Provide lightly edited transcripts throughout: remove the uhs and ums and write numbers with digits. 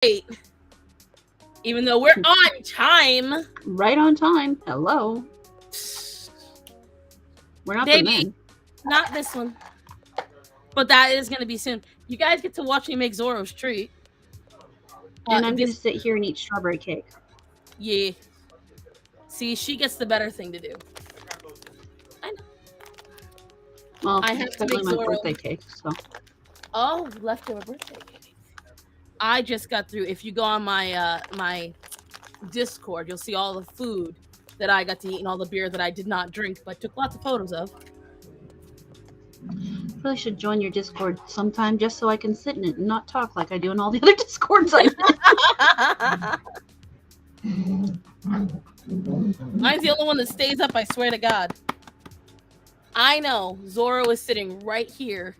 late. Even though we're on time. Right on time. Hello. We're not the Baby, men. not this one. But that is going to be soon. You guys get to watch me make Zoro's treat. And I'm going to sit here and eat strawberry cake. Yeah. See, she gets the better thing to do. I know. Well, I have it's to make definitely my Zoro. birthday cake, so. Oh, leftover birthday cake. I just got through. If you go on my my Discord, you'll see all the food that I got to eat and all the beer that I did not drink, but took lots of photos of. Really should join your Discord sometime just so I can sit in it and not talk like I do in all the other Discords I'm in. Mine's the only one that stays up, I swear to God. I know Zoro is sitting right here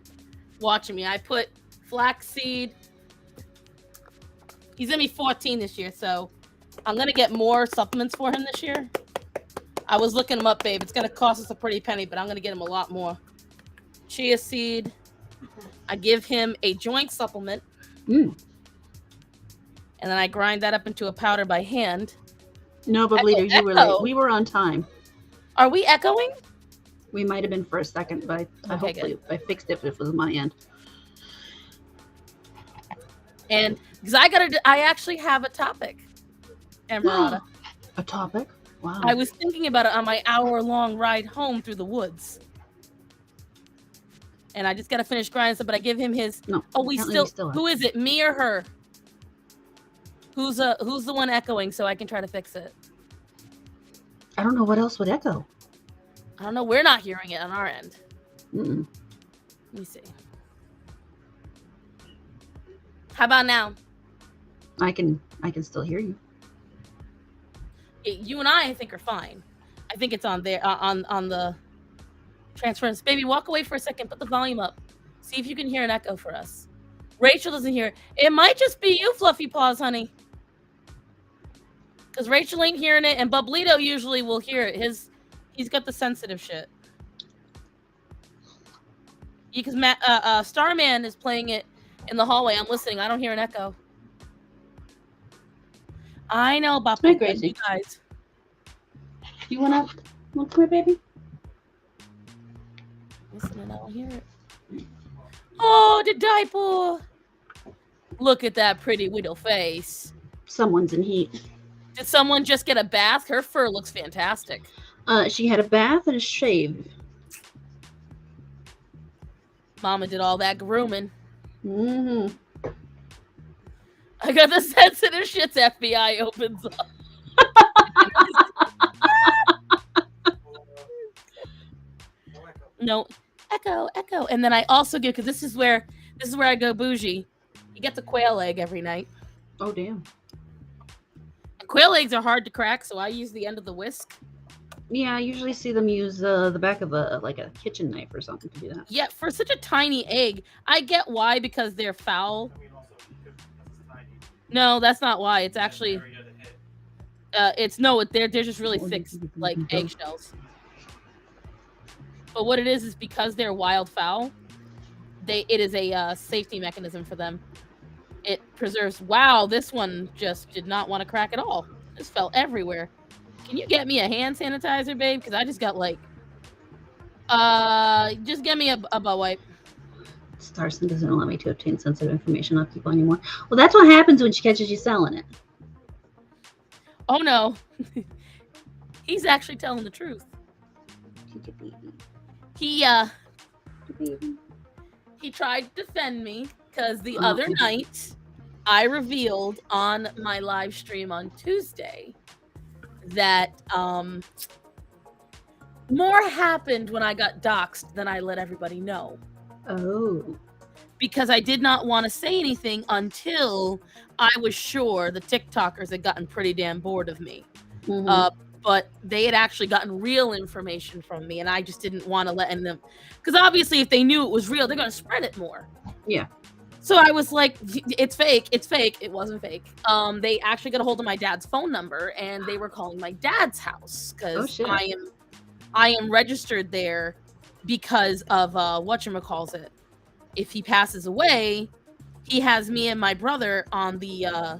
watching me. I put flaxseed. He's going to be 14 this year, so I'm going to get more supplements for him this year. I was looking them up, babe. It's going to cost us a pretty penny, but I'm going to get him a lot more. Chia seed. I give him a joint supplement. Mm. And then I grind that up into a powder by hand. No, but later you were late. We were on time. Are we echoing? We might have been for a second, but hopefully I fixed it if it was my end. And because I actually have a topic, StarMorata. A topic? Wow. I was thinking about it on my hour-long ride home through the woods. And I just got to finish grinding stuff, but I give him his... No, we still who is it, me or her? Who's the one echoing so I can try to fix it? I don't know what else would echo. I don't know. We're not hearing it on our end. Mm-mm. Let me see. How about now? I can still hear you. You and I think, are fine. I think it's on there on the transference. Baby, walk away for a second. Put the volume up. See if you can hear an echo for us. Rachel doesn't hear it. It might just be you, Fluffy Paws, honey. Because Rachel ain't hearing it, and Bublito usually will hear it. He's got the sensitive shit. Because Starman is playing it in the hallway. I'm listening. I don't hear an echo. I know about you guys. You wanna come here, baby? Listen, I don't hear it. Oh, the diaper! Look at that pretty widow face. Someone's in heat. Did someone just get a bath? Her fur looks fantastic. She had a bath and a shave. Mama did all that grooming. Mm-hmm. I got the sensitive shits FBI opens up. No, echo. And then I also give, because this is where I go bougie. He gets a quail egg every night. Oh, damn. And quail eggs are hard to crack, so I use the end of the whisk. Yeah, I usually see them use the back of a kitchen knife or something to do that. Yeah, for such a tiny egg. I get why, because they're foul. No, that's not why. It's actually they're just really thick, like eggshells. But what it is because they're wild fowl, it is a safety mechanism for them. It preserves. Wow, this one just did not want to crack at all. This fell everywhere. Can you get me a hand sanitizer, babe? Because I just got just get me a butt wipe. Starson doesn't allow me to obtain sensitive information off people anymore. Well, that's what happens when she catches you selling it. Oh no, he's actually telling the truth. He tried to defend me because the other night I revealed on my live stream on Tuesday that more happened when I got doxxed than I let everybody know. Oh. Because I did not want to say anything until I was sure the TikTokers had gotten pretty damn bored of me. Mm-hmm. But they had actually gotten real information from me, and I just didn't want to let them. Because obviously, if they knew it was real, they're going to spread it more. Yeah. So I was like, it's fake. It's fake. It wasn't fake. They actually got a hold of my dad's phone number, and they were calling my dad's house because I am registered there because of whatchamacallit. If he passes away, he has me and my brother on the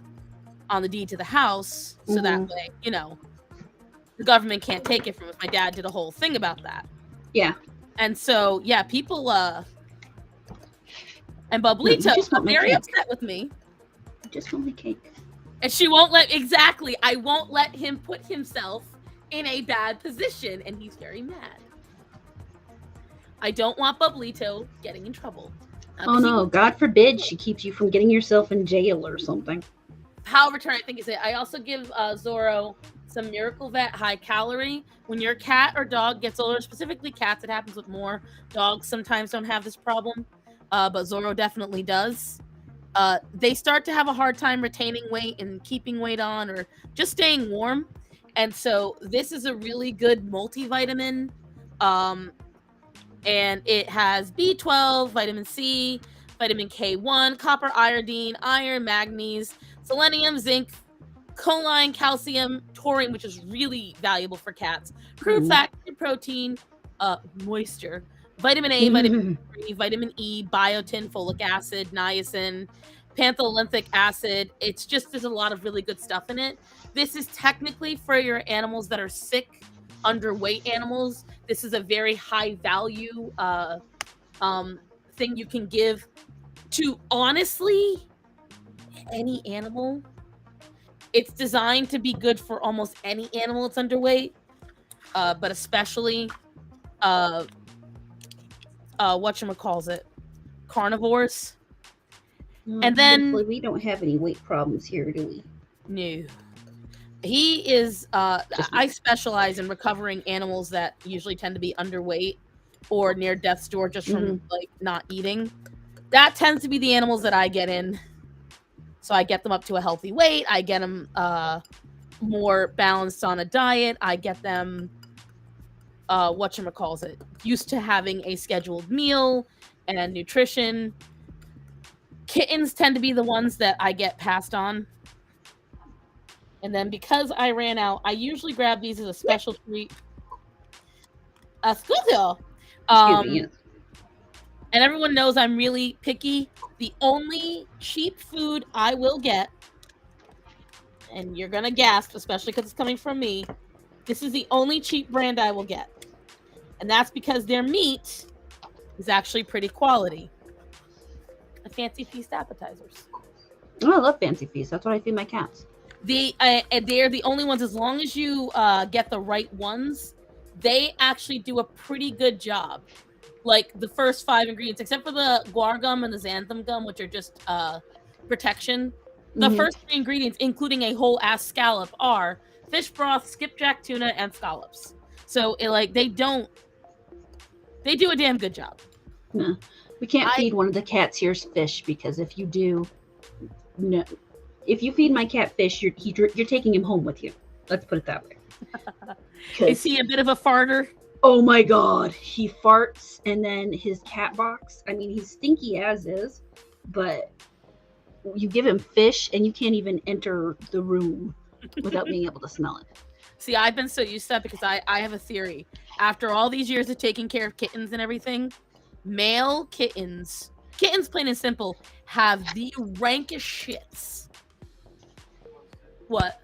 deed to the house, so that way, the government can't take it from us. My dad did a whole thing about that. Yeah. And so, yeah, people and No, you Bublito just got want my very cake. upset with me. I just want my cake. And she won't let, exactly, I won't let him put himself in a bad position, and he's very mad. I don't want Bublito getting in trouble. Oh no, God forbid she keeps you from getting yourself in jail or something. Power of Attorney, I think is it. I also give Zorro some Miracle Vet high calorie. When your cat or dog gets older, specifically cats, it happens with more. Dogs sometimes don't have this problem, but Zorro definitely does. They start to have a hard time retaining weight and keeping weight on or just staying warm. And so this is a really good multivitamin. And it has B12, vitamin C, vitamin K1, copper, iodine, iron, manganese, selenium, zinc, choline, calcium, taurine, which is really valuable for cats, crude fat, protein, moisture, vitamin A, vitamin D, vitamin E, biotin, folic acid, niacin, pantholinthic acid. It's just, there's a lot of really good stuff in it. This is technically for your animals that are sick, underweight animals. This is a very high value thing you can give to, honestly, any animal. It's designed to be good for almost any animal that's underweight, but especially whatchamacallit, carnivores. And then we don't have any weight problems here, do we? No. He is I specialize in recovering animals that usually tend to be underweight or near death's door just from like not eating. That tends to be the animals that I get in. So I get them up to a healthy weight. I get them more balanced on a diet. I get them used to having a scheduled meal and nutrition. Kittens tend to be the ones that I get passed on. And then because I ran out, I usually grab these as a special treat. Excuse me, yes. And everyone knows I'm really picky. The only cheap food I will get, and you're going to gasp, especially because it's coming from me, this is the only cheap brand I will get. And that's because their meat is actually pretty quality. The Fancy Feast appetizers. Oh, I love Fancy Feast. That's what I feed my cats. They're the only ones, as long as you get the right ones, they actually do a pretty good job. Like the first 5 ingredients, except for the guar gum and the xanthan gum, which are just protection. The first 3 ingredients, including a whole ass scallop, are fish broth, skipjack tuna, and scallops. So they do a damn good job. No, we can't feed one of the cats here's fish, because if you do, no. If you feed my cat fish, you're taking him home with you. Let's put it that way. Is he a bit of a farter? Oh my God. He farts, and then his cat box. I mean, he's stinky as is, but you give him fish and you can't even enter the room without being able to smell it. See, I've been so used to that because I have a theory. After all these years of taking care of kittens and everything, male kittens plain and simple, have the rankest shits. What?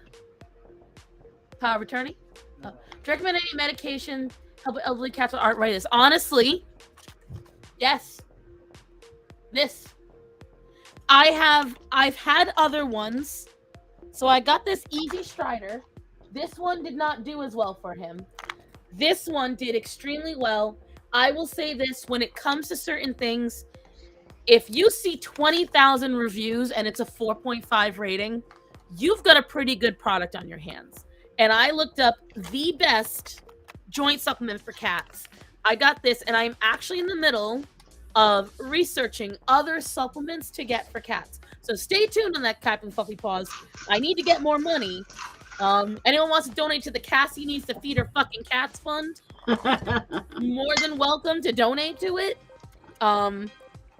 Power of Attorney? Do you recommend any medication help elderly cats with arthritis? Honestly, yes. I've had other ones. So I got this Easy Strider. This one did not do as well for him. This one did extremely well. I will say this, when it comes to certain things, if you see 20,000 reviews and it's a 4.5 rating, you've got a pretty good product on your hands. And I looked up the best joint supplement for cats. I got this, and I'm actually in the middle of researching other supplements to get for cats. So stay tuned on that, Captain Fluffy Paws. I need to get more money. Anyone wants to donate to the Cassie Needs to Feed Her Fucking Cats Fund? More than welcome to donate to it.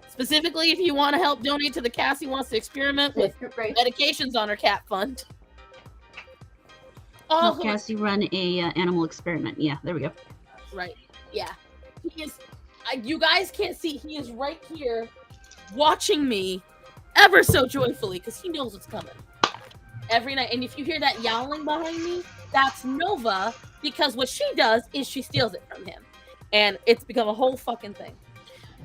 Specifically, if you want to help donate to the Cassie Wants to Experiment with medications on her cat fund. Help Cassie run a animal experiment. Yeah, there we go. Right. Yeah. He is. You guys can't see. He is right here watching me ever so joyfully because he knows what's coming every night. And if you hear that yowling behind me, that's Nova, because what she does is she steals it from him, and it's become a whole fucking thing.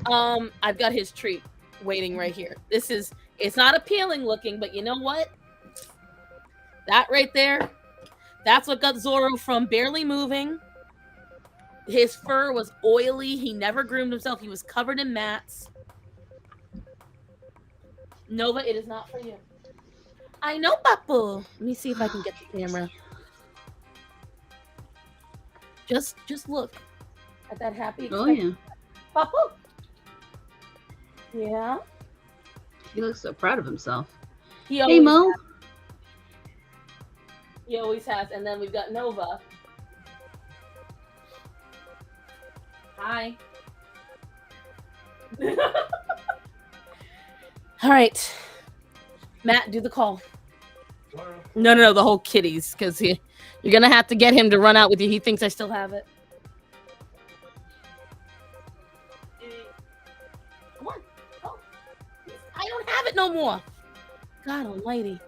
I've got his treat waiting right here. It's not appealing looking, but you know what? That right there, that's what got Zorro from barely moving. His fur was oily. He never groomed himself. He was covered in mats. Nova, it is not for you. I know, Papu. Let me see if I can get the camera. Just look at that happy expression. Oh, yeah. Papu. Yeah. He looks so proud of himself. Hey, Mo. He always has. And then we've got Nova. Hi. All right. Matt, do the call. No, the whole kitties, because you're going to have to get him to run out with you. He thinks I still have it. Come on. Oh. I don't have it no more. God almighty.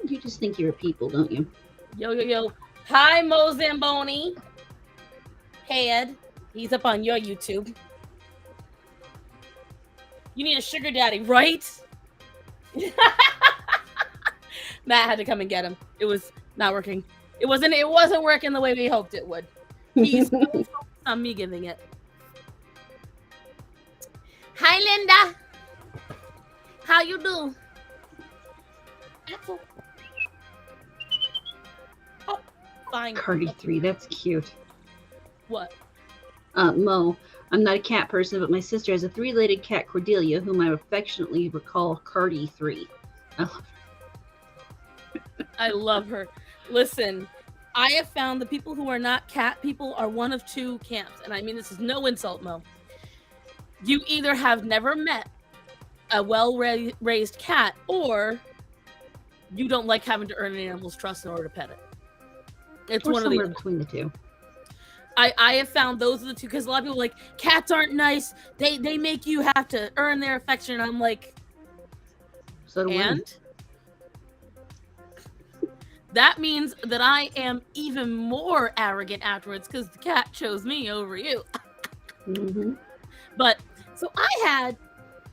You just think you're a people, don't you? Yo. Hi, Mo Zamboni. Head. He's up on your YouTube. You need a sugar daddy, right? Matt had to come and get him. It was not working. It wasn't working the way we hoped it would. He's so focused on me giving it. Hi, Linda. How you do? Apple. Oh, fine. Cardi 3, that's cute. What? Mo, I'm not a cat person, but my sister has a 3-legged cat, Cordelia, whom I affectionately recall Cardi 3. I love her. Listen, I have found the people who are not cat people are one of two camps. And I mean, this is no insult, Mo. You either have never met a well-raised cat, or you don't like having to earn an animal's trust in order to pet it. It's or one of the between the two. I have found those are the two, because a lot of people are like, cats aren't nice. They make you have to earn their affection. And I'm like, so do women. That means that I am even more arrogant afterwards because the cat chose me over you. Mm-hmm. But so I had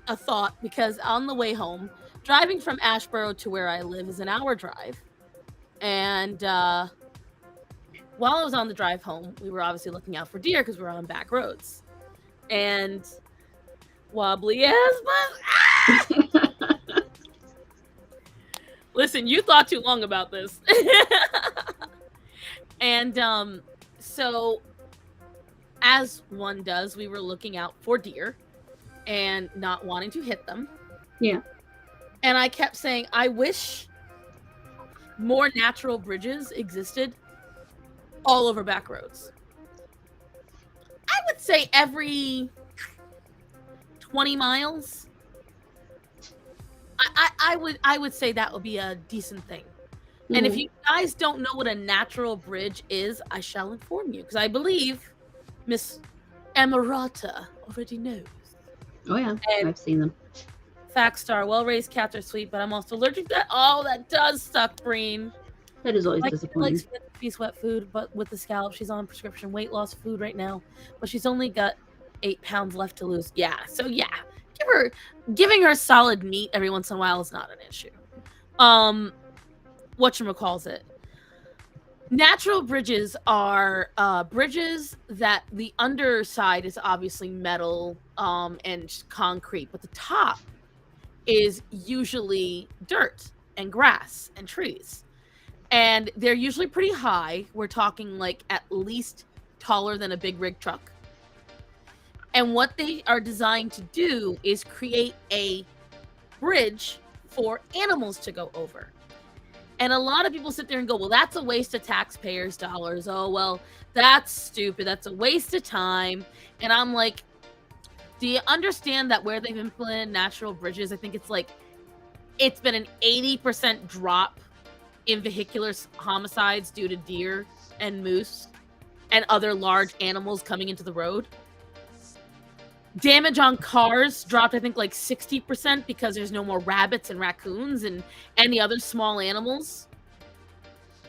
a thought, because on the way home, driving from Ashboro to where I live is an hour drive. And while I was on the drive home, we were obviously looking out for deer because we're on back roads. And wobbly as but listen, you thought too long about this. And so as one does, we were looking out for deer and not wanting to hit them. Yeah. And I kept saying, I wish more natural bridges existed all over back roads. I would say every 20 miles. I would say that would be a decent thing. Mm-hmm. And if you guys don't know what a natural bridge is, I shall inform you, because I believe Miss StarMorata already knows. Oh yeah, and I've seen them. Fact star, well-raised cats are sweet, but I'm also allergic to that. Oh, that does suck, Breen. That is always disappointing. She likes piece wet food, but with the scalp, she's on prescription weight loss food right now. But she's only got 8 pounds left to lose. Yeah, so yeah, giving her solid meat every once in a while is not an issue. Whatchamacallit. Natural bridges are bridges that the underside is obviously metal and concrete, but the top is usually dirt and grass and trees. And they're usually pretty high. We're talking like at least taller than a big rig truck. And what they are designed to do is create a bridge for animals to go over. And a lot of people sit there and go, well, that's a waste of taxpayers' dollars. Oh, well, that's stupid. That's a waste of time. And I'm like, do you understand that where they've implemented natural bridges, I think it's been an 80% drop in vehicular homicides due to deer and moose and other large animals coming into the road? Damage on cars dropped, I think, like 60% because there's no more rabbits and raccoons and any other small animals.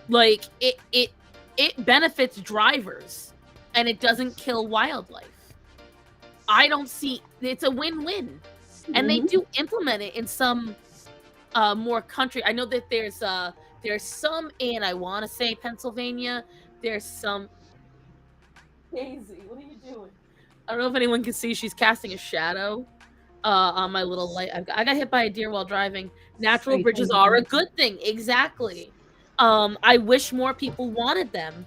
Like it benefits drivers and it doesn't kill wildlife. I don't see it's a win-win. And they do implement it in some more country. I know that there's some in, I want to say, Pennsylvania. There's some. Daisy, what are you doing? I don't know if anyone can see. She's casting a shadow on my little light. I got hit by a deer while driving. Natural bridges are a good thing. Exactly. I wish more people wanted them,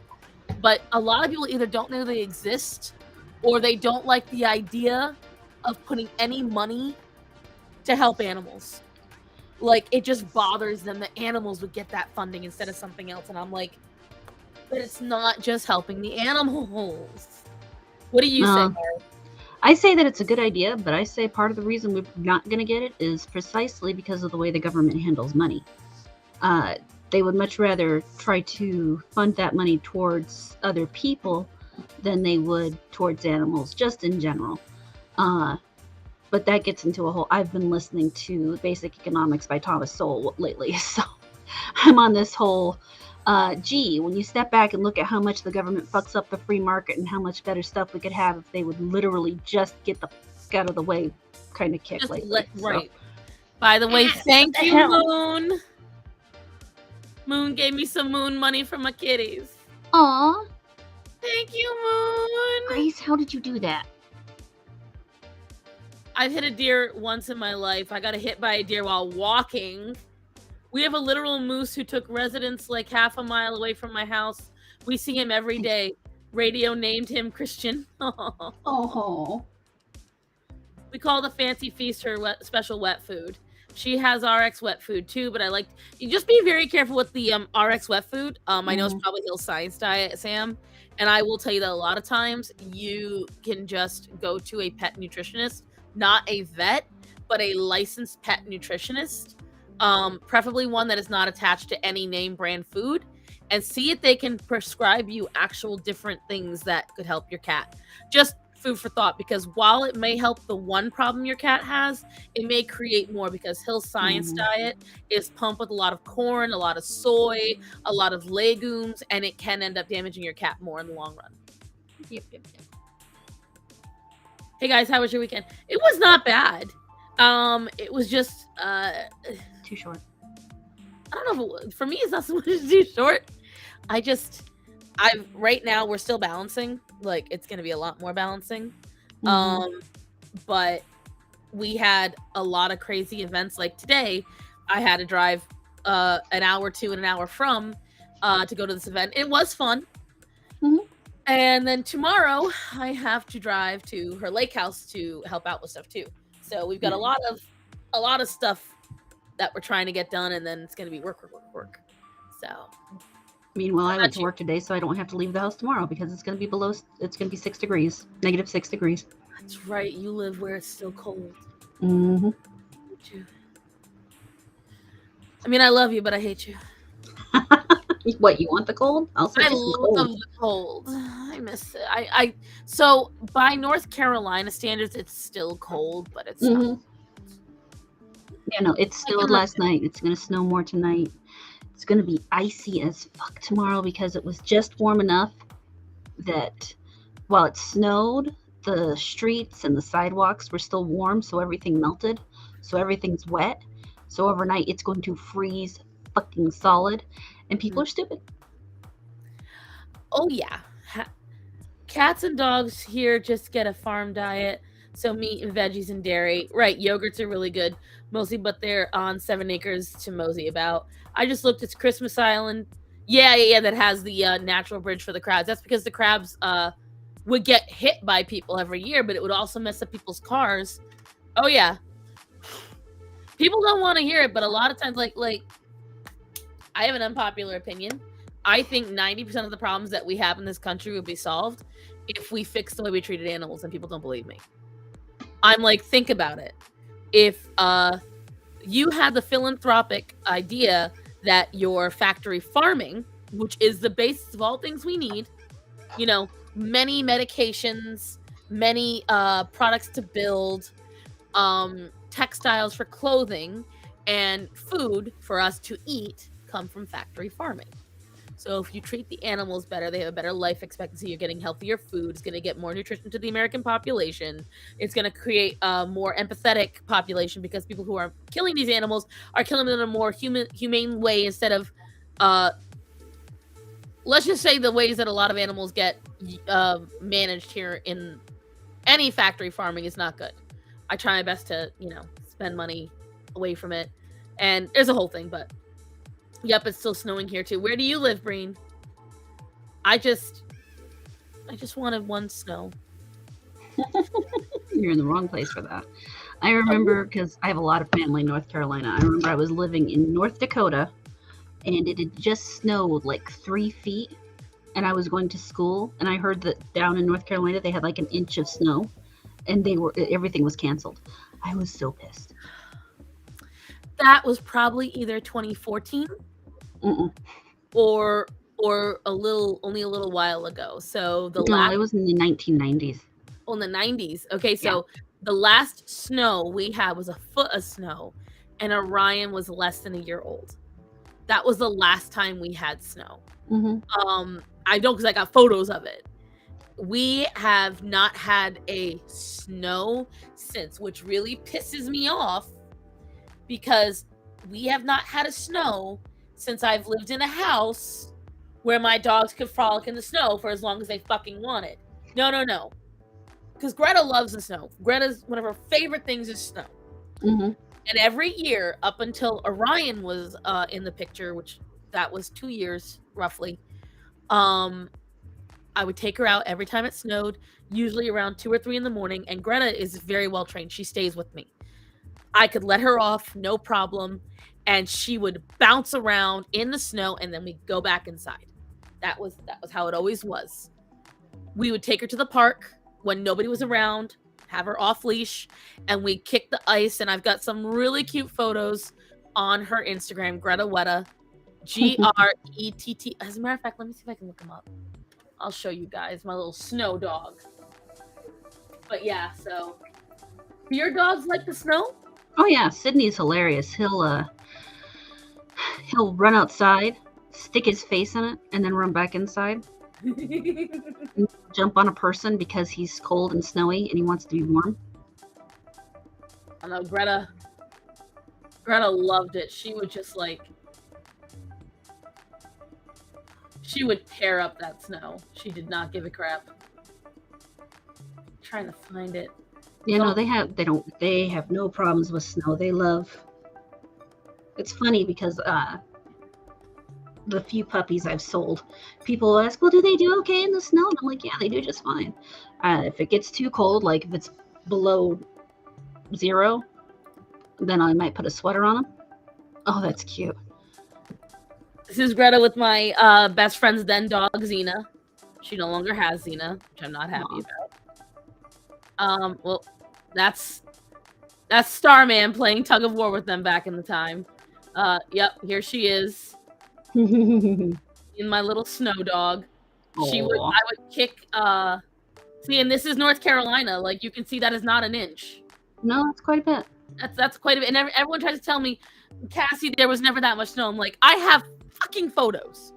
but a lot of people either don't know they exist or they don't like the idea of putting any money to help animals. Like, it just bothers them that animals would get that funding instead of something else. And I'm like, but it's not just helping the animals. What do you say, Mary? I say that it's a good idea, but I say part of the reason we're not going to get it is precisely because of the way the government handles money. They would much rather try to fund that money towards other people than they would towards animals, just in general. But that gets into a whole. I've been listening to Basic Economics by Thomas Sowell lately, so I'm on this whole. Gee, when you step back and look at how much the government fucks up the free market and how much better stuff we could have if they would literally just get the fuck out of the way kind of kick lately. Right. By the way, thank you, Moon. Moon gave me some moon money for my kitties. Aw. Thank you, Moon. Grace, how did you do that? I've hit a deer once in my life. I got hit by a deer while walking. We have a literal moose who took residence like half a mile away from my house. We see him every day. Radio named him Christian. Oh. We call the Fancy Feast her special wet food. She has RX wet food too, but you just be very careful with the RX wet food. I know it's probably Hill's Science Diet, Sam, and I will tell you that a lot of times you can just go to a pet nutritionist, not a vet, but a licensed pet nutritionist, preferably one that is not attached to any name brand food, and see if they can prescribe you actual different things that could help your cat. Just food for thought, because while it may help the one problem your cat has, it may create more, because Hill's Science Diet is pumped with a lot of corn, a lot of soy, a lot of legumes, and it can end up damaging your cat more in the long run. Yep. Hey guys, how was your weekend? It was not bad. It was just too short. I don't know if for me it's not so much too short. Right now we're still balancing. Like, it's gonna be a lot more balancing. But we had a lot of crazy events. Like today, I had to drive an hour to and an hour from to go to this event. It was fun. And then tomorrow I have to drive to her lake house to help out with stuff too. So we've got a lot of stuff that we're trying to get done, and then it's gonna be work. So meanwhile, I went to work today, so I don't have to leave the house tomorrow because it's gonna be -6 degrees. That's right. You live where it's still cold. I mean, I love you, but I hate you. What, you want the cold? I love the cold. I miss it. So by North Carolina standards, it's still cold, but it's not. Yeah, no, it snowed last night. It's gonna snow more tonight. It's gonna be icy as fuck tomorrow because it was just warm enough that while it snowed, the streets and the sidewalks were still warm, so everything melted. So everything's wet. So overnight, it's going to freeze fucking solid, and people are stupid. Oh yeah, cats and dogs here just get a farm diet, so meat and veggies and dairy. Right, yogurts are really good, mostly, but they're on 7 acres to mosey about. I just looked. It's Christmas Island. Yeah, that has the natural bridge for the crabs. That's because the crabs would get hit by people every year, but it would also mess up people's cars. Oh yeah, people don't want to hear it, but a lot of times, like I have an unpopular opinion. I think 90% of the problems that we have in this country would be solved if we fixed the way we treated animals, and people don't believe me. I'm like, think about it. If you had the philanthropic idea that your factory farming, which is the basis of all things we need, many medications, many products to build, textiles for clothing, and food for us to eat come from factory farming. So if you treat the animals better, they have a better life expectancy. You're getting healthier food. It's going to get more nutrition to the American population. It's going to create a more empathetic population because people who are killing these animals are killing them in a more humane way instead of, let's just say, the ways that a lot of animals get managed here in any factory farming is not good. I try my best to, spend money away from it. And there's a whole thing, but yep, it's still snowing here too. Where do you live, Breen? I just wanted one snow. You're in the wrong place for that. I remember, because I have a lot of family in North Carolina. I remember I was living in North Dakota, and it had just snowed like 3 feet, and I was going to school, and I heard that down in North Carolina they had like an inch of snow, and everything was canceled. I was so pissed. That was probably either 2014 or only a little while ago. So it was in the 1990s. In the 90s. Okay, so the last snow we had was a foot of snow, and Orion was less than a year old. That was the last time we had snow. I don't, because I got photos of it. We have not had a snow since, which really pisses me off, because we have not had a snow since I've lived in a house where my dogs could frolic in the snow for as long as they fucking wanted. No. Because Greta loves the snow. Greta's one of her favorite things is snow. And every year, up until Orion was in the picture, which that was 2 years roughly, I would take her out every time it snowed, usually around 2 or 3 in the morning. And Greta is very well trained. She stays with me. I could let her off, no problem, and she would bounce around in the snow, and then we'd go back inside. That was how it always was. We would take her to the park when nobody was around, have her off leash, and we'd kick the ice. And I've got some really cute photos on her Instagram, Greta Wetta, Grett. As a matter of fact, let me see if I can look them up. I'll show you guys my little snow dog. But yeah, so do your dogs like the snow? Oh yeah, Sydney's hilarious. He'll run outside, stick his face in it, and then run back inside. Jump on a person because he's cold and snowy and he wants to be warm. I know Greta loved it. She would just she would tear up that snow. She did not give a crap. I'm trying to find it. Yeah, no, they have no problems with snow. They love. It's funny because the few puppies I've sold, people ask, well, do they do okay in the snow? And I'm like, yeah, they do just fine. If it gets too cold, like if it's below 0, then I might put a sweater on them. Oh, that's cute. This is Greta with my best friend's then dog, Xena. She no longer has Xena, which I'm not happy about. Well, that's Starman playing tug of war with them back in the time. Yep, here she is. In my little snow dog. I would kick see, and this is North Carolina. Like, you can see that is not an inch. No, that's quite a bit. That's quite a bit. And everyone tries to tell me, Cassie, there was never that much snow. I'm like, I have fucking photos.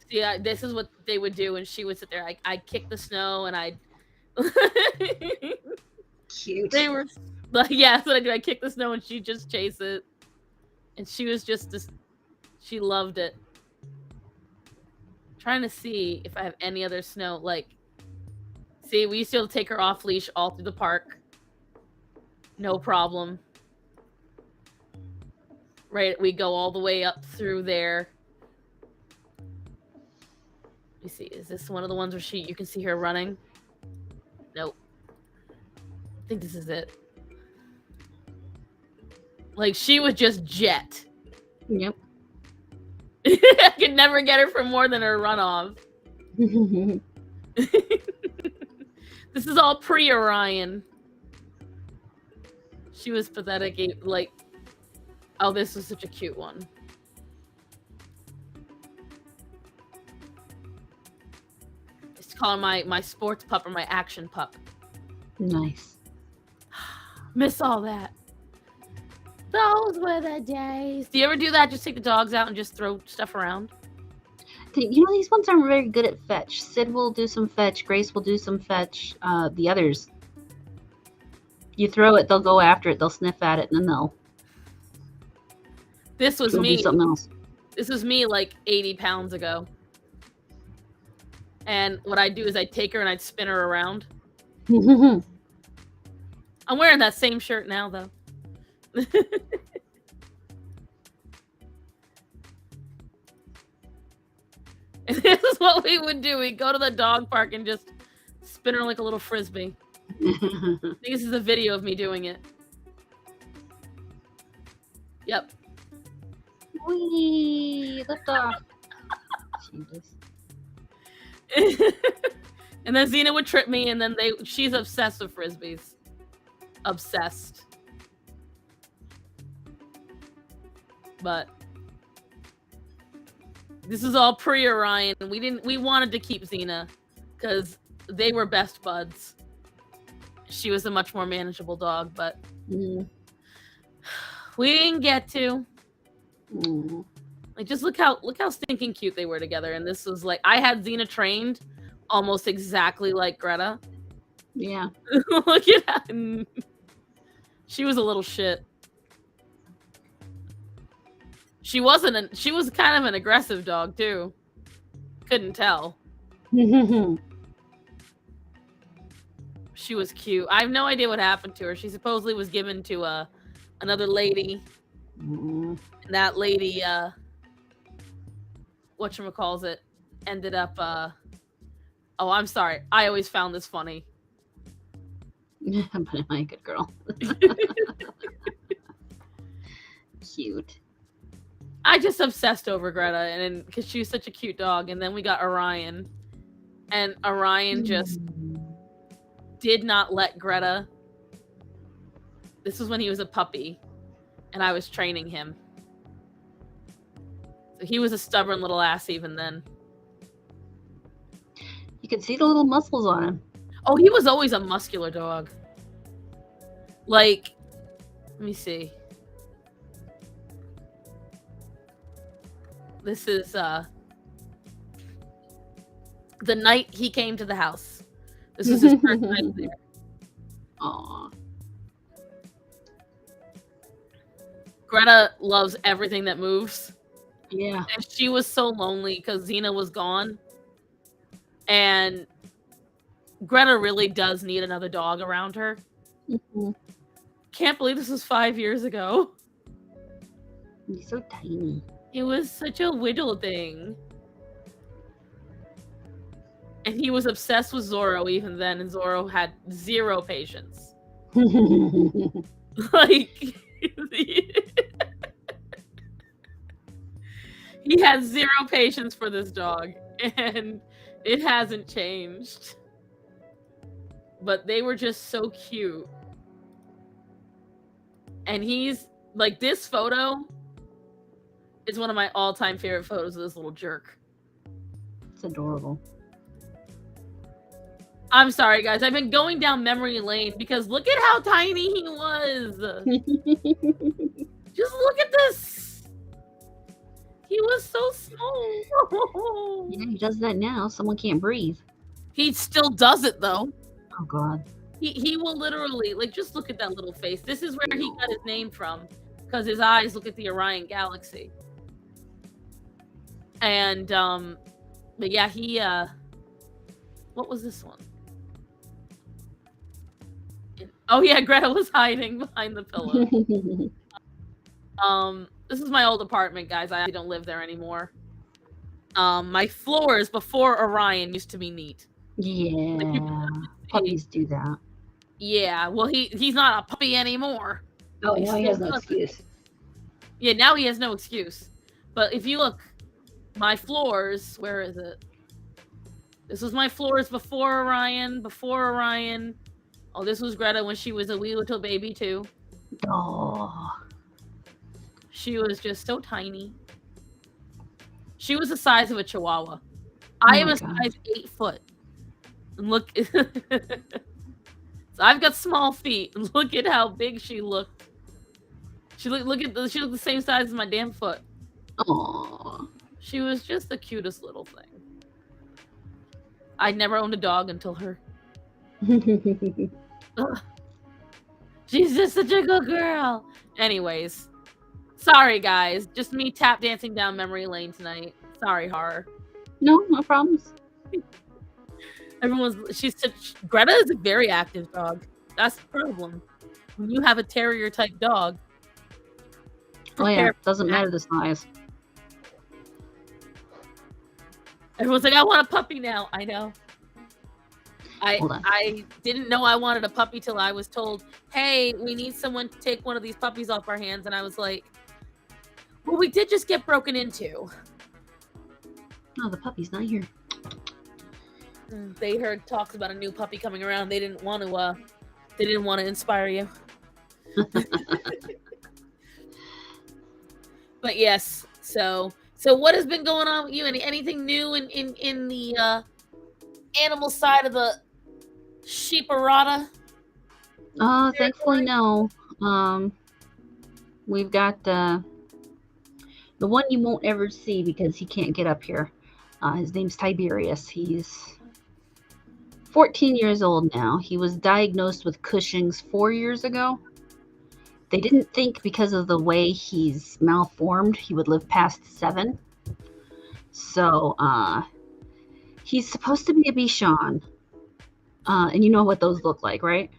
See, this is what they would do, and she would sit there. I'd kick the snow, and I'd cute. They were like, yeah, that's what I do. I kick the snow, and she'd just chase it. And she was just she loved it. Trying to see if I have any other snow. Like, see, we used to be able to take her off leash all through the park. No problem. Right, we go all the way up through there. Let me see, is this one of the ones where you can see her running? Nope. I think this is it. Like, she would just jet. Yep. I could never get her for more than her runoff. This is all pre-Orion. She was pathetic. Like, oh, this was such a cute one. call her my sports pup or my action pup. Nice. Miss all that. Those were the days. Do you ever do that? Just take the dogs out and just throw stuff around? You know, these ones aren't very good at fetch. Sid will do some fetch. Grace will do some fetch. The others, you throw it, they'll go after it. They'll sniff at it, and then they'll This was go me. do something else. This was me like 80 pounds ago. And what I'd do is I'd take her and I'd spin her around. I'm wearing that same shirt now, though. And this is what we would do. We'd go to the dog park and just spin her like a little frisbee. I think this is a video of me doing it. Yep. Wee, lift off. Jesus. And then Xena would trip me, and then she's obsessed with frisbees. Obsessed. But this is all pre-Orion. We wanted to keep Xena because they were best buds. She was a much more manageable dog, but we didn't get to. Like, just look how stinking cute they were together. And this was like, I had Xena trained almost exactly like Greta. Yeah. Look at that. She was a little shit. She was kind of an aggressive dog too. Couldn't tell. She was cute. I have no idea what happened to her. She supposedly was given to another lady. And that lady, whatchamacallit, ended up, oh, I'm sorry. I always found this funny. But am I a good girl? Cute. I just obsessed over Greta, and because she was such a cute dog. And then we got Orion, and Orion just did not let Greta. This was when he was a puppy, and I was training him. So he was a stubborn little ass even then. You could see the little muscles on him. Oh, he was always a muscular dog. Like, let me see. This is the night he came to the house. This was his first night there. Aww. Greta loves everything that moves. Yeah. And she was so lonely because Xena was gone. And Greta really does need another dog around her. Can't believe this was 5 years ago. He's so tiny. It was such a wiggle thing. And he was obsessed with Zorro even then, and Zorro had zero patience. Like, he had zero patience for this dog, and it hasn't changed. But they were just so cute. And he's, like, this photo is one of my all-time favorite photos of this little jerk. It's adorable. I'm sorry, guys. I've been going down memory lane because look at how tiny he was. Just look at this. He was so small. Yeah, he does that now. Someone can't breathe. He still does it, though. Oh, God. He will literally, like, just look at that little face. This is where he got his name from, because his eyes look at the Orion Galaxy. And, but yeah, he, what was this one? Oh yeah, Greta was hiding behind the pillow. This is my old apartment, guys. I don't live there anymore. My floors before Orion used to be neat. Yeah. Puppies do that. Yeah, well, he's not a puppy anymore. Oh, now he has no excuse. Yeah, now he has no excuse. But if you look, my floors, where is it? This was my floors before Orion. Oh, this was Greta when she was a wee little baby, too. Oh. She was just so tiny. She was the size of a chihuahua. I am a size 8 foot. And look, so I've got small feet. And look at how big she looked. She looked the same size as my damn foot. Aww. She was just the cutest little thing. I never owned a dog until her. Ugh. She's just such a good girl. Anyways, sorry guys, just me tap dancing down memory lane tonight. Sorry, horror. No problems. Greta is a very active dog. That's the problem. When you have a terrier type dog. Oh yeah, doesn't matter the size. Everyone's like, I want a puppy now. I know. I didn't know I wanted a puppy till I was told, hey, we need someone to take one of these puppies off our hands. And I was like, well, we did just get broken into. Oh, the puppy's not here. They heard talks about a new puppy coming around. They didn't want to inspire you. But yes, so what has been going on with you? Anything new in the animal side of the StarMorata? Thankfully no. We've got the one you won't ever see because he can't get up here. His name's Tiberius. He's 14 years old now. He was diagnosed with Cushing's 4 years ago. They didn't think because of the way he's malformed he would live past 7. So he's supposed to be a Bichon. And you know what those look like, right?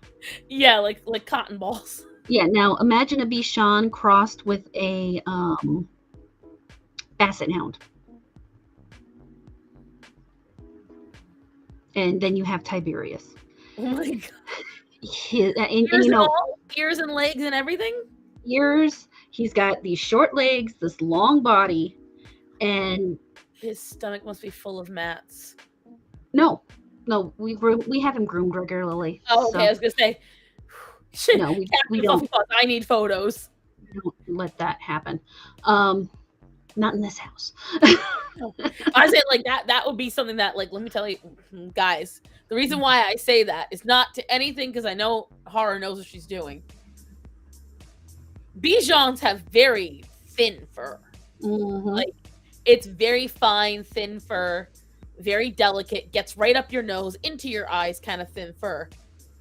Yeah, like cotton balls. Yeah, now imagine a Bichon crossed with a Basset Hound. And then you have Tiberius. Oh my god. And you know, ears and legs and everything? Ears. He's got these short legs, this long body, and his stomach must be full of mats. No, we have him groomed regularly. Oh, okay. So. I was gonna say. No, we don't. I need photos. Don't let that happen. Not in this house. I say like that. That would be something that, like, let me tell you, guys. The reason why I say that is not to anything because I know horror knows what she's doing. Bichons have very thin fur. Mm-hmm. Like, it's very fine, thin fur, very delicate, gets right up your nose, into your eyes, kind of thin fur.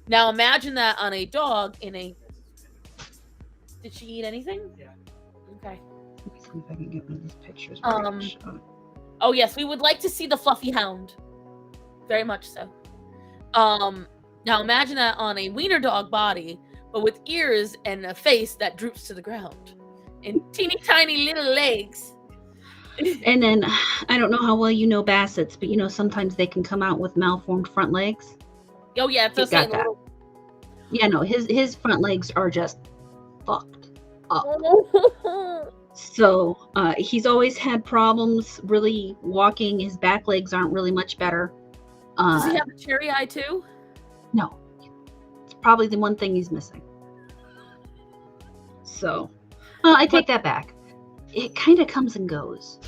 Now imagine that on a dog in a. Did she eat anything? Yeah. Okay. Let me see if I can get one of these pictures. Oh yes, we would like to see the fluffy hound. Very much so. Now imagine that on a wiener dog body, but with ears and a face that droops to the ground, and teeny tiny little legs. And then I don't know how well you know Bassets, but you know sometimes they can come out with malformed front legs. Oh yeah, it's got that. Yeah, no, his front legs are just fucked up. So he's always had problems really walking. His back legs aren't really much better. Does he have a cherry eye too? No, it's probably the one thing he's missing. So I take that back. It kind of comes and goes.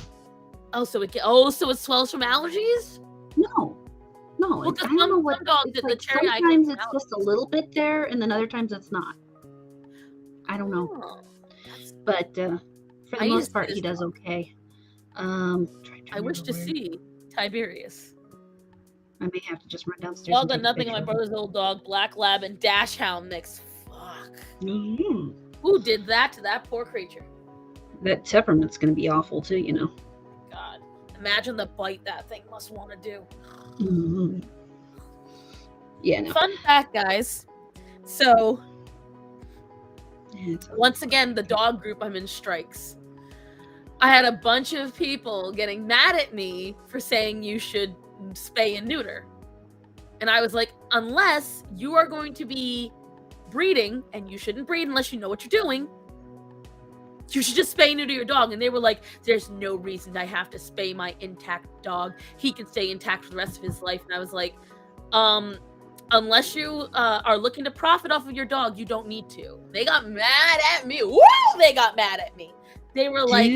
So it swells from allergies? No. Well, I don't know what. Dogs it's like, the sometimes it's just a little bit there, and then other times it's not. I don't know. Oh. But for the most part, he does okay. I wish to see Tiberius. I may have to just run downstairs. Dog got nothing on my brother's old dog, Black Lab and Dash Hound mix. Fuck. Mm-hmm. Who did that to that poor creature? That temperament's going to be awful too, you know. God, imagine the bite that thing must want to do. Mm-hmm. Yeah. No. Fun fact, guys. So, once again, the dog group I'm in strikes. I had a bunch of people getting mad at me for saying you should spay and neuter. And I was like, unless you are going to be breeding, and you shouldn't breed unless you know what you're doing, you should just spay and neuter your dog. And they were like, there's no reason I have to spay my intact dog. He can stay intact for the rest of his life. And I was like, unless you are looking to profit off of your dog, you don't need to. They got mad at me. Woo! They got mad at me. They were like,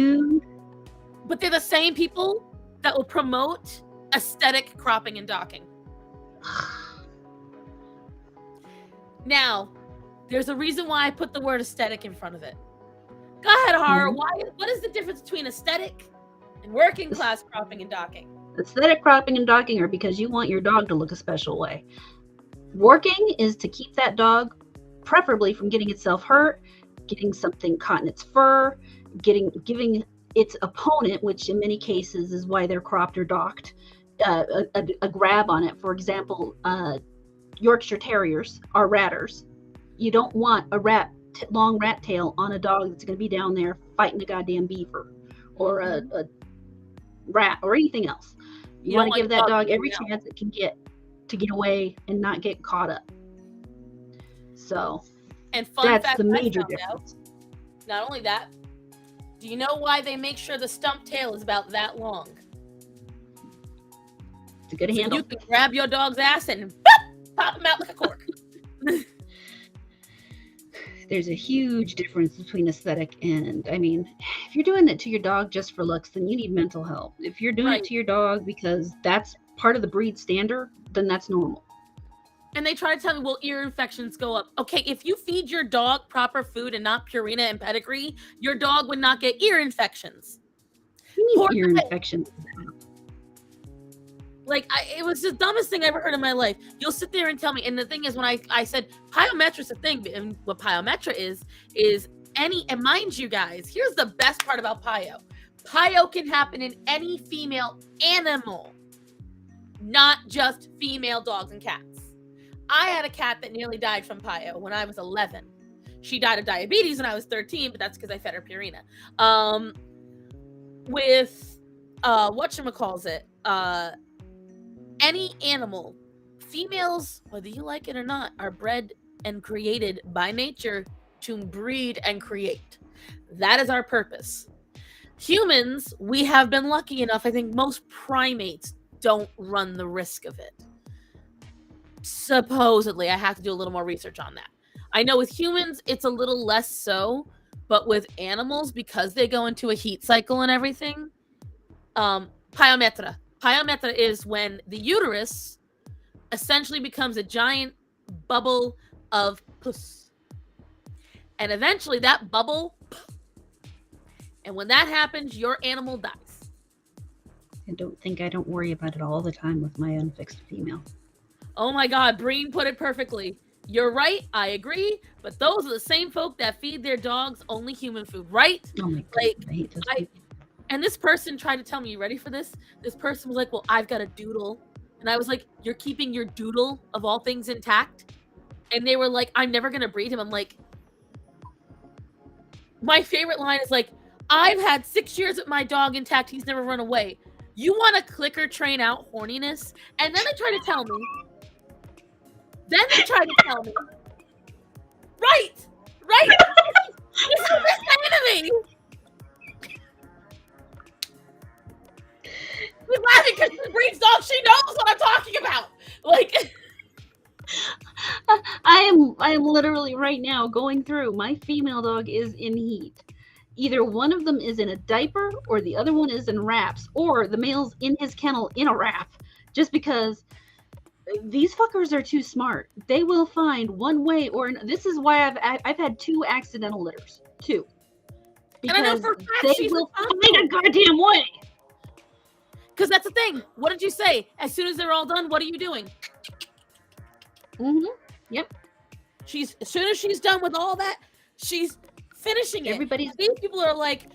but they're the same people that will promote aesthetic cropping and docking. Now, there's a reason why I put the word aesthetic in front of it. Go ahead, Horror. What is the difference between aesthetic and working class cropping and docking? Aesthetic cropping and docking are because you want your dog to look a special way. Working is to keep that dog, preferably from getting itself hurt, getting something caught in its fur, giving its opponent, which in many cases is why they're cropped or docked, a grab on it. For example, Yorkshire Terriers are ratters. You don't want a long rat tail on a dog that's going to be down there fighting a goddamn beaver or a rat or anything else. You want to give that dog every chance it can get to get away and not get caught up. So that's the major difference. Not only that, do you know why they make sure the stump tail is about that long? It's a good handle. You can grab your dog's ass and pop him out like a cork. There's a huge difference between aesthetic and, I mean, if you're doing it to your dog just for looks, then you need mental help. If you're doing it to your dog because that's part of the breed standard, then that's normal. And they try to tell me, well, ear infections go up. Okay, if you feed your dog proper food and not Purina and pedigree, your dog would not get ear infections. You mean ear infections? Like, it was the dumbest thing I ever heard in my life. You'll sit there and tell me. And the thing is, when I said Pyometra's a thing, and what Pyometra is any, and mind you guys, here's the best part about Pyo. Pyo can happen in any female animal, not just female dogs and cats. I had a cat that nearly died from Pyo when I was 11. She died of diabetes when I was 13, but that's because I fed her Purina. With, whatchamacallit, any animal, females, whether you like it or not, are bred and created by nature to breed and create. That is our purpose. Humans, we have been lucky enough. I think most primates don't run the risk of it. Supposedly, I have to do a little more research on that. I know with humans, it's a little less so, but with animals, because they go into a heat cycle and everything, Pyometra. Pyometra is when the uterus essentially becomes a giant bubble of pus. And eventually that bubble, and when that happens, your animal dies. I don't worry about it all the time with my unfixed female. Oh my God, Breen put it perfectly. You're right, I agree, but those are the same folk that feed their dogs only human food, right? Oh my God, I hate those people. And this person tried to tell me, you ready for this? This person was like, well, I've got a doodle. And I was like, you're keeping your doodle of all things intact? And they were like, I'm never going to breed him. I'm like, my favorite line is like, I've had 6 years with my dog intact. He's never run away. You want to clicker train out horniness? And then they try to tell me. Right. This is the enemy. She's laughing because she breeds dogs. She knows what I'm talking about. Like, I am literally right now going through. My female dog is in heat. Either one of them is in a diaper, or the other one is in wraps, or the male's in his kennel in a wrap. Just because these fuckers are too smart. They will find one way or this is why I've had 2 accidental litters. 2. Because and I know for a fact they will find a goddamn way. Because that's the thing. What did you say? As soon as they're all done, what are you doing? Yep. As soon as she's done with all that, she's finishing it. These people are like,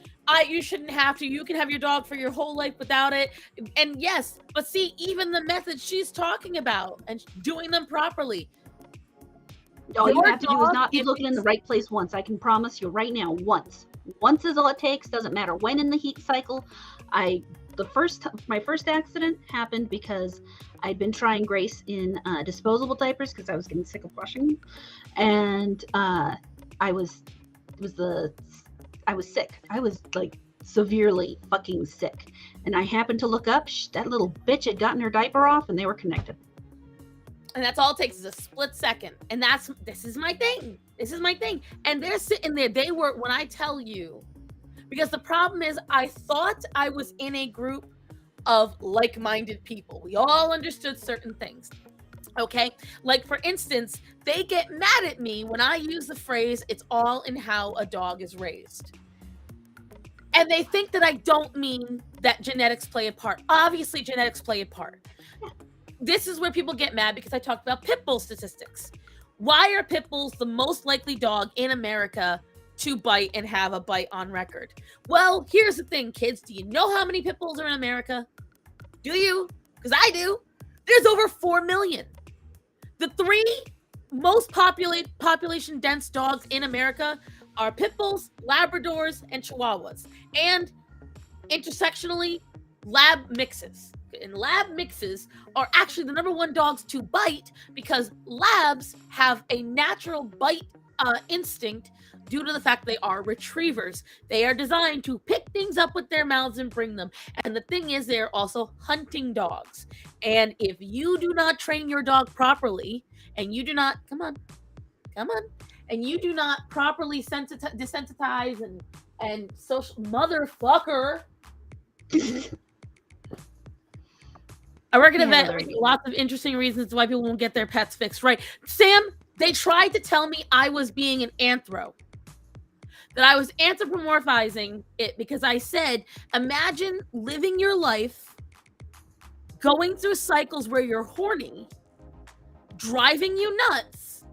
you shouldn't have to. You can have your dog for your whole life without it. And yes, but see, even the methods she's talking about and doing them properly. All you have to do is not be looking in the right place once. I can promise you right now, once. Once is all it takes. Doesn't matter when in the heat cycle. My first accident happened because I'd been trying Grace in disposable diapers because I was getting sick of washing them, and I was sick. I was like severely fucking sick, and I happened to look up. That little bitch had gotten her diaper off, and they were connected. And that's all it takes is a split second. And this is my thing. And they're sitting there. They were, when I tell you, because the problem is I thought I was in a group of like-minded people. We all understood certain things. Okay. Like, for instance, they get mad at me when I use the phrase, it's all in how a dog is raised. And they think that I don't mean that genetics play a part. Obviously, genetics play a part. This is where people get mad because I talked about pit bull statistics. Why are pit bulls the most likely dog in America to bite and have a bite on record? Well, here's the thing, kids. Do you know how many pit bulls are in America? Do you? Because I do. There's over 4 million. The three most population dense dogs in America are pit bulls, Labradors, and Chihuahuas. And intersectionally, lab mixes. And lab mixes are actually the number one dogs to bite because labs have a natural bite instinct due to the fact they are retrievers. They are designed to pick things up with their mouths and bring them. And the thing is, they're also hunting dogs. And if you do not train your dog properly, and you do not, come on, and you do not properly desensitize and social motherfucker. I work at a vet with lots of interesting reasons why people won't get their pets fixed. Right. Sam, they tried to tell me I was being an anthro. That I was anthropomorphizing it because I said, imagine living your life going through cycles where you're horny, driving you nuts,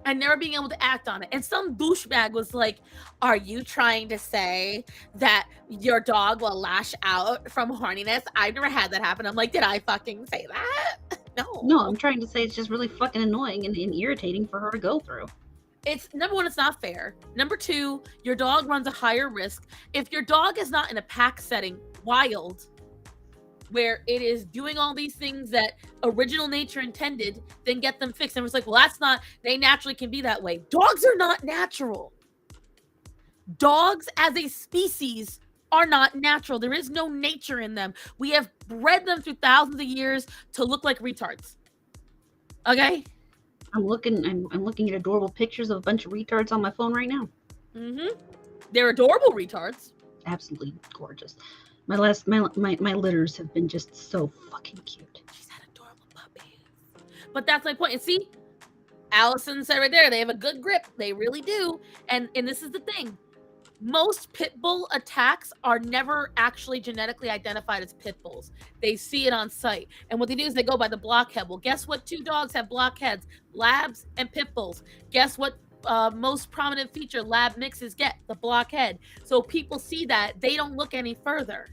and never being able to act on it. And some douchebag was like, are you trying to say that your dog will lash out from horniness? I've never had that happen. I'm like, did I fucking say that? No, I'm trying to say it's just really fucking annoying and irritating for her to go through. It's, number one, it's not fair. Number two, your dog runs a higher risk. If your dog is not in a pack setting, wild, where it is doing all these things that original nature intended, then get them fixed. And it's like, well, that's not, they naturally can be that way. Dogs are not natural. Dogs as a species are not natural. There is no nature in them. We have bred them through thousands of years to look like retards. Okay? I'm looking at adorable pictures of a bunch of retards on my phone right now. Mm-hmm. They're adorable retards. Absolutely gorgeous. My litters have been just so fucking cute. She's had adorable puppies. But that's my point. And see, Allison said right there, they have a good grip. They really do. And this is the thing. Most pit bull attacks are never actually genetically identified as pit bulls. They see it on sight. And what they do is they go by the blockhead. Well, guess what? Two dogs have blockheads, labs and pit bulls. Guess what? Most prominent feature lab mixes get? The blockhead. So people see that. They don't look any further.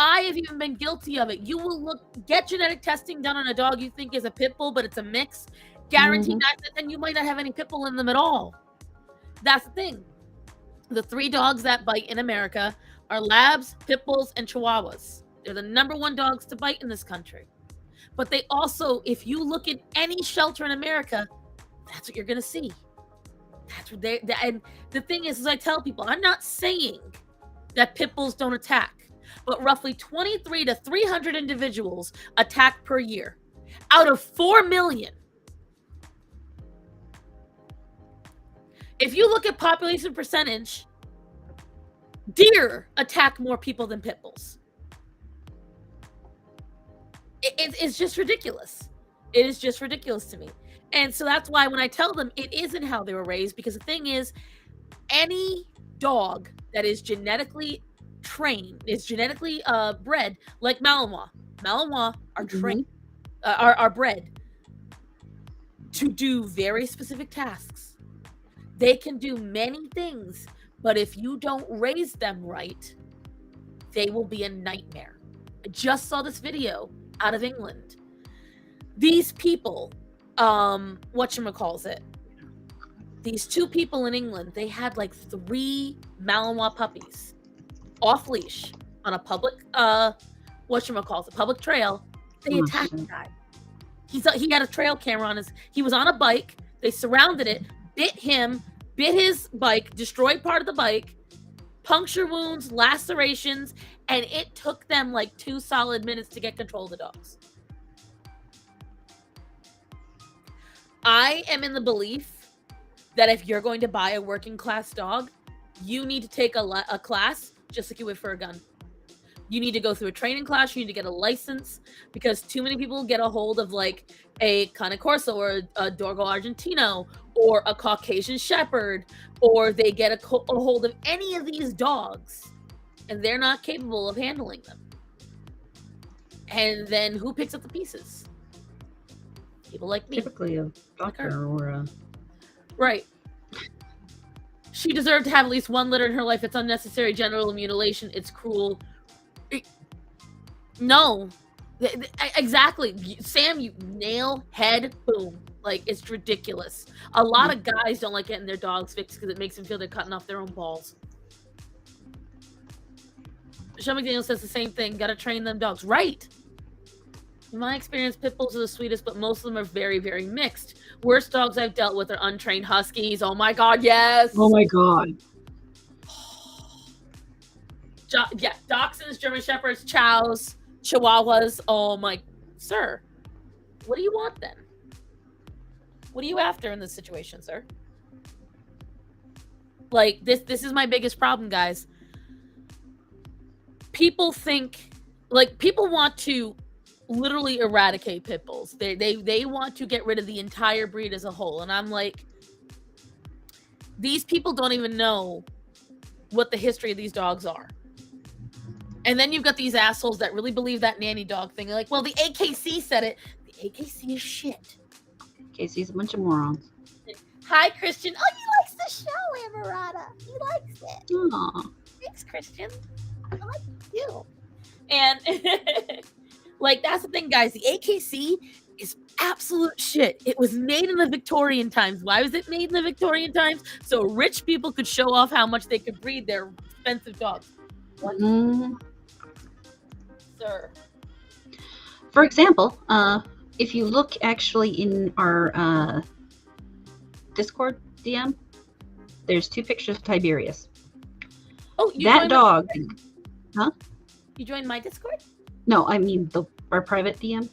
I have even been guilty of it. You will get genetic testing done on a dog you think is a pit bull, but it's a mix. Guaranteed that, then you might not have any pit bull in them at all. That's the thing. The three dogs that bite in America are labs, pit bulls, and chihuahuas. They're the number one dogs to bite in this country. But they also, if you look at any shelter in America, that's what you're going to see. That's what and the thing is, as I tell people, I'm not saying that pit bulls don't attack, but roughly 23 to 300 individuals attack per year out of 4 million. If you look at population percentage, deer attack more people than pit bulls. It's just ridiculous. It is just ridiculous to me. And so that's why when I tell them it isn't how they were raised, because the thing is, any dog that is genetically trained, is genetically bred, like Malinois. Malinois are trained, are bred to do very specific tasks. They can do many things, but if you don't raise them right, they will be a nightmare. I just saw this video out of England. These people, whatchamacallit, these two people in England, they had like 3 Malinois puppies off leash on a public, public trail. They attacked the guy. He had a trail camera on he was on a bike. They surrounded it, bit him, bit his bike, destroyed part of the bike, puncture wounds, lacerations, and it took them like 2 solid minutes to get control of the dogs. I am in the belief that if you're going to buy a working class dog, you need to take a class just like you would for a gun. You need to go through a training class. You need to get a license because too many people get a hold of like a Cane Corso or a Dorgo Argentino or a Caucasian Shepherd, or they get a hold of any of these dogs and they're not capable of handling them. And then who picks up the pieces? People like me. Typically a doctor or a... Right. She deserved to have at least one litter in her life. It's unnecessary genital mutilation. It's cruel. No. Exactly. Sam, you nail, head, boom. Like, it's ridiculous. A lot of guys don't like getting their dogs fixed because it makes them feel they're cutting off their own balls. Sean McDaniel says the same thing. Gotta train them dogs. Right. In my experience, pit bulls are the sweetest, but most of them are very, very mixed. Worst dogs I've dealt with are untrained huskies. Oh my god, yes. Oh my god. Yeah, dachshunds, German shepherds, chows, chihuahuas. Oh my, sir. What do you want then? What are you after in this situation, sir? Like, this is my biggest problem, guys. People think, like, people want to literally eradicate pit bulls. They want to get rid of the entire breed as a whole. And I'm like, these people don't even know what the history of these dogs are. And then you've got these assholes that really believe that nanny dog thing. They're like, well, the AKC said it. The AKC is shit. AKC's a bunch of morons. Hi, Christian. Oh, he likes the show, StarMorata. He likes it. Aww. Thanks, Christian. I like you. And like, that's the thing, guys. The AKC is absolute shit. It was made in the Victorian times. Why was it made in the Victorian times? So rich people could show off how much they could breed their expensive dogs. What? Sir. For example, if you look actually in our Discord DM, there's 2 pictures of Tiberius. Oh, that dog. Huh? You joined my Discord? No, I mean our private DM.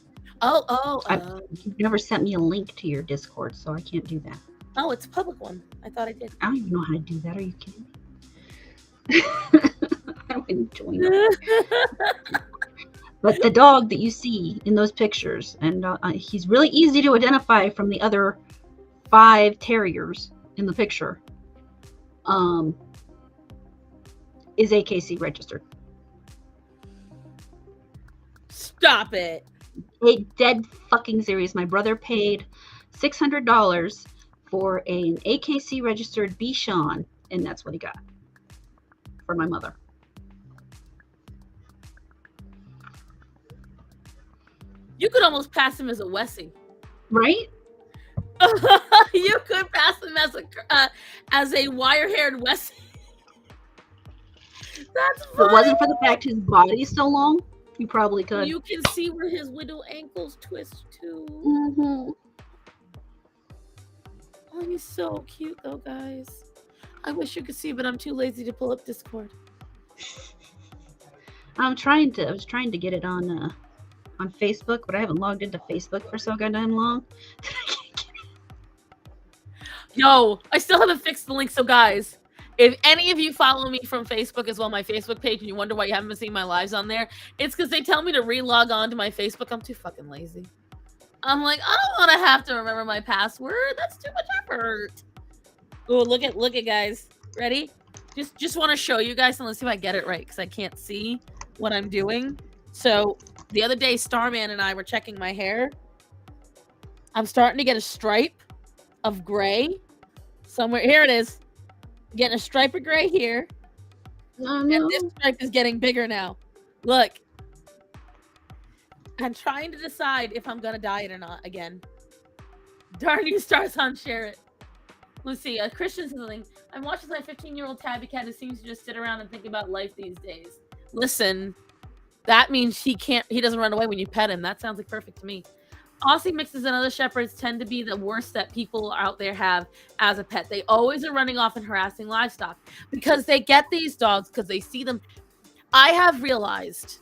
You've never sent me a link to your Discord, so I can't do that. Oh, it's a public one. I thought I did. I don't even know how to do that. Are you kidding me? I wouldn't join that. But the dog that you see in those pictures, and he's really easy to identify from the other 5 terriers in the picture, is AKC registered. Stop it. Dead fucking serious. My brother paid $600 for an AKC registered Bichon, and that's what he got for my mother. You could almost pass him as a Wessie. Right? You could pass him as a wire-haired Wessie. That's funny. If it wasn't for the fact his body's so long, you probably could. You can see where his widow ankles twist too. Mm-hmm. Oh, he's so cute though, guys. I wish you could see, but I'm too lazy to pull up Discord. I was trying to get it on Facebook, but I haven't logged into Facebook for so goddamn long. Yo, I still haven't fixed the link. So guys, if any of you follow me from Facebook as well, my Facebook page, and you wonder why you haven't been seeing my lives on there, it's because they tell me to re-log on to my Facebook. I'm too fucking lazy. I'm like, I don't want to have to remember my password. That's too much effort. Oh, look at guys. Ready? Just want to show you guys, and let's see if I get it right, because I can't see what I'm doing. So the other day, Starman and I were checking my hair. I'm starting to get a stripe of gray somewhere. Here it is. Getting a stripe of gray here. Oh, no. And this stripe is getting bigger now. Look. I'm trying to decide if I'm gonna dye it or not again. Darn you, stars on share it. Let's see. Christian says something. I'm watching my 15-year-old tabby cat who seems to just sit around and think about life these days. Listen, that means he doesn't run away when you pet him. That sounds like perfect to me. Aussie mixes and other shepherds tend to be the worst that people out there have as a pet. They always are running off and harassing livestock because they get these dogs because they see them. I have realized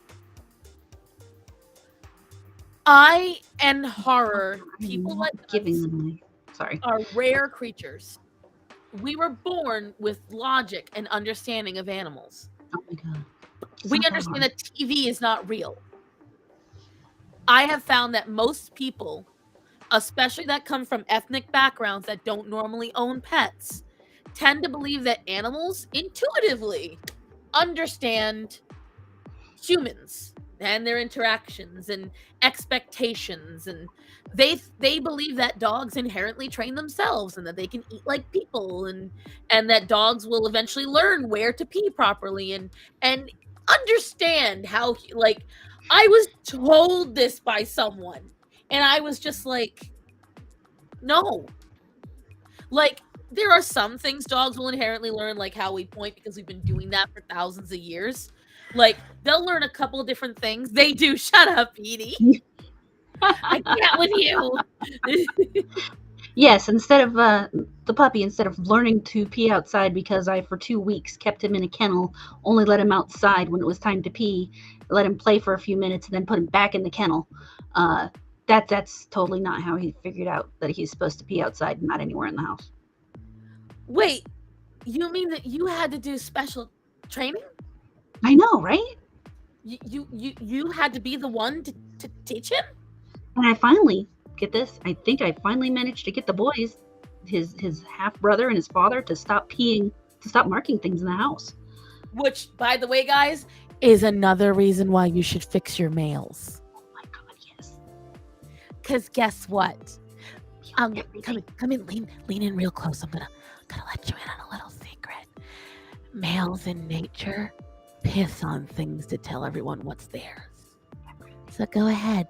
and horror, people like us are rare creatures. We were born with logic and understanding of animals. Oh my god. We not that understand hard. that TV is not real. I have found that most people, especially that come from ethnic backgrounds that don't normally own pets, tend to believe that animals intuitively understand humans and their interactions and expectations, and they believe that dogs inherently train themselves and that they can eat like people, and that dogs will eventually learn where to pee properly and understand how like I was told this by someone and I was just like, no. Like, there are some things dogs will inherently learn, like how we point, because we've been doing that for thousands of years. Like, they'll learn a couple of different things. They do. Shut up, Edie. I can't with you. Yes, instead of the puppy, instead of learning to pee outside because I, for 2 weeks, kept him in a kennel, only let him outside when it was time to pee, let him play for a few minutes, and then put him back in the kennel. Uh, that's totally not how he figured out that he's supposed to pee outside, not anywhere in the house. Wait, you mean that you had to do special training? I know, right? You had to be the one to teach him? And I finally get this. I think I finally managed to get the boys, his half brother and his father, to stop peeing, to stop marking things in the house. Which, by the way, guys, is another reason why you should fix your mails. Oh my God, yes. Because guess what? Everything. Come in, lean in real close. I'm gonna let you in on a little secret. Males in nature piss on things to tell everyone what's theirs. So go ahead,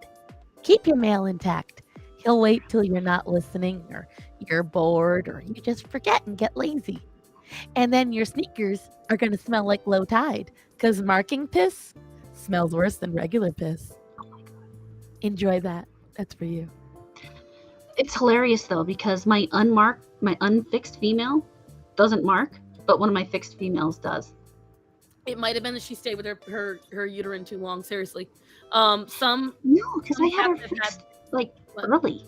keep your mail intact. He'll wait till you're not listening, or you're bored, or you just forget and get lazy. And then your sneakers are gonna smell like low tide, because marking piss smells worse than regular piss. Oh my God. Enjoy that. That's for you. It's hilarious though, because my unfixed female doesn't mark, but one of my fixed females does. It might have been that she stayed with her uterine too long. Seriously, some No, because I had her cats have fixed had. like What? early.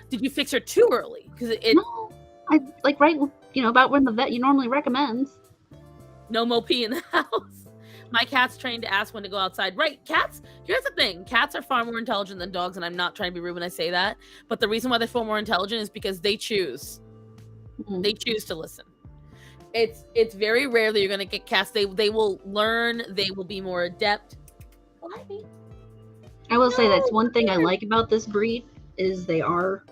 Did you fix her too early? Because it No, I like right, about when the vet normally recommends. no mo pee in the house. My cat's trained to ask when to go outside. Right, cats. Here's the thing: cats are far more intelligent than dogs, and I'm not trying to be rude when I say that. But the reason why they're far more intelligent is because they choose. Mhm. They choose to listen. It's very rare that you're gonna get cats. They will learn. They will be more adept. Why? I will say that's No, one thing I like about this breed is they're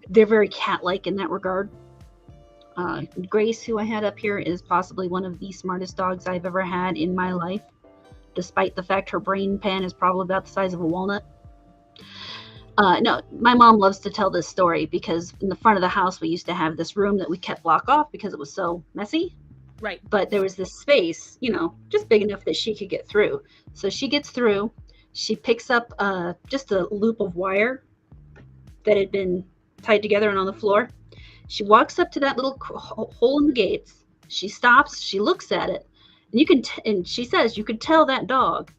very cat-like in that regard. Grace, who I had up here, is possibly one of the smartest dogs I've ever had in my life, despite the fact her brain pan is probably about the size of a walnut. No, my mom loves to tell this story because in the front of the house we used to have this room that we kept blocked off because it was so messy. Right. But there was this space, just big enough that she could get through. So she gets through. She picks up just a loop of wire that had been tied together and on the floor. She walks up to that little hole in the gates. She stops. She looks at it, and she says you could tell that dog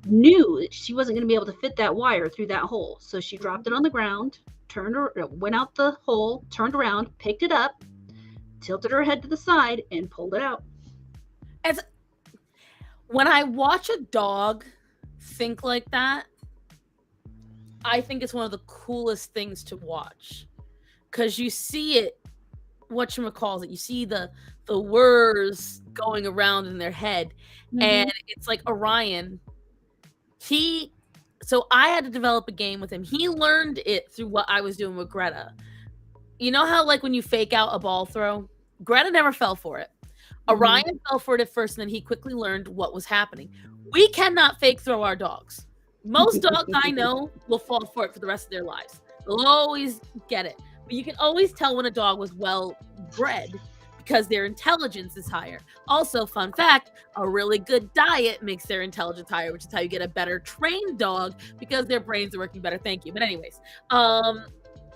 knew that she wasn't going to be able to fit that wire through that hole. So she dropped it on the ground, went out the hole, turned around, picked it up, tilted her head to the side, and pulled it out. As when I watch a dog think like that, I think it's one of the coolest things to watch, because you see it. Whatchamacallit, you see the words going around in their head, and it's like Orion. So I had to develop a game with him. He learned it through what I was doing with Greta. You know how, like, when you fake out a ball throw, Greta never fell for it. Orion fell for it at first, and then he quickly learned what was happening. We cannot fake throw our dogs. Most dogs I know will fall for it for the rest of their lives. They'll always get it. But you can always tell when a dog was well bred because their intelligence is higher. Also, fun fact, a really good diet makes their intelligence higher, which is how you get a better trained dog, because their brains are working better. Thank you. But anyways,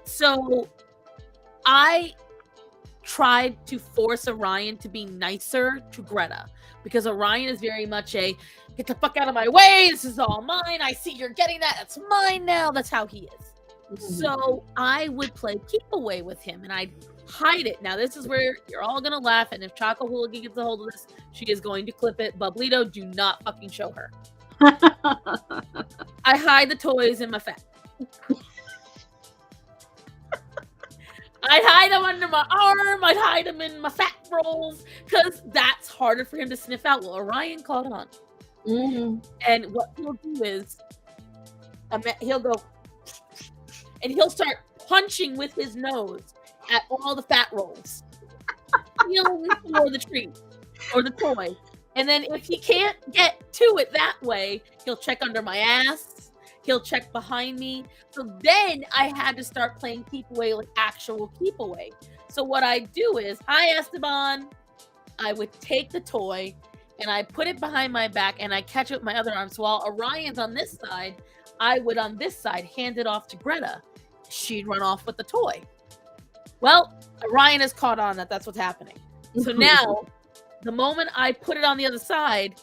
so I tried to force Orion to be nicer to Greta, because Orion is very much a get the fuck out of my way, this is all mine, I see you're getting that, it's mine now. That's how he is. So I would play keep away with him, and I'd hide it. Now, this is where you're all gonna laugh, and if Choco Hooligan gets a hold of this, she is going to clip it. Bublito, do not fucking show her. I hide the toys in my fat. I'd hide them under my arm. I'd hide them in my fat rolls because that's harder for him to sniff out. Well, Orion caught on. And what he'll do is he'll go and he'll start punching with his nose at all the fat rolls, feeling for the treat or the toy. And then if he can't get to it that way, he'll check under my ass. He'll check behind me. So then I had to start playing keep away, like actual keep away. So what I do is, hi Esteban, I would take the toy and I put it behind my back and I catch it with my other arm. So while Orion's on this side, I would on this side hand it off to Greta. She'd run off with the toy. Well, Orion is caught on that. That's what's happening. So now, the moment I put it on the other side,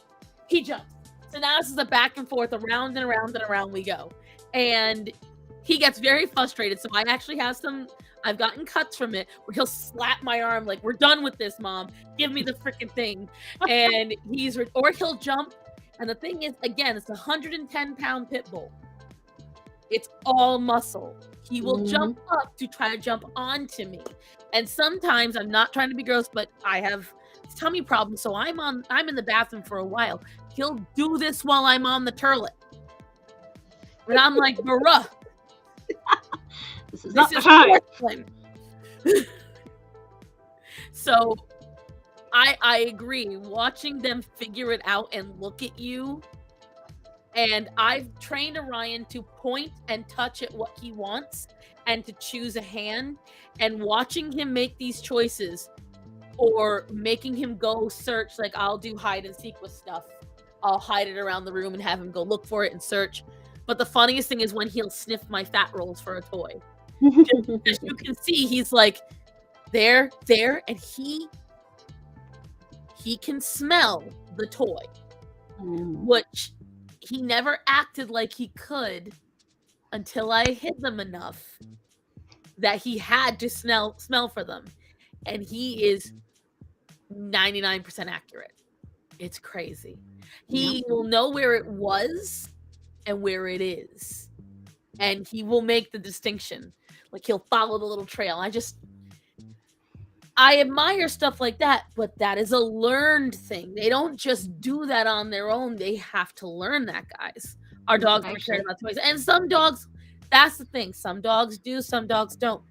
he jumps. So now this is a back and forth, around and around and around we go. And he gets very frustrated. So I actually have I've gotten cuts from it where he'll slap my arm like, we're done with this, Mom. Give me the freaking thing. And or he'll jump. And the thing is, again, it's a 110-pound pit bull. It's all muscle. He will jump up to try to jump onto me. And sometimes, I'm not trying to be gross, but I have tummy problems. So I'm in the bathroom for a while. He'll do this while I'm on the turlet. And I'm like, bruh. This is not the time. So I agree. Watching them figure it out and look at you. And I've trained Orion to point and touch at what he wants and to choose a hand. And watching him make these choices or making him go search, like I'll do hide and seek with stuff. I'll hide it around the room and have him go look for it and search. But the funniest thing is when he'll sniff my fat rolls for a toy. As you can see, he's like, there, and he can smell the toy, which he never acted like he could until I hid them enough that he had to smell for them. And he is 99% accurate. It's crazy. He will know where it was and where it is. And he will make the distinction. Like he'll follow the little trail. I admire stuff like that, but that is a learned thing. They don't just do that on their own. They have to learn that, guys. Our dogs are caring about toys. And some dogs, that's the thing. Some dogs do, some dogs don't.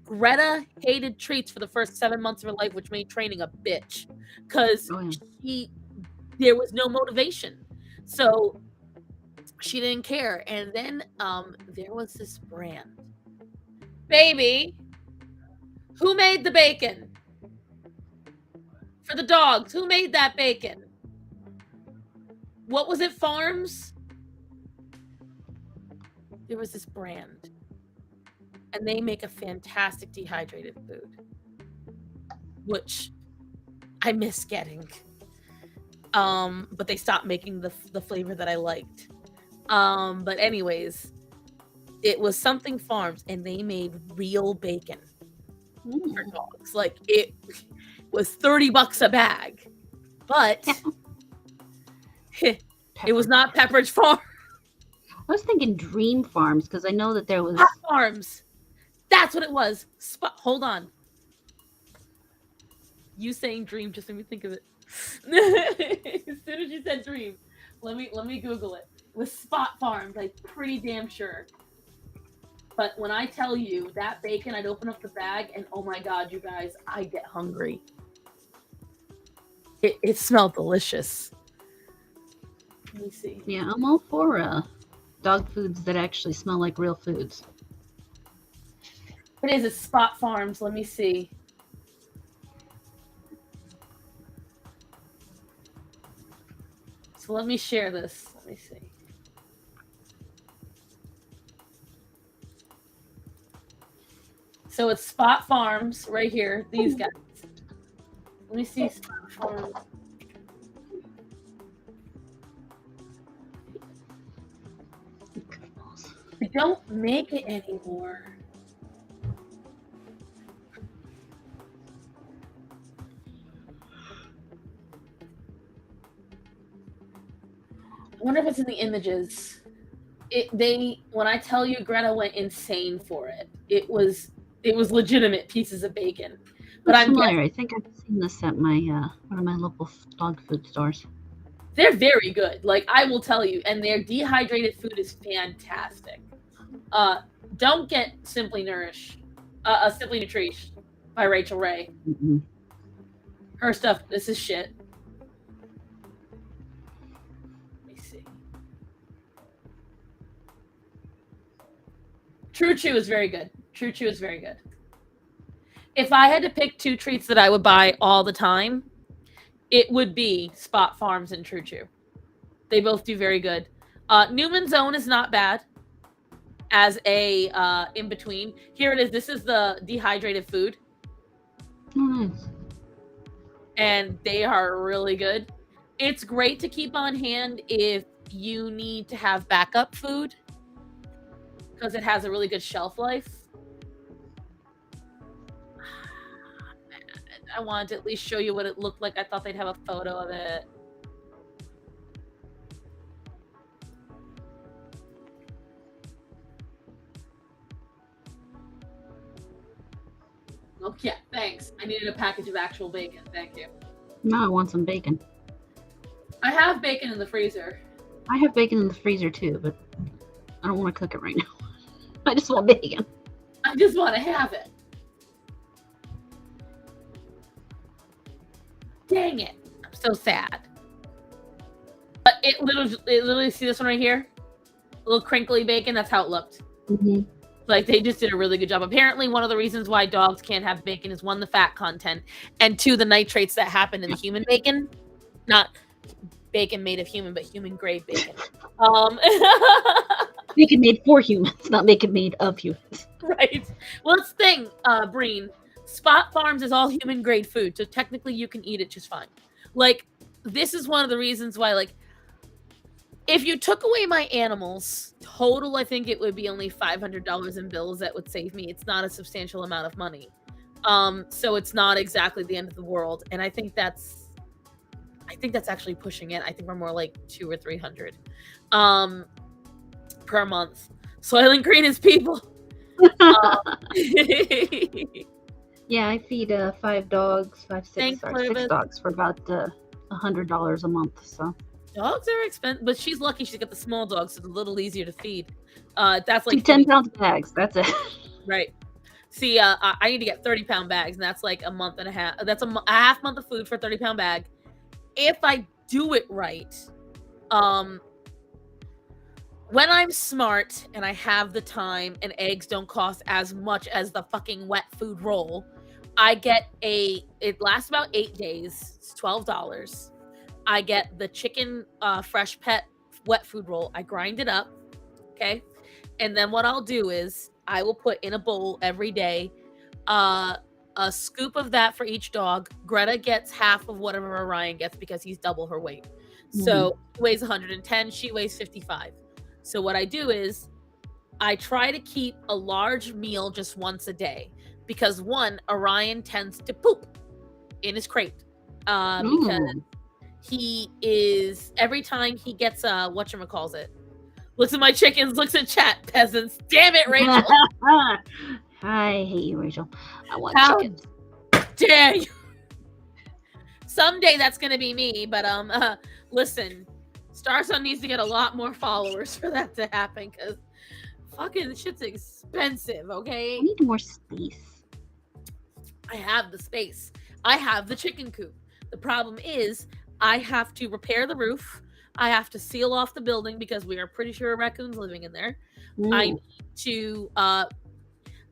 Greta hated treats for the first 7 months of her life, which made training a bitch. Because there was no motivation. So she didn't care. And then there was this brand. Baby, who made the bacon? For the dogs, who made that bacon? What was it, Farms? There was this brand. And they make a fantastic dehydrated food. Which I miss getting. But they stopped making the flavor that I liked. But anyways, it was something Farms, and they made real bacon for dogs. Like it was $30 a bag, but it was not Pepperidge Farm. I was thinking Dream Farms because I know that there was Farms. That's what it was. Hold on. You saying Dream just made me think of it. As soon as you said Dream, let me Google it. It was Spot Farms. I'm pretty damn sure. But when I tell you that bacon, I'd open up the bag and oh my God, you guys, I get hungry. It smelled delicious. Let me see. Yeah, I'm all for dog foods that actually smell like real foods. It is a Spot Farms. Let me see. So let me share this. Let me see. So it's Spot Farms right here. These guys. Let me see Spot Farms. They don't make it anymore. I wonder if it's in the images. When I tell you Greta went insane for it, it was legitimate pieces of bacon. But Looks I'm familiar. guessing I think I've seen this at my one of my local dog food stores. they're very good. Like I will tell you, and their dehydrated food is fantastic. Don't get Simply Nourish, Simply Nutrish by Rachel Ray. Mm-mm. Her stuff, this is shit. Let me see. True Chew is very good. True Chew is very good. If I had to pick two treats that I would buy all the time, it would be Spot Farms and True Chew. They both do very good. Newman's Own is not bad as a in between. Here it is. This is the dehydrated food. Oh, nice. And they are really good. It's great to keep on hand if you need to have backup food because it has a really good shelf life. I wanted to at least show you what it looked like. I thought they'd have a photo of it. Oh, yeah, thanks. I needed a package of actual bacon. Thank you. Now I want some bacon. I have bacon in the freezer. I have bacon in the freezer too, but I don't want to cook it right now. I just want bacon. I just want to have it. Dang it. I'm so sad. But it literally, see this one right here? A little crinkly bacon. That's how it looked. Mm-hmm. Like they just did a really good job. Apparently, one of the reasons why dogs can't have bacon is one, the fat content, and two, the nitrates that happen in the human bacon. Not bacon made of human, but human grade bacon. Bacon made for humans, not bacon made of humans. Right. Well, that's the thing, Breen. Spot Farms is all human grade food, so technically you can eat it just fine. Like, this is one of the reasons why, like, if you took away my animals, total, I think it would be only $500 in bills that would save me. It's not a substantial amount of money. So it's not exactly the end of the world. And I think that's actually pushing it. I think we're more like 200 or 300 per month. Soylent Green is people. Yeah, I feed 5 dogs, six dogs for about $100 a month. So dogs are expensive, but she's lucky she's got the small dogs, so it's a little easier to feed. That's like 10-pound bags. That's it. Right. See, I need to get 30-pound bags, and that's like a month and a half. That's a half month of food for a 30-pound bag. If I do it right, when I'm smart and I have the time and eggs don't cost as much as the fucking wet food roll, I get it lasts about 8 days. It's $12. I get the chicken fresh pet wet food roll. I grind it up. Okay. And then what I'll do is I will put in a bowl every day a scoop of that for each dog. Greta gets half of whatever Orion gets because he's double her weight. So he weighs 110, she weighs 55. So what I do is I try to keep a large meal just once a day because one, Orion tends to poop in his crate because he is, every time he gets whatchamacallit, looks at my chickens, looks at chat, peasants. Damn it, Rachel. I hate you, Rachel. I want chickens. Dare you? Someday that's gonna be me, but listen, Starson needs to get a lot more followers for that to happen because fucking shit's expensive, okay? I need more space. I have the space. I have the chicken coop. The problem is I have to repair the roof. I have to seal off the building because we are pretty sure a raccoon's living in there. I need to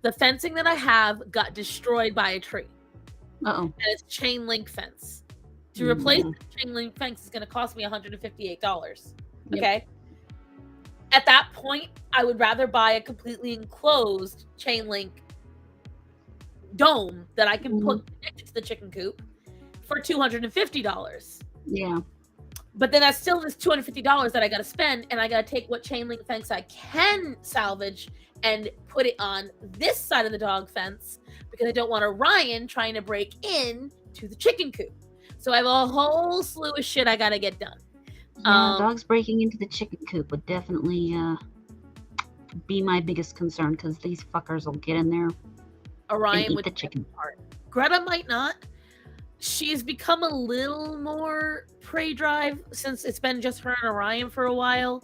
the fencing that I have got destroyed by a tree. And it's chain link fence. To replace the chain link fence is going to cost me $158. Okay. At that point, I would rather buy a completely enclosed chain link dome that I can put connected to the chicken coop for $250. Yeah. But then that's still this $250 that I got to spend, and I got to take what chain link fence I can salvage and put it on this side of the dog fence because I don't want Orion trying to break in to the chicken coop. So I have a whole slew of shit I got to get done. Yeah, dogs breaking into the chicken coop would definitely be my biggest concern because these fuckers will get in there and Orion eat would the chicken. Greta might not. She's become a little more prey drive since it's been just her and Orion for a while.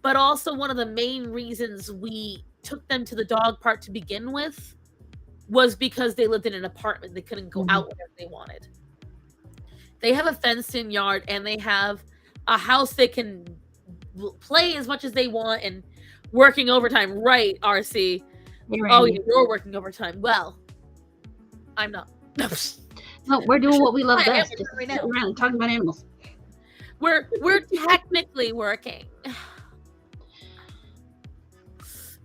But also one of the main reasons we took them to the dog park to begin with was because they lived in an apartment. They couldn't go out whenever they wanted. They have a fenced-in yard and they have a house they can play as much as they want and working overtime. Right, RC? Oh, yeah, you're working overtime. Well, I'm not. No, we're doing what we love I best. Just right sitting now. around talking about animals. We're technically working.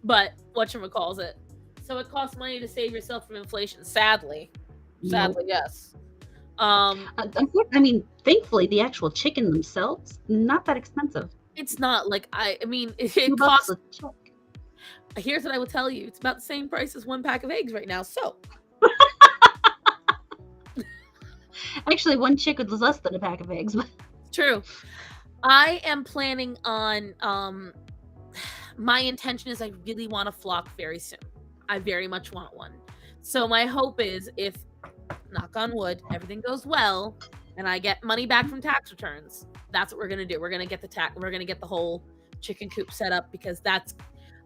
But whatchamacalls it? So it costs money to save yourself from inflation. Sadly. Sadly, yes. I mean, thankfully, the actual chicken themselves, not that expensive. It's not like I mean, it $2 costs. a chick. Here's what I will tell you: it's about the same price as one pack of eggs right now. So, actually, one chick was less than a pack of eggs. True. I am planning on. My intention is I really want a flock very soon. I very much want one. So my hope is if, knock on wood, everything goes well and I get money back from tax returns, that's what we're gonna do. We're gonna get the whole chicken coop set up because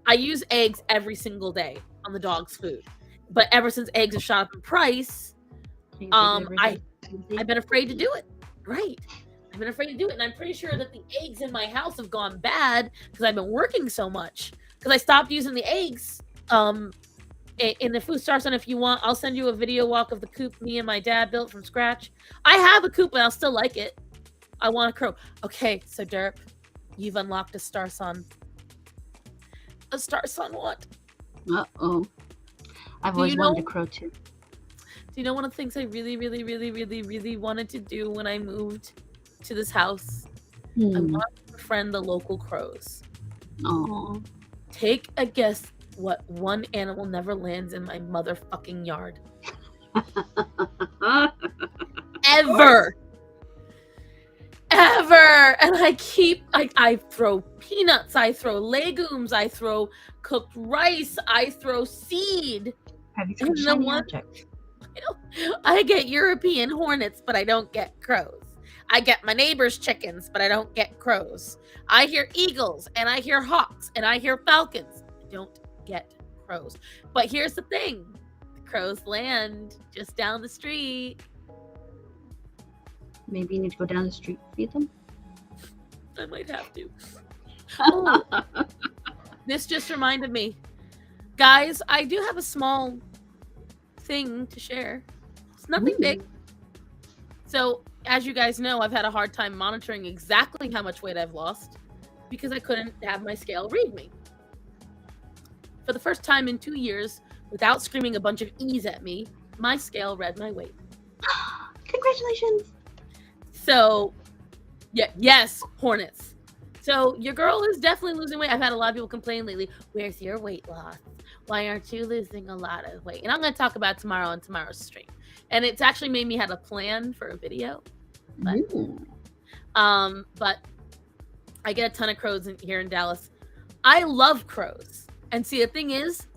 I use eggs every single day on the dog's food. But ever since eggs have shot up in price, I've been afraid to do it. Right. I've been afraid to do it. And I'm pretty sure that the eggs in my house have gone bad because I've been working so much. Because I stopped using the eggs in the food starts. And if you want, I'll send you a video walk of the coop me and my dad built from scratch. I have a coop, but I'll still like it. I want a crow. Okay, so Derp, you've unlocked a star son. A star son what? Uh-oh. I've always wanted a crow too. Do you know one of the things I really, really, really, really, really wanted to do when I moved to this house? I want to befriend the local crows. Aww. Take a guess what one animal never lands in my motherfucking yard. Ever. And I throw peanuts, I throw legumes, I throw cooked rice, I throw seed. Have you tried shiny object? I get European hornets, but I don't get crows. I get my neighbor's chickens, but I don't get crows. I hear eagles, and I hear hawks, and I hear falcons. I don't get crows. But here's the thing. The crows land just down the street. Maybe you need to go down the street and feed them? I might have to. Oh, this just reminded me. Guys, I do have a small thing to share. It's nothing big. So, as you guys know, I've had a hard time monitoring exactly how much weight I've lost because I couldn't have my scale read me. For the first time in 2 years, without screaming a bunch of E's at me, my scale read my weight. Congratulations! So, yes, hornets. So, your girl is definitely losing weight. I've had a lot of people complain lately, where's your weight loss? Why aren't you losing a lot of weight? And I'm going to talk about tomorrow on tomorrow's stream. And it's actually made me have a plan for a video. But I get a ton of crows here in Dallas. I love crows. And see, the thing is,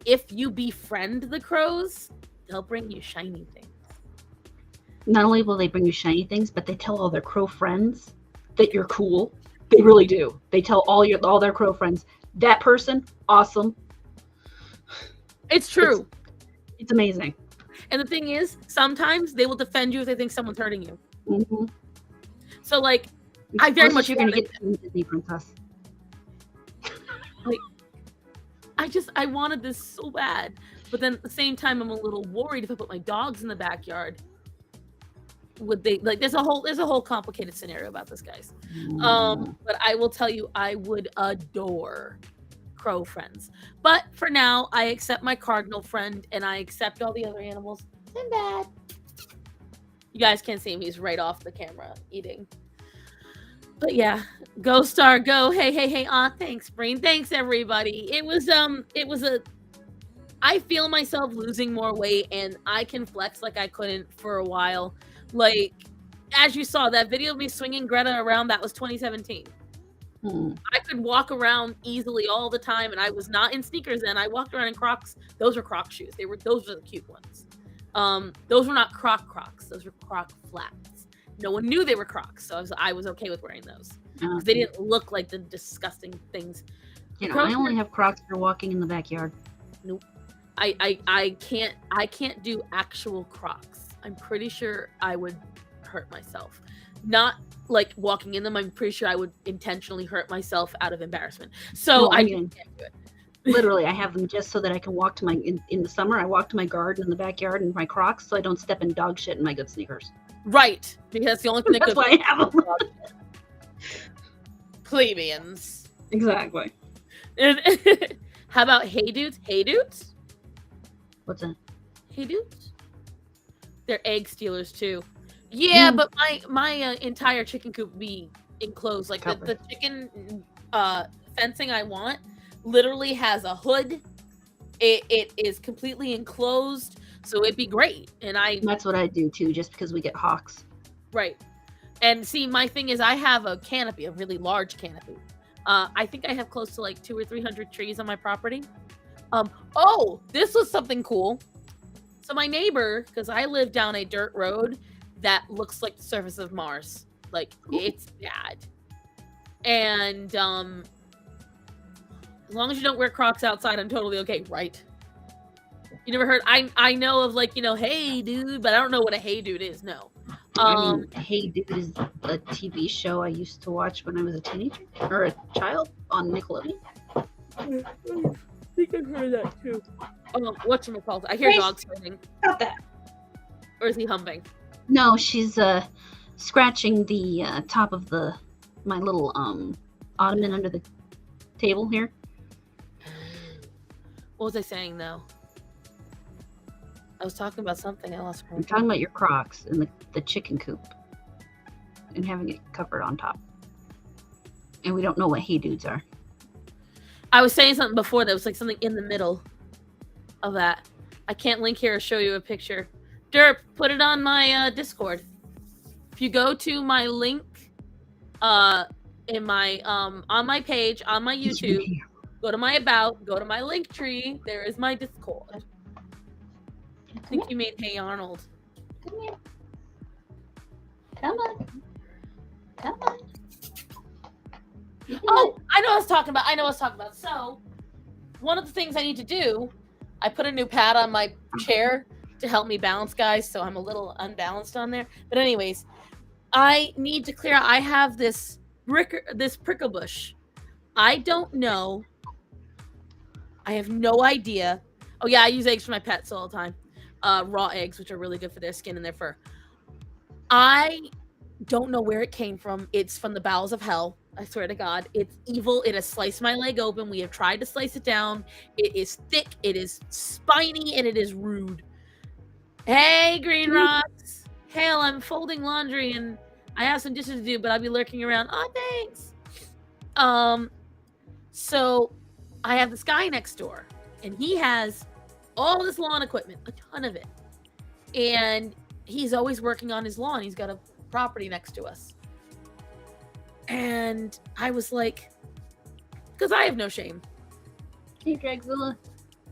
if you befriend the crows, they'll bring you shiny things. Not only will they bring you shiny things, but they tell all their crow friends that you're cool. They really do. They tell all their crow friends, that person, awesome. It's true. It's amazing. And the thing is, sometimes they will defend you if they think someone's hurting you. Mm-hmm. So, like, I very much you're going to get the Disney princess. Like, I wanted this so bad. But then at the same time, I'm a little worried if I put my dogs in the backyard. Would they, like, there's a whole complicated scenario about this, guys. But I will tell you, I would adore crow friends. But for now, I accept my cardinal friend and I accept all the other animals. Sinbad. You guys can't see him. He's right off the camera eating. But yeah, go Star, go. Hey. Aw, thanks, Breen. Thanks, everybody. It was I feel myself losing more weight and I can flex like I couldn't for a while. Like, as you saw, that video of me swinging Greta around, that was 2017. I could walk around easily all the time, and I was not in sneakers then. I walked around in Crocs. Those were Croc shoes. Those were the cute ones. Those were not Crocs. Those were Croc flats. No one knew they were Crocs, so I was okay with wearing those. Because they didn't look like the disgusting things. You know, I only have Crocs for walking in the backyard. Nope. I can't do actual Crocs. I'm pretty sure I would hurt myself. Not like walking in them. I'm pretty sure I would intentionally hurt myself out of embarrassment. So No, I can't do it. Literally, I have them just so that I can walk to in the summer, I walk to my garden in the backyard in my Crocs so I don't step in dog shit in my good sneakers. Right. Because that's the only thing that That's why I have them. Plebeians. Exactly. How about Hey Dudes? Hey Dudes? What's that? Hey Dudes? They're egg stealers too. Yeah, but my entire chicken coop be enclosed. Like the chicken fencing I want literally has a hood. It is completely enclosed, so it'd be great. And that's what I do too, just because we get hawks. Right. And see, my thing is I have a canopy, a really large canopy. I think I have close to like 200 or 300 trees on my property. Oh, this was something cool. So my neighbor, because I live down a dirt road that looks like the surface of Mars. Like, it's bad. And as long as you don't wear Crocs outside, I'm totally okay, right? You never heard? I know of like, Hey Dude, but I don't know what a Hey Dude is, no. I mean, Hey Dude is a TV show I used to watch when I was a teenager or a child on Nickelodeon. I think I've heard that too. Oh, whatchamacallit? I hear dogs hurting. Stop that. Or is he humping? No, she's scratching the top of my little ottoman under the table here. What was I saying though? I was talking about something. I lost. I'm talking about your Crocs and the chicken coop and having it covered on top. And we don't know what Hey Dudes are. I was saying something before that was like something in the middle of that. I can't link here or show you a picture. Derp, put it on my Discord. If you go to my link in my on my page on my YouTube, go to my about, go to my link tree. There is my Discord. I think you made Hey Arnold. Come here. Come on. Come on. Oh, I know what I was talking about. So, one of the things I need to do, I put a new pad on my chair to help me balance, guys, so I'm a little unbalanced on there. But anyways, I need to clear out. I have this prickle bush. I don't know. I have no idea. Oh, yeah, I use eggs for my pets all the time. Raw eggs, which are really good for their skin and their fur. I don't know where it came from. It's from the bowels of hell. I swear to God. It's evil. It has sliced my leg open. We have tried to slice it down. It is thick. It is spiny. And it is rude. Hey, Green Rocks. Hell, I'm folding laundry and I have some dishes to do, but I'll be lurking around. Oh, thanks. So I have this guy next door and he has all this lawn equipment, a ton of it. And he's always working on his lawn. He's got a property next to us. And I was like, because I have no shame. Hey, Dragzilla.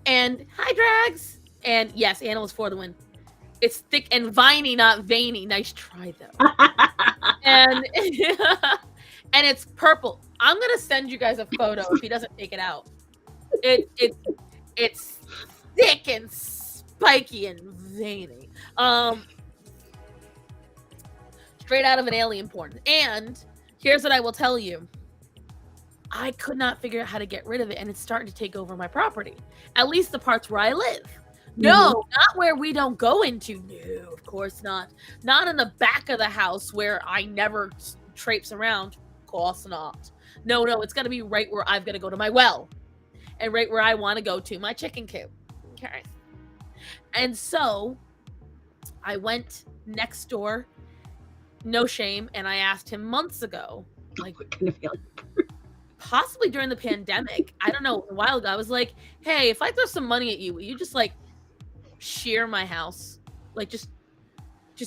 And hi, Drags. And yes, animals for the win. It's thick and viney, not veiny. Nice try, though. and it's purple. I'm gonna send you guys a photo if he doesn't take it out. It's thick and spiky and veiny. Straight out of an alien porn. And here's what I will tell you. I could not figure out how to get rid of it, and it's starting to take over my property. At least the parts where I live. No, not where we don't go into. No, of course not. Not in the back of the house where I never traipse around. Of course not. No, it's got to be right where I've got to go to my well. And right where I want to go to my chicken coop. Okay. And so I went next door, no shame, and I asked him months ago, like, possibly during the pandemic, I don't know, a while ago, I was like, hey, if I throw some money at you, will you just like shear my house? Like just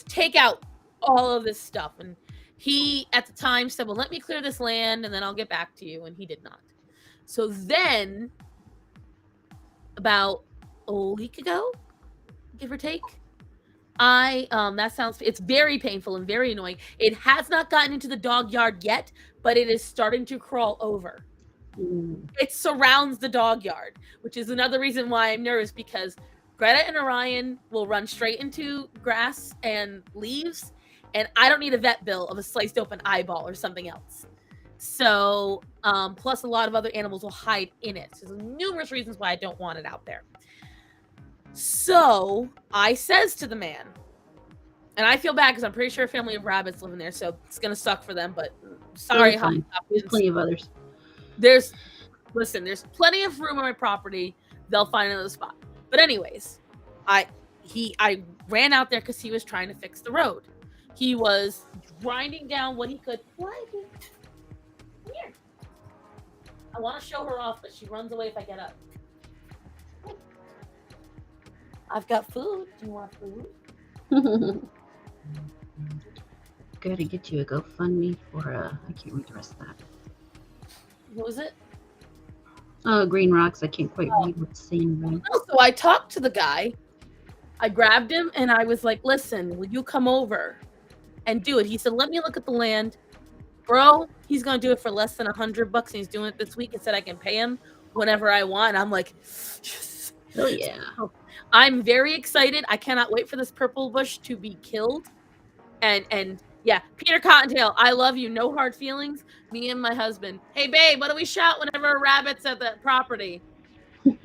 take out all of this stuff. And he, at the time, said, well, let me clear this land and then I'll get back to you. And he did not. So then, about a week ago, give or take, it's very painful and very annoying. It has not gotten into the dog yard yet, but it is starting to crawl over. It surrounds the dog yard, which is another reason why I'm nervous, because Greta and Orion will run straight into grass and leaves, and I don't need a vet bill of a sliced open eyeball or something else. So, plus a lot of other animals will hide in it. So there's numerous reasons why I don't want it out there. So I says to the man, and I feel bad because I'm pretty sure a family of rabbits live in there, so it's gonna suck for them. But sorry, there's plenty of others. There's plenty of room on my property. They'll find another spot. But anyways, I ran out there because he was trying to fix the road. He was grinding down what he could. Why? Come here. I want to show her off, but she runs away if I get up. I've got food. Do you want food? Gotta get you a GoFundMe for I can't read the rest of that. What was it? Green rocks. I can't quite read what's saying. Right? So I talked to the guy. I grabbed him and I was like, listen, will you come over and do it? He said, let me look at the land. Bro, he's going to do it for less than $100 and he's doing it this week and said I can pay him whenever I want. I'm like, yes. Oh, yeah. I'm very excited. I cannot wait for this purple bush to be killed. And yeah, Peter Cottontail, I love you. No hard feelings. Me and my husband. Hey, babe, what do we shout whenever a rabbit's at the property? You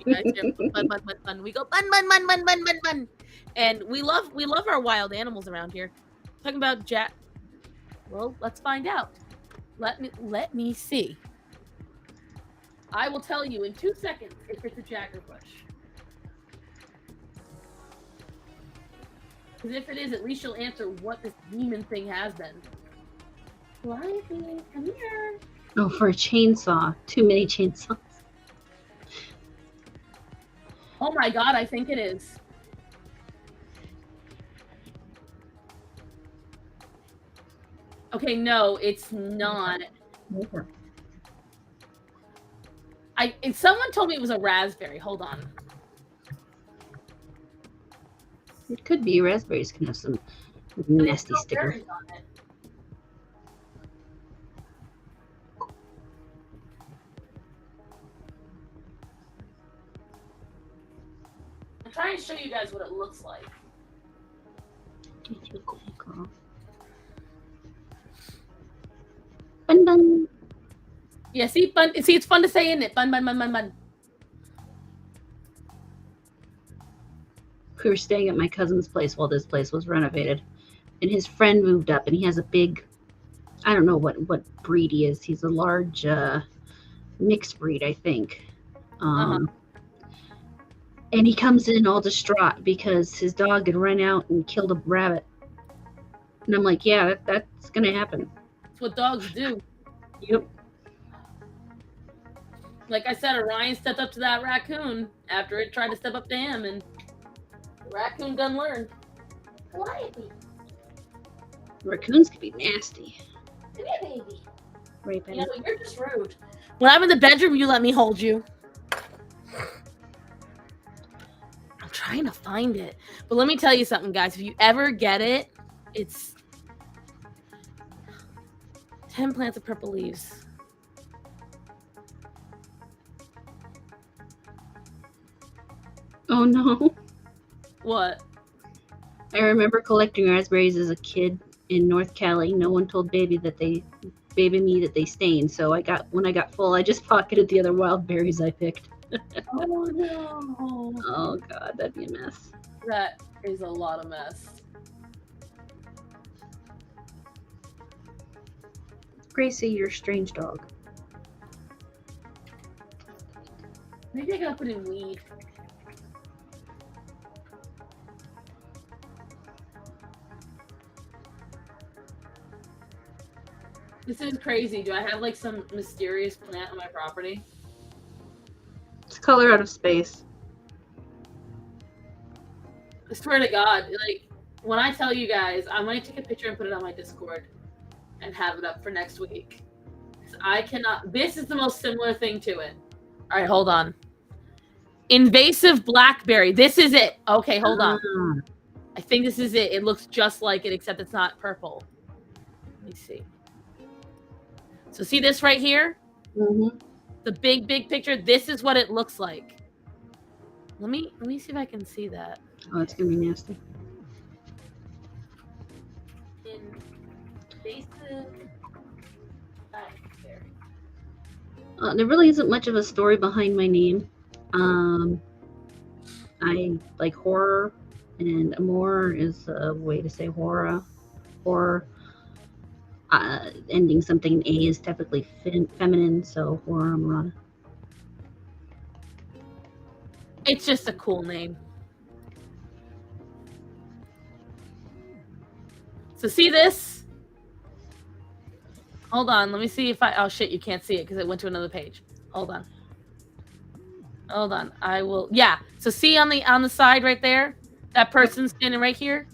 guys hear bun, bun, bun, bun. We go bun, bun, bun, bun, bun, bun, bun. And we love our wild animals around here. Talking about Jack. Well, let's find out. Let me see. I will tell you in 2 seconds if it's a jaggerbush. Because if it is, at least you'll answer what this demon thing has been. Lively, come here. Oh, for a chainsaw. Too many chainsaws. Oh my god, I think it is. Okay, no, it's not. And someone told me it was a raspberry. Hold on. It could be. Raspberries can have some nasty stickers. I'm trying to show you guys what it looks like. Bun bun. Yeah, see, bun. See, it's fun to say, isn't it? Bun, bun, bun, bun, bun. We were staying at my cousin's place while this place was renovated, and his friend moved up, and he has a big, I don't know what breed he is. He's a large mixed breed, I think. And he comes in all distraught because his dog had run out and killed a rabbit. And I'm like, yeah, that's gonna happen. That's what dogs do. Yep. Like I said, Orion stepped up to that raccoon after it tried to step up to him, and the raccoon done learned. Quietly. Raccoons can be nasty. Come here, baby. Right, baby. You know, you're just rude. When I'm in the bedroom, you let me hold you. I'm trying to find it. But let me tell you something, guys. If you ever get it, it's 10 plants of purple leaves. Oh no. What? I remember collecting raspberries as a kid in North Cali. No one told baby me that they stained. So when I got full, I just pocketed the other wild berries I picked. Oh no. Oh god, that'd be a mess. That is a lot of mess. Gracie, you're a strange dog. Maybe I gotta put in weed. This is crazy. Do I have like some mysterious plant on my property? It's color out of space. I swear to God, like When I tell you guys, I might take a picture and put it on my Discord and have it up for next week. I cannot. This is the most similar thing to it. All right, hold on. Invasive blackberry. This is it. Okay, hold on. I think this is it. It looks just like it, except it's not purple. Let me see. So see this right here? Mm-hmm. The big picture. This is what it looks like. Let me see if I can see that. Oh, it's gonna be nasty. Invasive blackberry. There really isn't much of a story behind my name. I like horror, and amor is a way to say horror. Horror. Ending something in A is typically feminine, so horror amorata. It's just a cool name. So see this? Hold on, let me see if I... Oh shit, you can't see it because it went to another page. Hold on. Hold on, I will... Yeah, so see on the side right there? That person standing right here?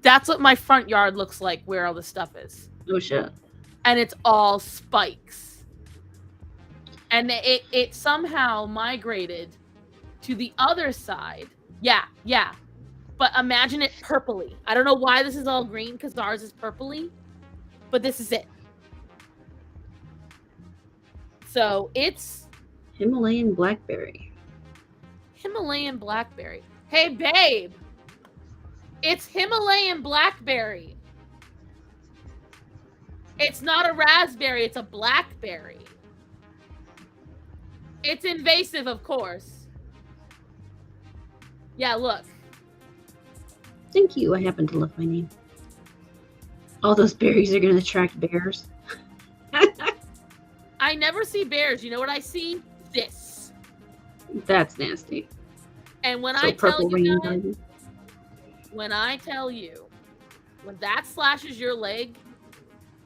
That's what my front yard looks like, where all the stuff is. Oh shit. And it's all spikes. And it somehow migrated to the other side. Yeah. But imagine it purpley. I don't know why this is all green, because ours is purpley. But this is it. So it's... Himalayan blackberry. Himalayan blackberry. Hey, babe! It's Himalayan blackberry. It's not a raspberry, it's a blackberry. It's invasive, of course. Yeah, look. Thank you. I happen to love my name. All those berries are going to attract bears. I never see bears. You know what I see? This. That's nasty. And when So I tell purple you rain guys, garden. when I tell you, when that slashes your leg,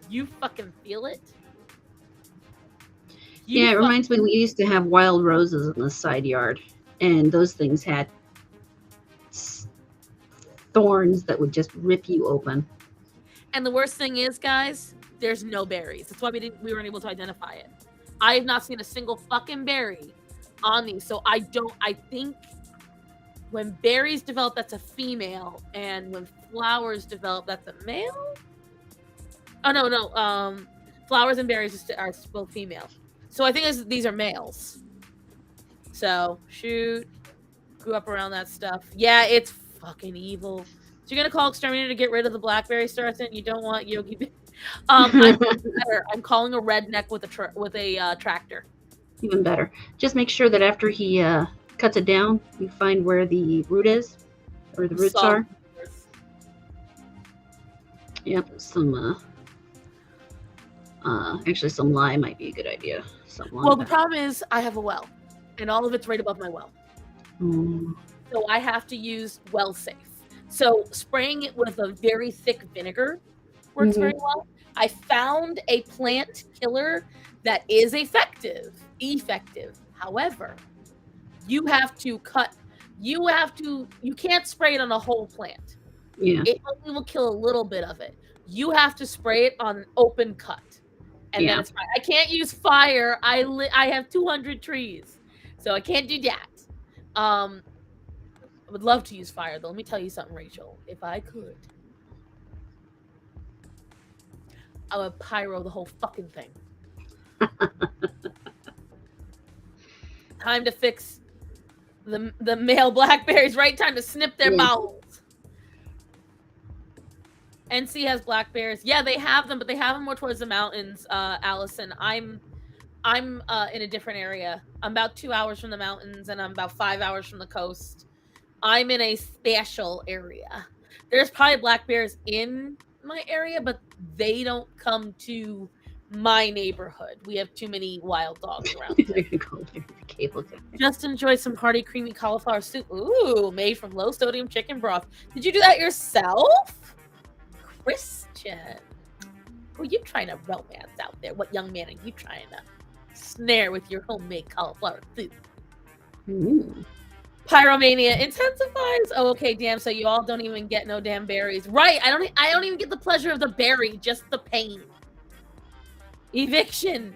you fucking feel it. Yeah, it reminds me we used to have wild roses in the side yard, and those things had thorns that would just rip you open. And the worst thing is, guys, there's no berries. That's why we weren't able to identify it. I have not seen a single fucking berry on these. So I think when berries develop, that's a female, and when flowers develop, that's a male. Oh no. Flowers and berries are both female. So I think these are males. So shoot, grew up around that stuff. Yeah, it's fucking evil. So you're gonna call exterminator to get rid of the blackberry Starson? You don't want Yogi. I'm better. I'm calling a redneck with a tractor. Even better. Just make sure that after he cuts it down, you find where the root is, or the roots are. Yep, some actually some lye might be a good idea. Well, the problem is I have a well, and all of it's right above my well. So I have to use well safe. So spraying it with a very thick vinegar works very well. I found a plant killer that is effective. However, you can't spray it on a whole plant. Yeah. It only will kill a little bit of it. You have to spray it on an open cut. And then it's fine. I can't use fire. I have 200 trees. So I can't do that. I would love to use fire, though. Let me tell you something, Rachel. If I could, I would pyro the whole fucking thing. Time to fix the male blackberries, right? Time to snip their bowels. NC has blackberries. Yeah, they have them, but they have them more towards the mountains, Allison. I'm in a different area. I'm about 2 hours from the mountains, and I'm about 5 hours from the coast. I'm in a special area. There's probably black bears in my area, but they don't come to my neighborhood. We have too many wild dogs around here. Just enjoy some hearty, creamy cauliflower soup. Ooh, made from low sodium chicken broth. Did you do that yourself? Christian. Who are you trying to romance out there? What young man are you trying to snare with your homemade cauliflower soup? Pyromania intensifies. Oh, okay, damn. So you all don't even get no damn berries, right? I don't even get the pleasure of the berry, just the pain. Eviction.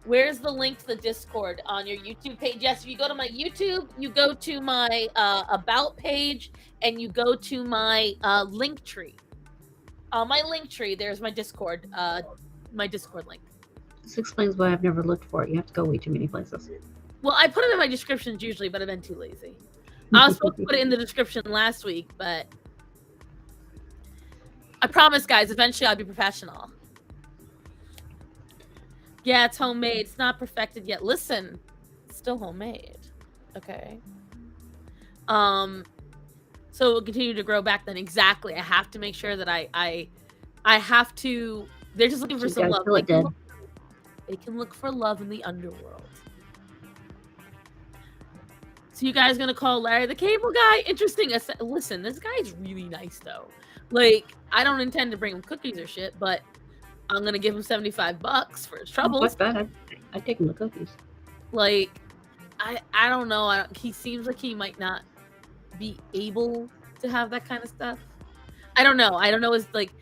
Where's the link to the Discord on your YouTube page? Yes, if you go to my YouTube, you go to my about page, and you go to my link tree. On my link tree, there's my Discord link. This explains why I've never looked for it. You have to go way too many places. Well, I put it in my descriptions usually, but I've been too lazy. I was supposed to put it in the description last week, but I promise, guys, eventually I'll be professional. Yeah, it's homemade. It's not perfected yet. Listen, it's still homemade. Okay. So it will continue to grow back then. Exactly. I have to make sure that I have to. They're just looking for some love. They can look for love in the underworld. So you guys gonna call Larry the Cable Guy? Interesting. Listen, this guy is really nice though. Like, I don't intend to bring him cookies or shit, but I'm gonna give him $75 for his troubles. Fuck that. I'd take him the cookies. Like, I don't know. He seems like he might not be able to have that kind of stuff. I don't know. It's like,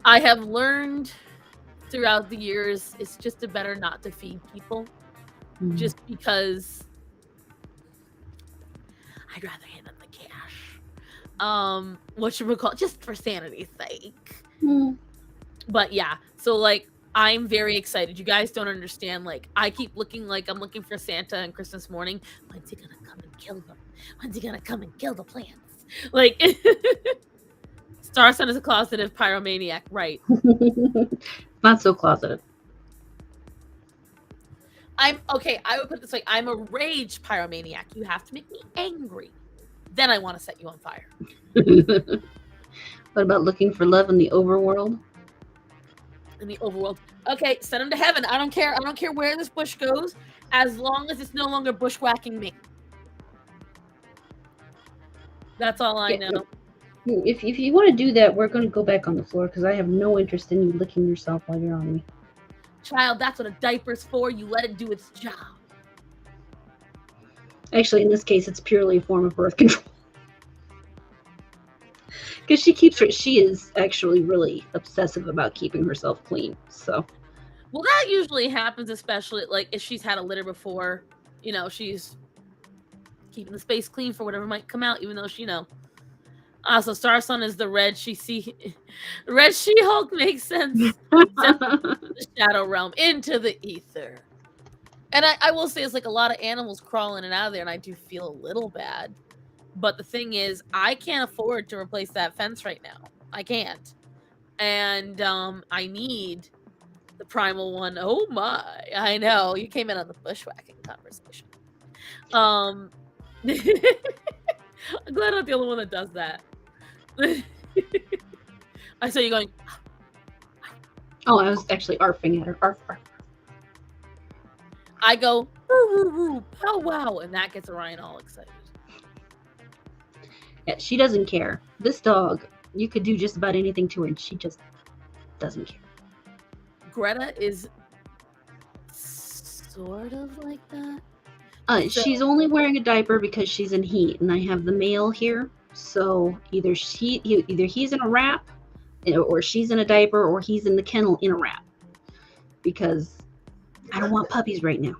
I have learned throughout the years, it's just better not to feed people, just because I'd rather hand them the cash. What should we call it? Just for sanity's sake. But yeah, so like, I'm very excited. You guys don't understand. Like, I keep looking like I'm looking for Santa on Christmas morning. When's he gonna come and kill them? When's he gonna come and kill the plants? Like, Star Son is a closeted pyromaniac, right? Not so closeted. I would put it this way. I'm a rage pyromaniac. You have to make me angry. Then I want to set you on fire. What about looking for love in the overworld? In the overworld. Okay, send him to heaven. I don't care. I don't care where this bush goes, as long as it's no longer bushwhacking me. That's all I know. If you want to do that, we're going to go back on the floor, because I have no interest in you licking yourself while you're on me. Child, that's what a diaper's for. You let it do its job. Actually, in this case, it's purely a form of birth control. Because she is actually really obsessive about keeping herself clean. So, well, that usually happens, especially like if she's had a litter before. You know, she's keeping the space clean for whatever might come out, even though she, so Star Son is the red Red She-Hulk makes sense. The Shadow Realm into the ether. And I will say, it's like a lot of animals crawling in and out of there, and I do feel a little bad. But the thing is, I can't afford to replace that fence right now. I can't. And I need the primal one. Oh my. I know. You came in on the bushwhacking conversation. I'm glad I'm not the only one that does that. I saw you going. Oh, I was actually arfing at her. Arf, arf. I go, woo, woo, woo, pow, wow, and that gets Orion all excited. Yeah, she doesn't care. This dog, you could do just about anything to her, and she just doesn't care. Greta is sort of like that. She's only wearing a diaper because she's in heat, and I have the male here. So either he's in a wrap, or she's in a diaper, or he's in the kennel in a wrap. Because I don't want puppies right now.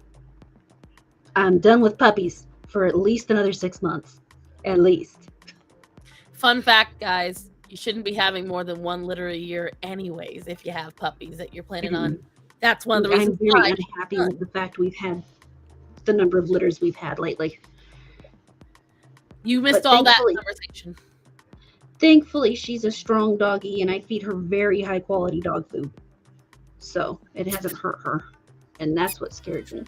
I'm done with puppies for at least another 6 months. At least. Fun fact, guys, you shouldn't be having more than 1 litter a year anyways if you have puppies that you're planning on. That's one of the reasons I'm very unhappy with the fact we've had the number of litters we've had lately. You missed all that conversation. Thankfully, she's a strong doggy, and I feed her very high quality dog food. So it hasn't hurt her. And that's what scares me.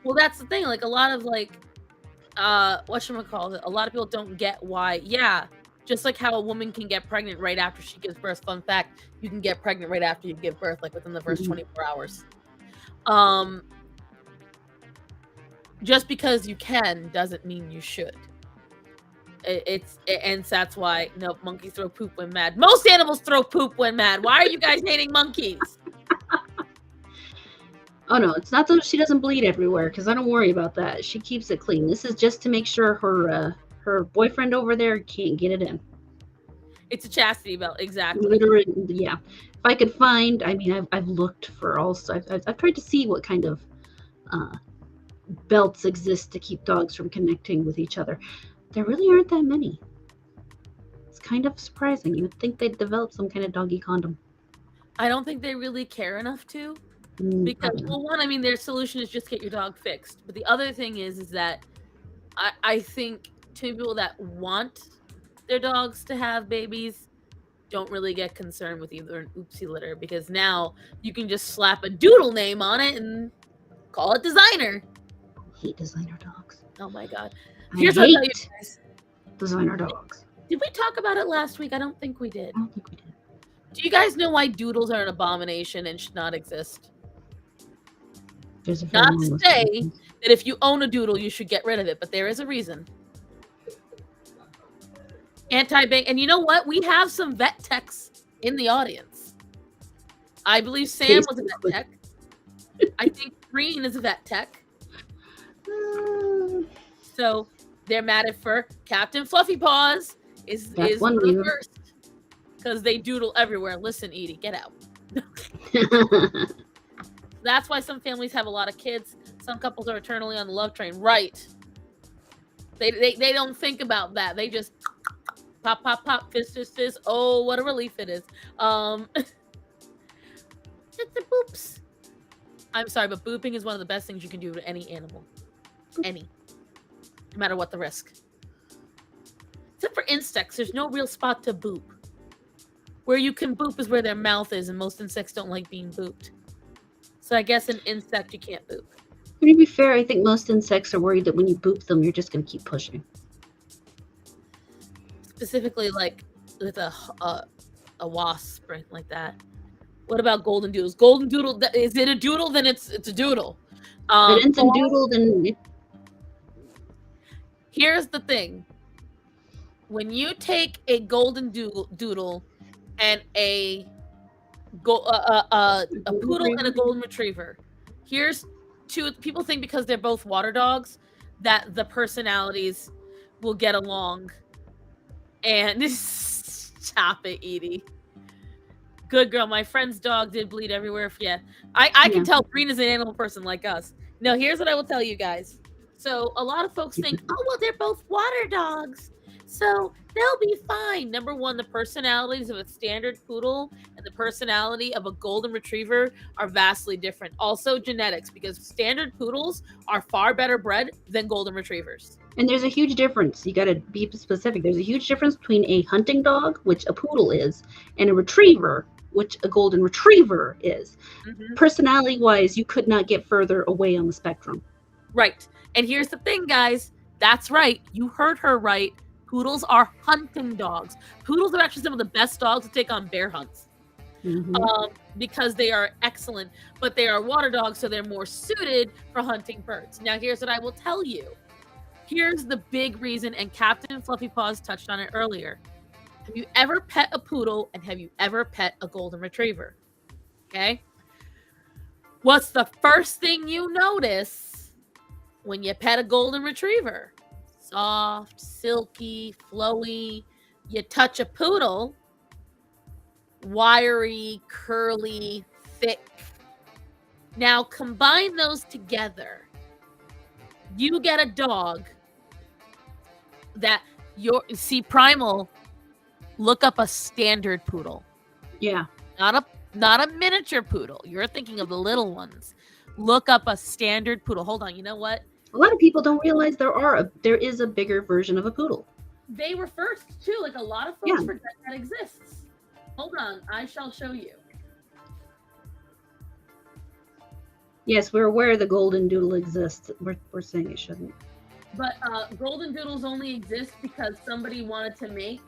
Well, that's the thing. Like, a lot of a lot of people don't get why. Yeah, just like how a woman can get pregnant right after she gives birth. Fun fact: you can get pregnant right after you give birth, like within the first 24 hours. Just because you can doesn't mean you should. And that's why monkeys throw poop when mad. Most animals throw poop when mad. Why are you guys hating monkeys? Oh no, it's not that she doesn't bleed everywhere, because I don't worry about that. She keeps it clean. This is just to make sure her boyfriend over there can't get it in. It's a chastity belt, exactly. Literally, yeah. If I could find, I mean, I've looked for also. I've tried to see what kind of uh, belts exist to keep dogs from connecting with each other. There really aren't that many. It's kind of surprising. You would think they'd develop some kind of doggy condom. I don't think they really care enough to. Because, Probably not. well, one, I mean, their solution is just get your dog fixed. But the other thing is that I think to people that want their dogs to have babies don't really get concerned with either an oopsie litter, because now you can just slap a doodle name on it and call it designer. I hate designer dogs. Oh my god. I Here's what I'll tell you hate guys. designer dogs. Did we talk about it last week? I don't think we did. I don't think we did. Do you guys know why doodles are an abomination and should not exist? There's a very Not long to list of say reasons. that if you own a doodle, you should get rid of it, but there is a reason. Anti-bang, and you know what? We have some vet techs in the audience. I believe Sam was a vet tech. I think Green is a vet tech. So they're mad at for Captain Fluffy Paws is one the reason. first, because they doodle everywhere. Listen, Edie, get out. That's why some families have a lot of kids. Some couples are eternally on the love train. Right. They don't think about that. They just pop, pop, pop, fist, fist, fist. Oh, what a relief it is. It's the boops. I'm sorry, but booping is one of the best things you can do to any animal. Any. No matter what the risk. Except for insects, there's no real spot to boop. Where you can boop is where their mouth is, and most insects don't like being booped. So I guess an insect you can't boop. To be fair, I think most insects are worried that when you boop them, you're just going to keep pushing. Specifically, like with a wasp or anything like that. What about golden doodles? Golden doodle, is it a doodle? Then it's a doodle. If it ends in doodle, then here's the thing. When you take a golden doodle and a poodle and a golden retriever, here's two people think because they're both water dogs that the personalities will get along. And stop it, Edie. Good girl. My friend's dog did bleed everywhere. Yeah, I can tell Green is an animal person like us. Now, here's what I will tell you guys. So a lot of folks think, oh, well, they're both water dogs, so they'll be fine. Number one, the personalities of a standard poodle and the personality of a golden retriever are vastly different. Also genetics, because standard poodles are far better bred than golden retrievers. And there's a huge difference. You got to be specific. There's a huge difference between a hunting dog, which a poodle is, and a retriever, which a golden retriever is. Mm-hmm. Personality-wise, you could not get further away on the spectrum. Right. And here's the thing, guys. That's right. You heard her right. Poodles are hunting dogs. Poodles are actually some of the best dogs to take on bear hunts. Mm-hmm. Because they are excellent. But they are water dogs, so they're more suited for hunting birds. Now, here's what I will tell you. Here's the big reason, and Captain Fluffy Paws touched on it earlier. Have you ever pet a poodle, and have you ever pet a golden retriever? Okay? What's the first thing you notice when you pet a golden retriever? Soft, silky, flowy. You touch a poodle, wiry, curly, thick. Now combine those together. You get a dog that Primal, look up a standard poodle. Yeah. Not a miniature poodle. You're thinking of the little ones. Look up a standard poodle. Hold on, you know what? A lot of people don't realize there is a bigger version of a poodle. They were first too. Like a lot of folks forget that exists. Hold on, I shall show you. Yes, we're aware the golden doodle exists. We're saying it shouldn't. But golden doodles only exist because somebody wanted to make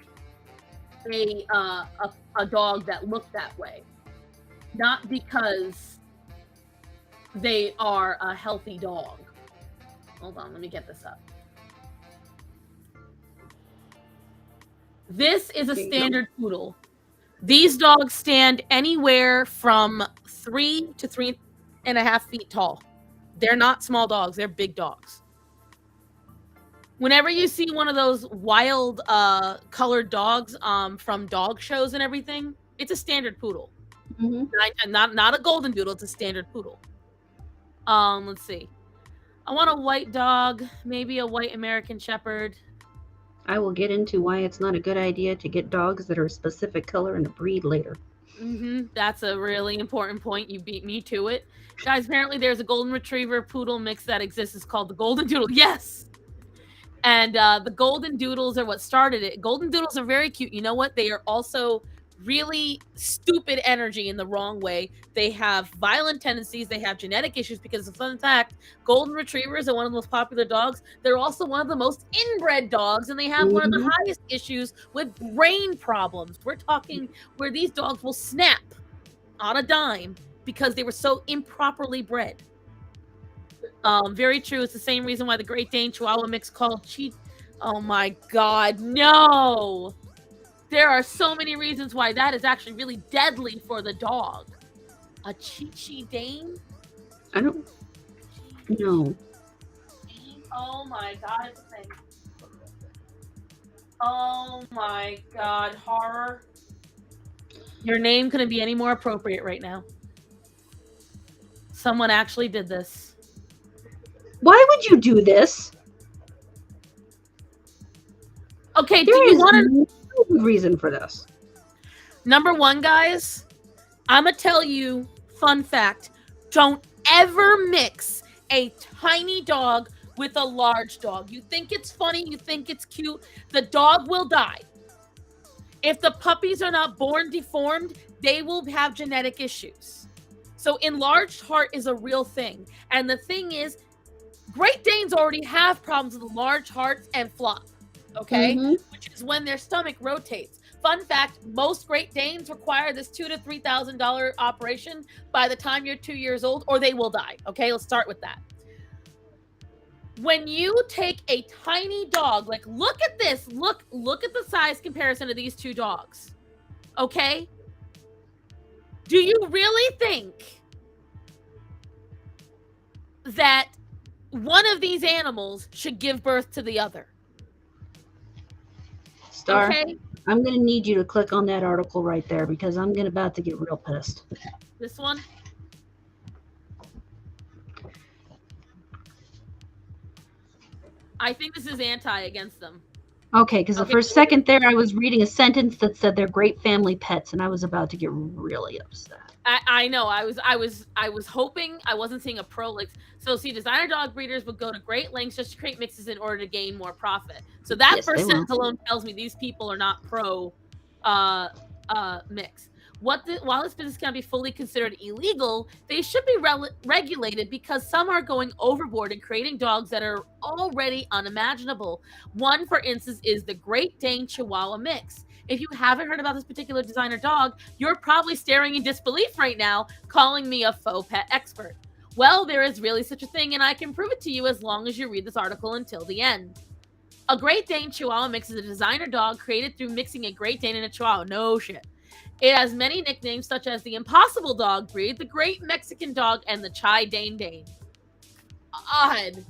a dog that looked that way, not because they are a healthy dog. Hold on, let me get this up. This is a standard poodle. These dogs stand anywhere from 3 to 3 and 1/2 feet tall. They're not small dogs. They're big dogs. Whenever you see one of those wild colored dogs from dog shows and everything, it's a standard poodle. Not a golden doodle, it's a standard poodle. Let's see. I want a white dog, maybe a white American Shepherd. I will get into why it's not a good idea to get dogs that are a specific color and a breed later. That's a really important point. You beat me to it. Guys, apparently there's a golden retriever poodle mix that exists. It's called the golden doodle. Yes! And the golden doodles are what started it. Golden doodles are very cute. You know what? They are also really stupid energy in the wrong way. They have violent tendencies. They have genetic issues because, fun fact, golden retrievers are one of the most popular dogs. They're also one of the most inbred dogs, and they have one of the highest issues with brain problems. We're talking where these dogs will snap on a dime because they were so improperly bred. Very true. It's the same reason why the Great Dane Chihuahua mix called cheat. Oh my God, no! There are so many reasons why that is actually really deadly for the dog. A Chi Dane? I don't know. Oh my God, it's a thing. Oh my God, horror. Your name couldn't be any more appropriate right now. Someone actually did this. Why would you do this? Okay, do you want to... no reason for this. Number one, guys, I'm going to tell you, fun fact, don't ever mix a tiny dog with a large dog. You think it's funny, you think it's cute, the dog will die. If the puppies are not born deformed, they will have genetic issues. So enlarged heart is a real thing. And the thing is, Great Danes already have problems with large hearts and flop, okay? Which is when their stomach rotates. Fun fact, most Great Danes require this $2,000 to $3,000 operation by the time you're 2 years old, or they will die, okay? Let's start with that. When you take a tiny dog, like look at this, look at the size comparison of these two dogs, okay? Do you really think that one of these animals should give birth to the other? Star, okay? I'm going to need you to click on that article right there because I'm about to get real pissed. This one? I think this is against them. Okay, because the first second there, I was reading a sentence that said they're great family pets, and I was about to get really upset. I know. I was hoping I wasn't seeing a pro like. So see, designer dog breeders would go to great lengths just to create mixes in order to gain more profit. So that first sentence alone tells me these people are not pro mix. While this business can be fully considered illegal, they should be regulated because some are going overboard and creating dogs that are already unimaginable. One, for instance, is the Great Dane Chihuahua mix. If you haven't heard about this particular designer dog, you're probably staring in disbelief right now, calling me a faux pet expert. Well, there is really such a thing, and I can prove it to you as long as you read this article until the end. A Great Dane Chihuahua mix is a designer dog created through mixing a Great Dane and a Chihuahua. No shit. It has many nicknames such as the Impossible Dog breed, the Great Mexican Dog, and the Chai Dane Dane. Odd.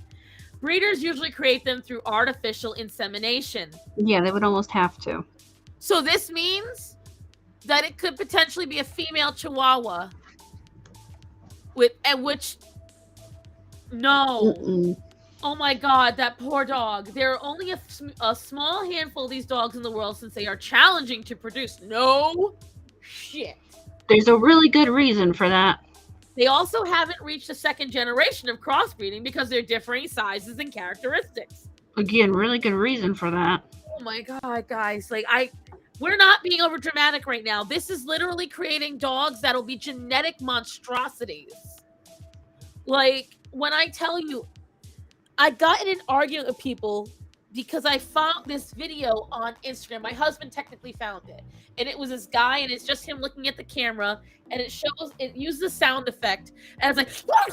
Breeders usually create them through artificial insemination. Yeah, they would almost have to. So this means that it could potentially be a female Chihuahua no. Oh my God, that poor dog. There are only a small handful of these dogs in the world since they are challenging to produce. No shit. There's a really good reason for that. They also haven't reached the second generation of crossbreeding because they're differing sizes and characteristics. Again, really good reason for that. Oh my God, guys. We're not being over dramatic right now. This is literally creating dogs that'll be genetic monstrosities. Like, when I tell you, I got in an argument with people because I found this video on Instagram. My husband technically found it. And it was this guy, and it's just him looking at the camera, and it used the sound effect. And it's like,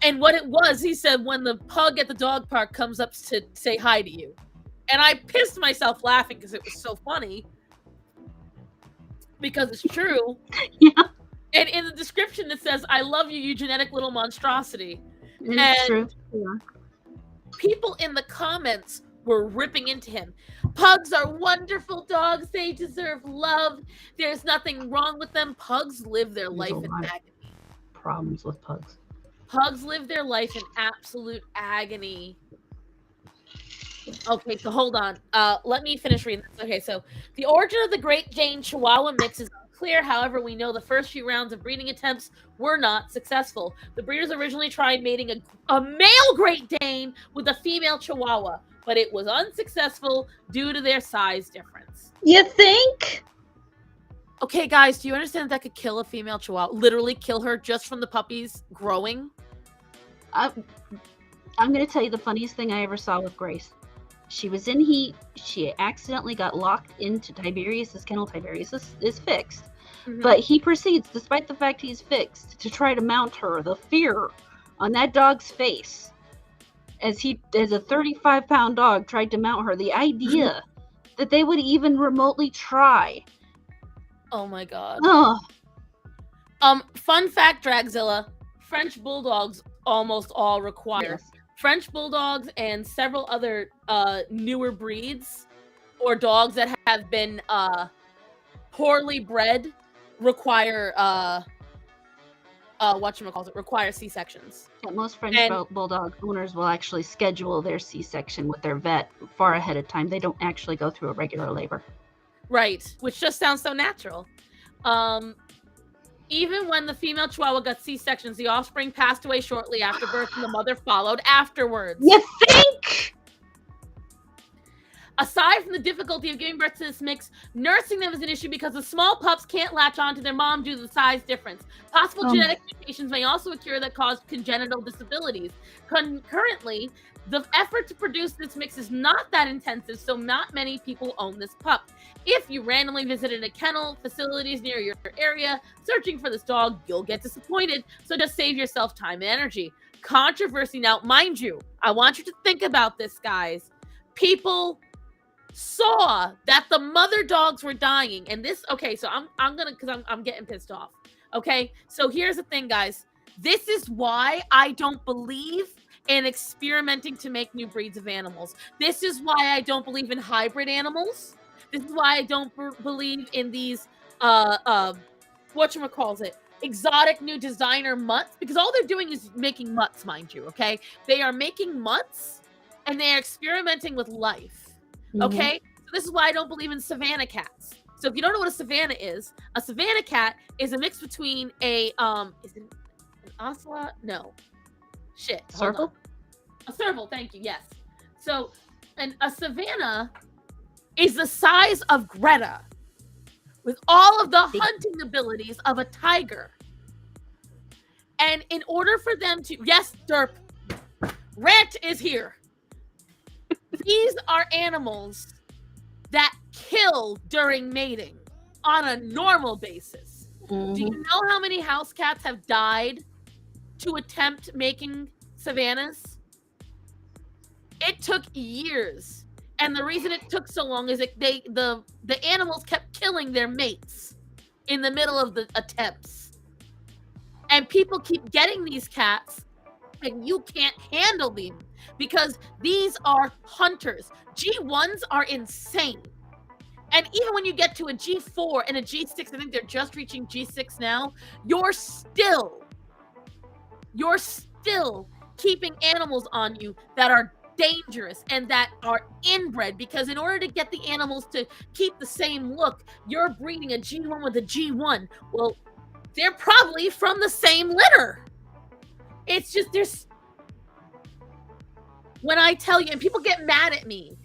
and what it was, he said, when the pug at the dog park comes up to say hi to you. And I pissed myself laughing because it was so funny. Because it's true. Yeah. And in the description, it says, I love you, you genetic little monstrosity. It's And true. Yeah. people in the comments were ripping into him. Pugs are wonderful dogs. They deserve love. There's nothing wrong with them. Pugs live their There's a life in lot of agony. problems with pugs. Pugs live their life in absolute agony. Okay, so hold on. Let me finish reading this. Okay, so the origin of the Great Dane Chihuahua mix is unclear. However, we know the first few rounds of breeding attempts were not successful. The breeders originally tried mating a male Great Dane with a female Chihuahua, but it was unsuccessful due to their size difference. You think? Okay, guys, do you understand that could kill a female Chihuahua? Literally kill her just from the puppies growing? I'm going to tell you the funniest thing I ever saw with Grace. She was in heat. She accidentally got locked into Tiberius's kennel. Tiberius is fixed. Mhm. But he proceeds, despite the fact he's fixed, to try to mount her. The fear on that dog's face as a 35-pound dog tried to mount her. The idea that they would even remotely try. Oh my god. Ugh. Fun fact, Dragzilla. French bulldogs almost all require. Yes. French bulldogs and several other newer breeds or dogs that have been poorly bred require require C-sections. Most French bulldog owners will actually schedule their C-section with their vet far ahead of time. They don't actually go through a regular labor. Right, which just sounds so natural. Even when the female Chihuahua got C-sections, the offspring passed away shortly after birth, and the mother followed afterwards. You think? Aside from the difficulty of giving birth to this mix, nursing them is an issue because the small pups can't latch onto their mom due to the size difference. Possible genetic mutations may also occur that cause congenital disabilities. Concurrently, the effort to produce this mix is not that intensive, so not many people own this pup. If you randomly visited a kennel facilities near your area searching for this dog, you'll get disappointed, so just save yourself time and energy. Controversy now, mind you, I want you to think about this, guys. People saw that the mother dogs were dying, and this, okay, so I'm getting pissed off. Okay, so here's the thing, guys. This is why I don't believe in experimenting to make new breeds of animals. This is why I don't believe in hybrid animals. This is why I don't believe in these exotic new designer mutts, because all they're doing is making mutts, mind you. Okay, they are making mutts and they are experimenting with life. Okay, so this is why I don't believe in Savannah cats. So if you don't know what a Savannah is, a Savannah cat is a mix between a is it an ocelot? No, shit, Serval? A serval. Thank you. Yes. So, a Savannah is the size of Greta, with all of the hunting abilities of a tiger. And in order for them to, yes, Derp, Rant is here. These are animals that kill during mating on a normal basis. Do you know how many house cats have died to attempt making Savannahs? It took years. And the reason it took so long is that the animals kept killing their mates in the middle of the attempts. And people keep getting these cats, and you can't handle them because these are hunters. G1s are insane. And even when you get to a G4 and a G6, I think they're just reaching G6 now, you're still keeping animals on you that are dangerous and that are inbred, because in order to get the animals to keep the same look, you're breeding a G1 with a G1. Well, they're probably from the same litter. It's just, when I tell you, and people get mad at me.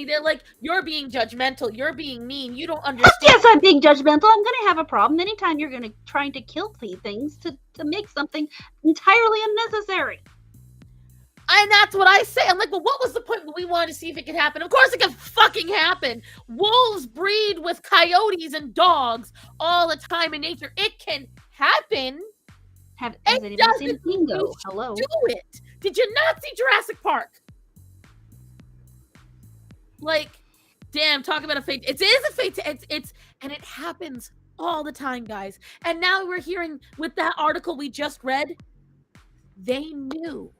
They're like, you're being judgmental. You're being mean. You don't understand. Yes, I'm being judgmental. I'm going to have a problem anytime you're going to trying to kill things to make something entirely unnecessary. And that's what I say. I'm like, well, what was the point? We wanted to see if it could happen. Of course it can fucking happen. Wolves breed with coyotes and dogs all the time in nature. It can happen. Has anybody seen Bingo? Hello. Do it. Did you not see Jurassic Park? Like, damn, talk about a fate. It is a fate. It's and it happens all the time, guys. And now we're hearing with that article we just read, they knew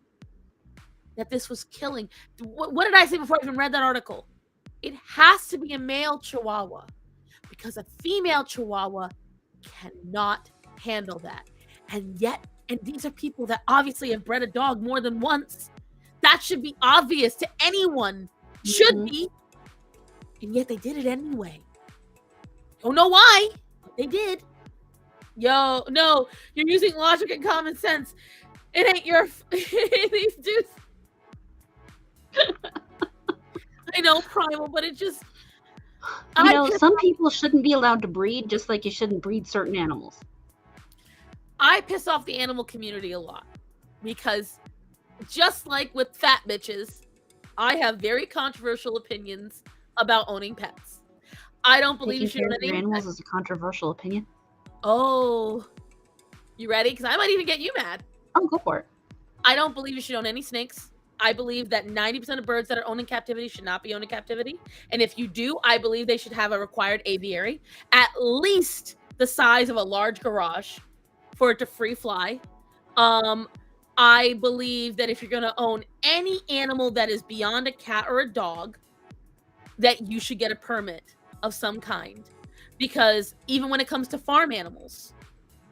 that this was killing. What did I say before I even read that article? It has to be a male Chihuahua because a female Chihuahua cannot handle that. And these are people that obviously have bred a dog more than once. That should be obvious to anyone. Should be. And yet they did it anyway. Don't know why, but they did. Yo, no, you're using logic and common sense. It ain't your these dudes. I know, Primal, but it just some people shouldn't be allowed to breed, just like you shouldn't breed certain animals. I piss off the animal community a lot because just like with fat bitches, I have very controversial opinions about owning pets. I don't believe you should own any animals is a controversial opinion. Oh, you ready? Because I might even get you mad. Oh, go for it. I don't believe you should own any snakes. I believe that 90% of birds that are owned in captivity should not be owned in captivity. And if you do, I believe they should have a required aviary, at least the size of a large garage for it to free fly. I believe that if you're going to own any animal that is beyond a cat or a dog, that you should get a permit of some kind. Because even when it comes to farm animals,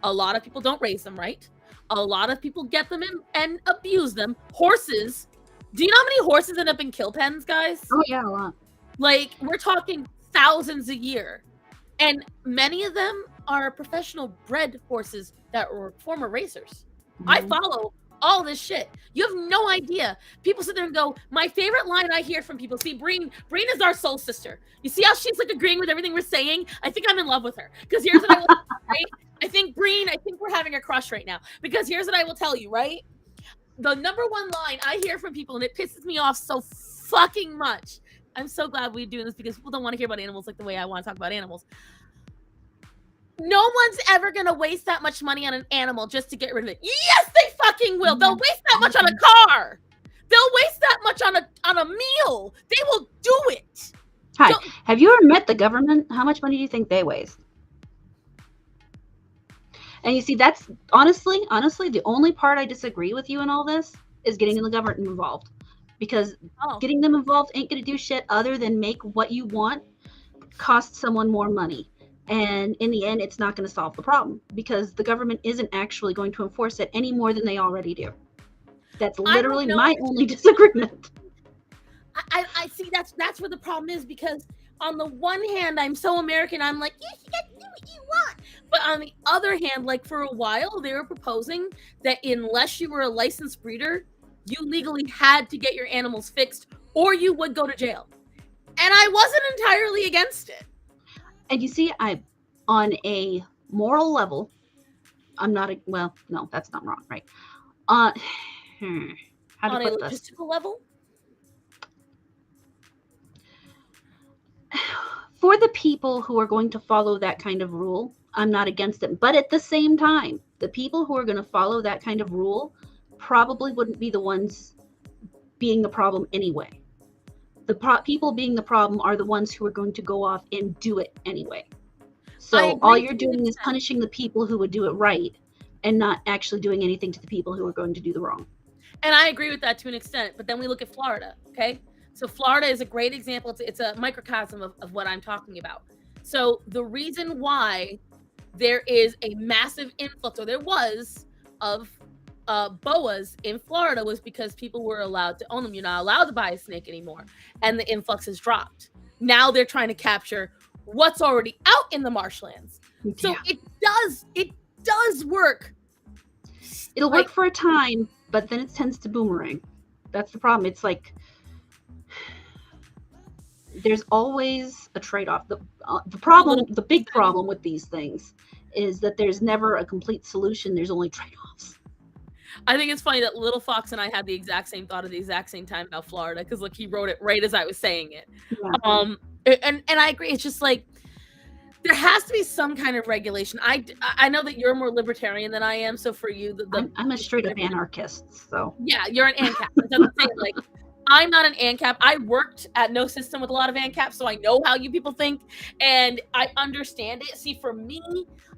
a lot of people don't raise them right. A lot of people get them and abuse them. Horses. Do you know how many horses end up in kill pens, guys? Oh, yeah, a lot. Like, we're talking thousands a year. And many of them are professional bred horses that were former racers. I follow all this shit. You have no idea. People sit there and go, my favorite line I hear from people, see, Breen is our soul sister. You see how she's like agreeing with everything we're saying? I think I'm in love with her. Because here's what I will right? I think we're having a crush right now. Because here's what I will tell you, right? The number one line I hear from people, and it pisses me off so fucking much. I'm so glad we're doing this because people don't want to hear about animals like the way I want to talk about animals. No one's ever going to waste that much money on an animal just to get rid of it. Yes, they fucking will. They'll waste that much on a car. They'll waste that much on a meal. They will do it. Hi. Have you ever met the government? How much money do you think they waste? And you see, that's honestly, the only part I disagree with you in all this is getting the government involved. Because getting them involved ain't going to do shit other than make what you want cost someone more money. And in the end, it's not going to solve the problem because the government isn't actually going to enforce it any more than they already do. That's literally my only disagreement. I see that's where the problem is because on the one hand, I'm so American, I'm like, yes, you get to do what you want. But on the other hand, like for a while, they were proposing that unless you were a licensed breeder, you legally had to get your animals fixed or you would go to jail. And I wasn't entirely against it. And you see, on a moral level, I'm not, well, no, that's not wrong, right? How to on put a logistical level? For the people who are going to follow that kind of rule, I'm not against it. But at the same time, the people who are going to follow that kind of rule probably wouldn't be the ones being the problem anyway. The people being the problem are the ones who are going to go off and do it anyway. So all you're doing is punishing the people who would do it right and not actually doing anything to the people who are going to do the wrong. And I agree with that to an extent. But then we look at Florida, okay? So Florida is a great example. It's a microcosm of what I'm talking about. So the reason why there is a massive influx, or there was, of boas in Florida was because people were allowed to own them. You're not allowed to buy a snake anymore. And the influx has dropped. Now they're trying to capture what's already out in the marshlands. Yeah. So it does work. It'll work for a time, but then it tends to boomerang. That's the problem. It's like there's always a trade-off. The big problem with these things is that there's never a complete solution. There's only trade-offs. I think it's funny that Little Fox and I had the exact same thought at the exact same time about Florida because look, he wrote it right as I was saying it. Yeah. And I agree. It's just like there has to be some kind of regulation. I know that you're more libertarian than I am, so for you, I'm a straight up anarchist. So yeah, you're an ANCAP. It doesn't say like I'm not an ANCAP. I worked at No System with a lot of ANCAPs, so I know how you people think, and I understand it. See, for me,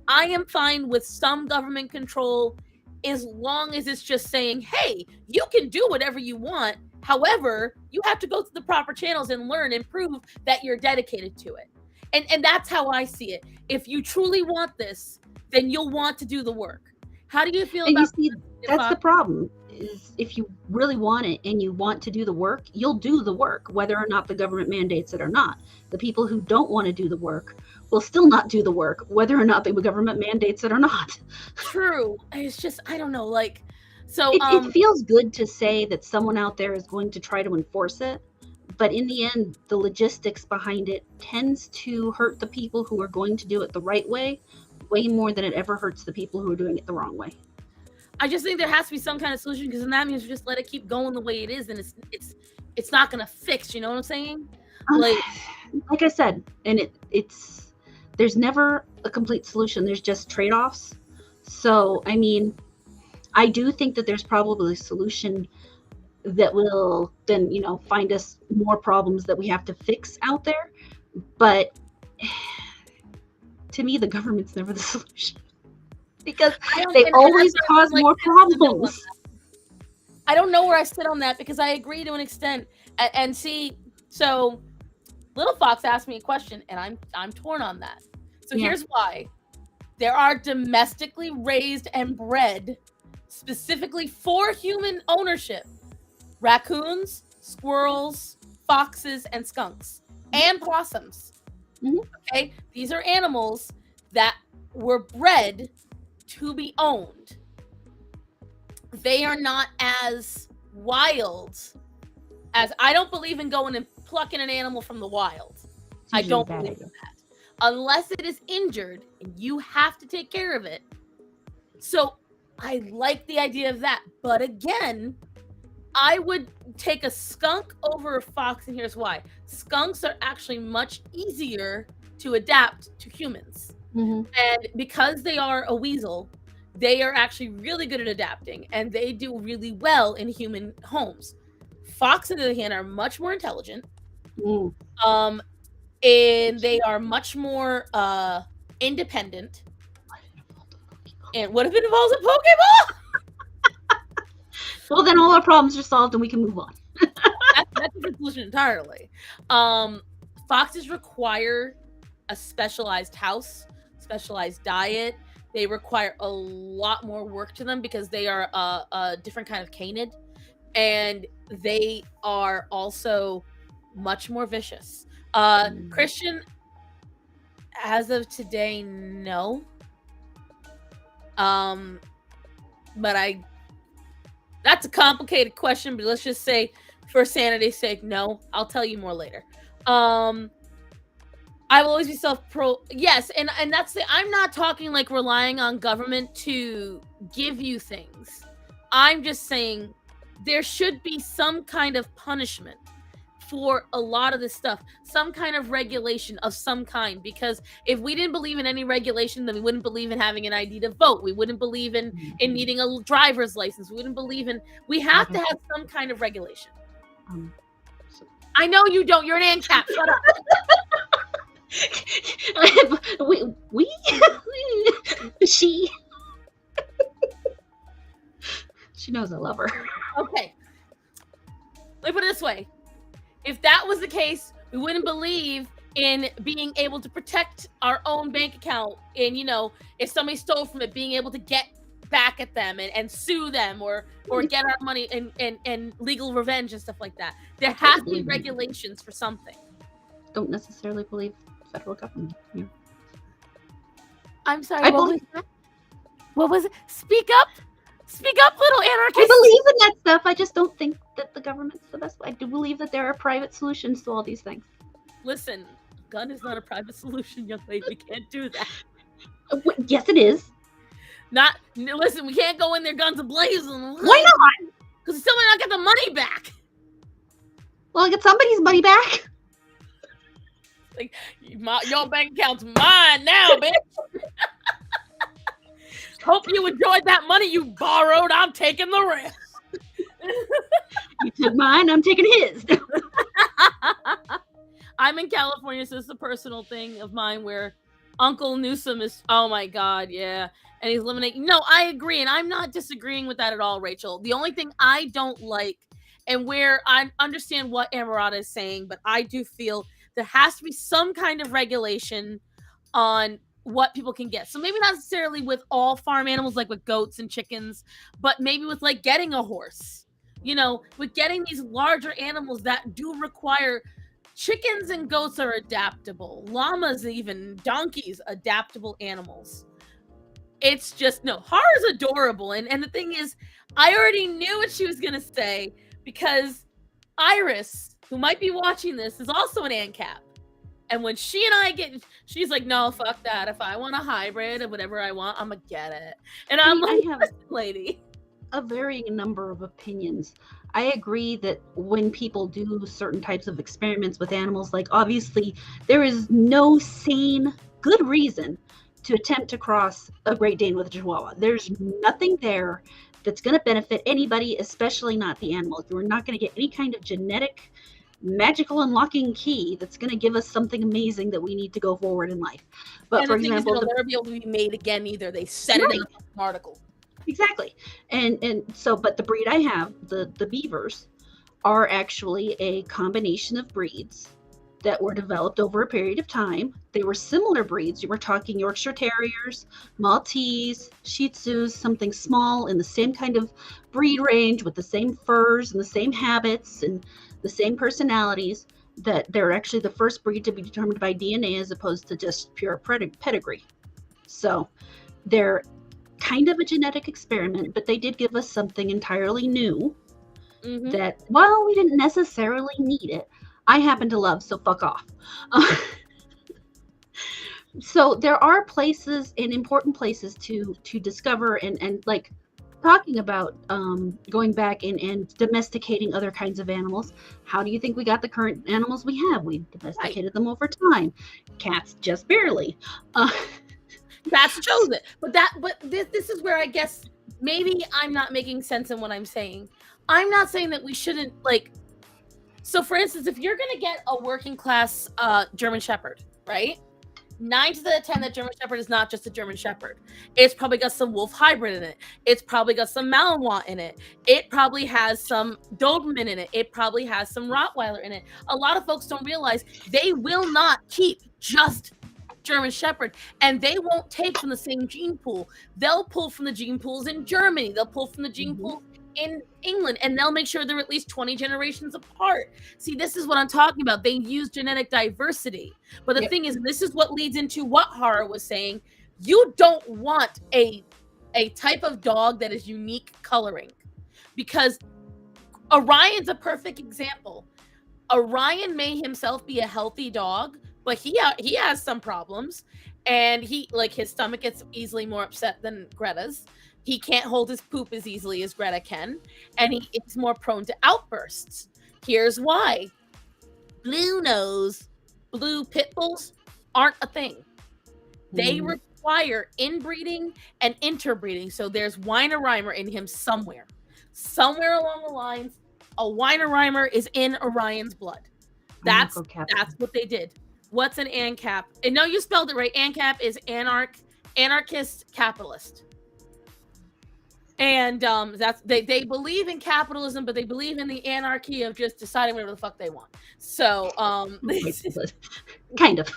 I am fine with some government control as long as it's just saying, hey, you can do whatever you want. However, you have to go through the proper channels and learn and prove that you're dedicated to it. And that's how I see it. If you truly want this, then you'll want to do the work. How do you feel And about you see, that's the problem. Is if you really want it and you want to do the work, you'll do the work, whether or not the government mandates it or not. The people who don't want to do the work will still not do the work, whether or not the government mandates it or not. True. It's just, I don't know, like, so it feels good to say that someone out there is going to try to enforce it, but in the end, the logistics behind it tends to hurt the people who are going to do it the right way more than it ever hurts the people who are doing it the wrong way. I just think there has to be some kind of solution, because then that means we just let it keep going the way it is, and it's not gonna fix. You know what I'm saying? Like I said, and it's there's never a complete solution. There's just trade-offs. So I mean, I do think that there's probably a solution that will then find us more problems that we have to fix out there. But to me, the government's never the solution, because they always cause more problems. I don't know where I sit on that, because I agree to an extent. And see, so Little Fox asked me a question, and I'm torn on that. So here's why. There are domestically raised and bred specifically for human ownership raccoons, squirrels, foxes, and skunks, and possums. Okay, these are animals that were bred to be owned. They are not as wild as, I don't believe in going and plucking an animal from the wild. I don't believe in that. Unless it is injured and you have to take care of it. So I like the idea of that. But again, I would take a skunk over a fox, and here's why. Skunks are actually much easier to adapt to humans. And because they are a weasel, they are actually really good at adapting, and they do really well in human homes. Foxes, on the other hand, are much more intelligent. And they are much more independent. And what if it involves a Pokeball? Well, then all our problems are solved and we can move on. That's a solution entirely. Foxes require a specialized house, specialized diet. They require a lot more work to them because they are a different kind of canid, and they are also much more vicious. Christian, as of today, no. But that's a complicated question, but let's just say for sanity's sake, no. I'll tell you more later. I will always be yes, and that's I'm not talking like relying on government to give you things. I'm just saying there should be some kind of punishment for a lot of this stuff, some kind of regulation of some kind, because if we didn't believe in any regulation, then we wouldn't believe in having an ID to vote. We wouldn't believe in needing a driver's license. We wouldn't believe in, we have to have some kind of regulation. I know you don't, you're an ANCAP, shut up. She knows I love her. Okay, let me put it this way. If that was the case, we wouldn't believe in being able to protect our own bank account, and if somebody stole from it, being able to get back at them and sue them or get our money and legal revenge and stuff like that. There has to be regulations for something. Don't necessarily believe federal government. Yeah. I'm sorry, what was it? Speak up, little anarchist. I believe in that stuff. I just don't think that the government's the best way. I do believe that there are private solutions to all these things. Listen, gun is not a private solution, young lady. We can't do that. Yes, it is. Listen, we can't go in there guns a-blazing. Why not? Because still might not get the money back. Well, I get somebody's money back. Like, your bank account's mine now, bitch. Hope you enjoyed that money you borrowed. I'm taking the rest. You took mine, I'm taking his. I'm in California, so it's a personal thing of mine where Uncle Newsom is, oh my God, yeah. And he's eliminating. No, I agree. And I'm not disagreeing with that at all, Rachel. The only thing I don't like, and where I understand what StarMorata is saying, but I do feel there has to be some kind of regulation on what people can get. So maybe not necessarily with all farm animals, like with goats and chickens, but maybe with like getting a horse, with getting these larger animals that do require. Chickens and goats are adaptable. Llamas, even donkeys, adaptable animals. It's just, no, Hara's adorable. And the thing is, I already knew what she was going to say because Iris, who might be watching this, is also an ANCAP. And when she and I she's like, no, fuck that. If I want a hybrid of whatever I want, I'm going to get it. And I'm like, listen, lady. A varying number of opinions. I agree that when people do certain types of experiments with animals, like obviously there is no sane, good reason to attempt to cross a Great Dane with a Chihuahua. There's nothing there that's going to benefit anybody, especially not the animal. You're not going to get any kind of genetic magical unlocking key that's going to give us something amazing that we need to go forward in life. But and for example, it'll never be able to be made again either. They said it in an article. Exactly. And so, but the breed I have, the beavers, are actually a combination of breeds that were developed over a period of time. They were similar breeds. You were talking Yorkshire Terriers, Maltese, Shih Tzus, something small in the same kind of breed range with the same furs and the same habits and the same personalities, that they're actually the first breed to be determined by DNA as opposed to just pure pedigree. So they're kind of a genetic experiment, but they did give us something entirely new that, while we didn't necessarily need it, I happen to love, so fuck off. So there are places, and important places to discover and like talking about going back and domesticating other kinds of animals. How do you think we got the current animals we have? We domesticated them over time. Cats just barely. Cats chose it. But this is where I guess maybe I'm not making sense in what I'm saying. I'm not saying that we shouldn't, like, so for instance, if you're gonna get a working class German Shepherd, right? 9 to the 10 that German Shepherd is not just a German Shepherd. It's probably got some wolf hybrid in it. It's probably got some Malinois in it. It probably has some Doberman in it. It probably has some Rottweiler in it. A lot of folks don't realize they will not keep just German Shepherd, and they won't take from the same gene pool. They'll pull from the gene pools in Germany. They'll pull from the gene pool in England, and they'll make sure they're at least 20 generations apart. See, this is what I'm talking about. They use genetic diversity. But the thing is, this is what leads into what Hara was saying. You don't want a type of dog that is unique coloring, because Orion's a perfect example. Orion may himself be a healthy dog, but he has some problems, and his stomach gets easily more upset than Greta's. He can't hold his poop as easily as Greta can, and he is more prone to outbursts. Here's why. Blue pit bulls aren't a thing. They require inbreeding and interbreeding. So there's Weimaraner in him somewhere. Somewhere along the lines, a Weimaraner is in Orion's blood. That's what they did. What's an ANCAP? And no, you spelled it right. ANCAP is anarchist capitalist. And that's they believe in capitalism, but they believe in the anarchy of just deciding whatever the fuck they want. So kind of.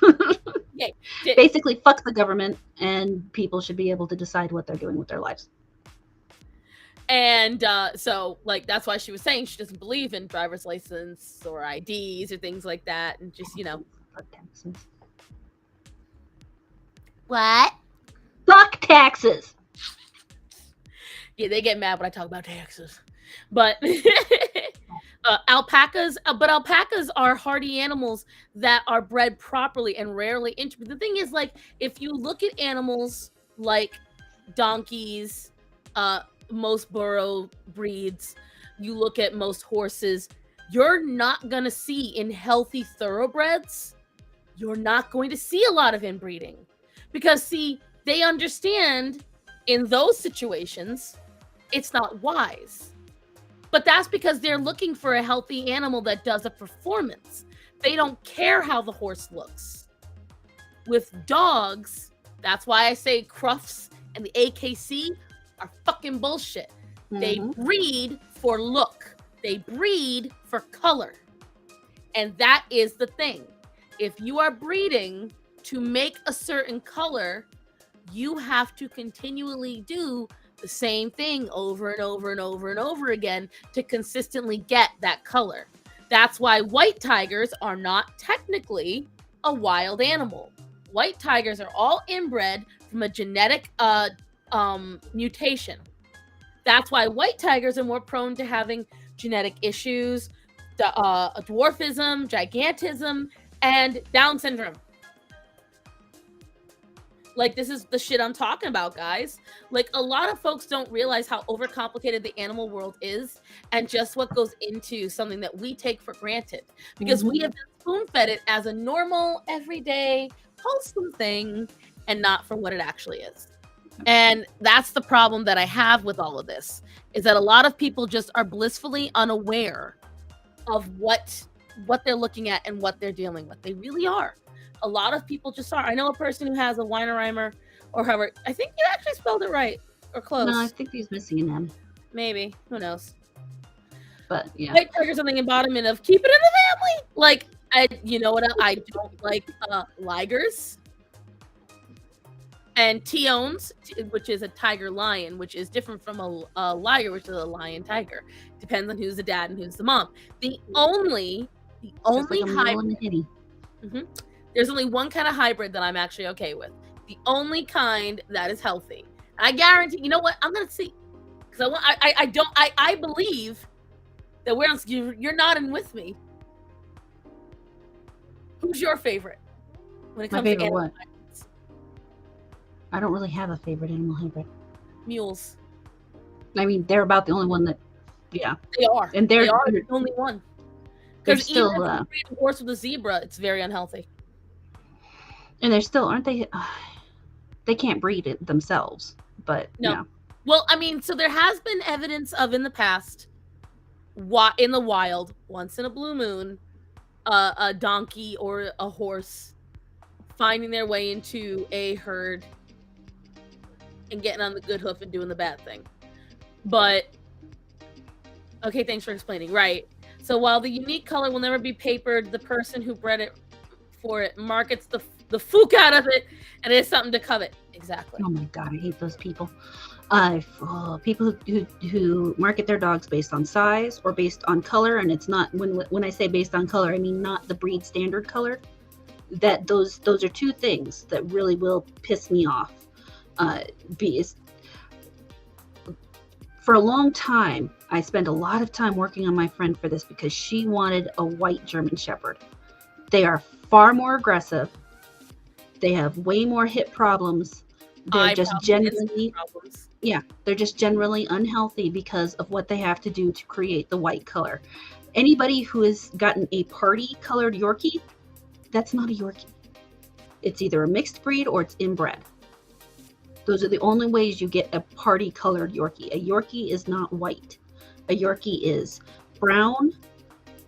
Yeah, basically fuck the government, and people should be able to decide what they're doing with their lives. And so like that's why she was saying she doesn't believe in driver's license or IDs or things like that, and just fuck taxes. What? Fuck taxes. Yeah, they get mad when I talk about taxes. But alpacas are hardy animals that are bred properly and rarely interbred. The thing is, like, if you look at animals like donkeys, most burro breeds, you look at most horses, you're not going to see in healthy thoroughbreds, you're not going to see a lot of inbreeding. Because, see, they understand in those situations, it's not wise. But that's because they're looking for a healthy animal that does a performance. They don't care how the horse looks. With dogs, that's why I say Crufts and the AKC are fucking bullshit. They breed for look. They breed for color. And that is the thing. If you are breeding to make a certain color, you have to continually do the same thing over and over and over and over again to consistently get that color. That's why white tigers are not technically a wild animal. White tigers are all inbred from a genetic mutation. That's why white tigers are more prone to having genetic issues, dwarfism, gigantism, and Down syndrome. Like, this is the shit I'm talking about, guys. Like, a lot of folks don't realize how overcomplicated the animal world is and just what goes into something that we take for granted. Because we have been spoon-fed it as a normal, everyday, wholesome thing and not for what it actually is. And that's the problem that I have with all of this, is that a lot of people just are blissfully unaware of what they're looking at and what they're dealing with. They really are. A lot of people just are. I know a person who has a Weinerheimer, or however, I think you actually spelled it right, or close. No, I think he's missing an M. Maybe. Who knows? But yeah. White tiger's something embodiment of keep it in the family. Like, you know what? I don't like ligers. And Tiones, which is a tiger lion, which is different from a liger, which is a lion tiger. Depends on who's the dad and who's the mom. The only hybrid. There's only one kind of hybrid that I'm actually okay with. The only kind that is healthy. I guarantee. You know what? I'm gonna see, because I believe that we're on. You're nodding with me. Who's your favorite when it comes to animal hybrids? I don't really have a favorite animal hybrid. Mules. I mean, they're about the only one that. Yeah, they are. And they are the only one. Because still even if you breed a horse with a zebra, it's very unhealthy. And they're still, aren't they? They can't breed it themselves, but no. Yeah. Well, I mean, so there has been evidence of in the past, in the wild, once in a blue moon, a donkey or a horse finding their way into a herd and getting on the good hoof and doing the bad thing. But okay, thanks for explaining. Right. So while the unique color will never be papered, the person who bred it for it markets the fook out of it, and it is something to covet. Exactly. Oh my God, I hate those people. People who market their dogs based on size or based on color, and it's not, when I say based on color, I mean not the breed standard color. That those are two things that really will piss me off. For a long time, I spent a lot of time working on my friend for this because she wanted a white German Shepherd. They are far more aggressive. They have way more hip problems. They're just generally unhealthy because of what they have to do to create the white color. Anybody who has gotten a party colored Yorkie, that's not a Yorkie. It's either a mixed breed or it's inbred. Those are the only ways you get a party colored Yorkie. A Yorkie is not white. A Yorkie is brown,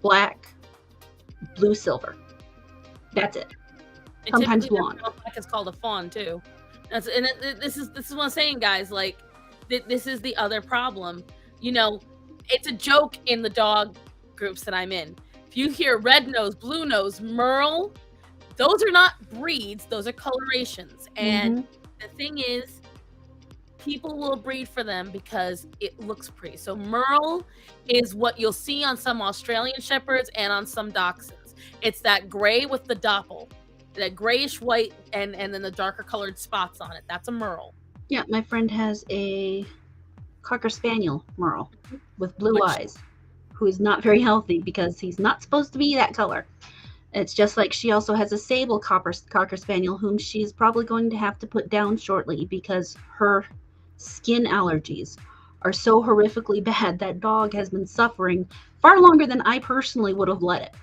black, blue, silver. That's it. Sometimes blonde. Black is called a fawn too. This is what I'm saying, guys. Like, this is the other problem. You know, it's a joke in the dog groups that I'm in. If you hear red nose, blue nose, merle, those are not breeds. Those are colorations. And the thing is, people will breed for them because it looks pretty. So merle is what you'll see on some Australian Shepherds and on some Dachshunds. It's that gray with the doppel. That grayish white and then the darker colored spots on it. That's a merle. Yeah, my friend has a Cocker Spaniel merle with blue eyes, who is not very healthy because he's not supposed to be that color. It's just like she also has a sable Cocker Spaniel, whom she's probably going to have to put down shortly because her skin allergies are so horrifically bad. That dog has been suffering far longer than I personally would have let it.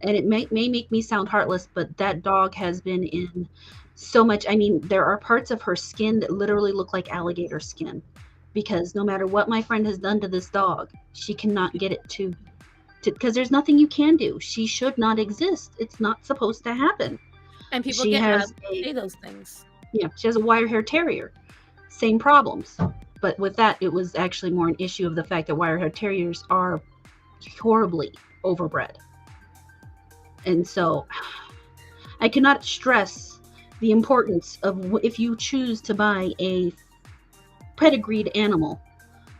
And it may make me sound heartless, but that dog has been in so much. I mean, there are parts of her skin that literally look like alligator skin. because no matter what my friend has done to this dog, she cannot get it to because there's nothing you can do. She should not exist. It's not supposed to happen. And people She get mad has when they say those things. Yeah, she has a wire hair terrier. Same problems. But with that, it was actually more an issue of the fact that wire hair terriers are horribly overbred. And so I cannot stress the importance of, if you choose to buy a pedigreed animal,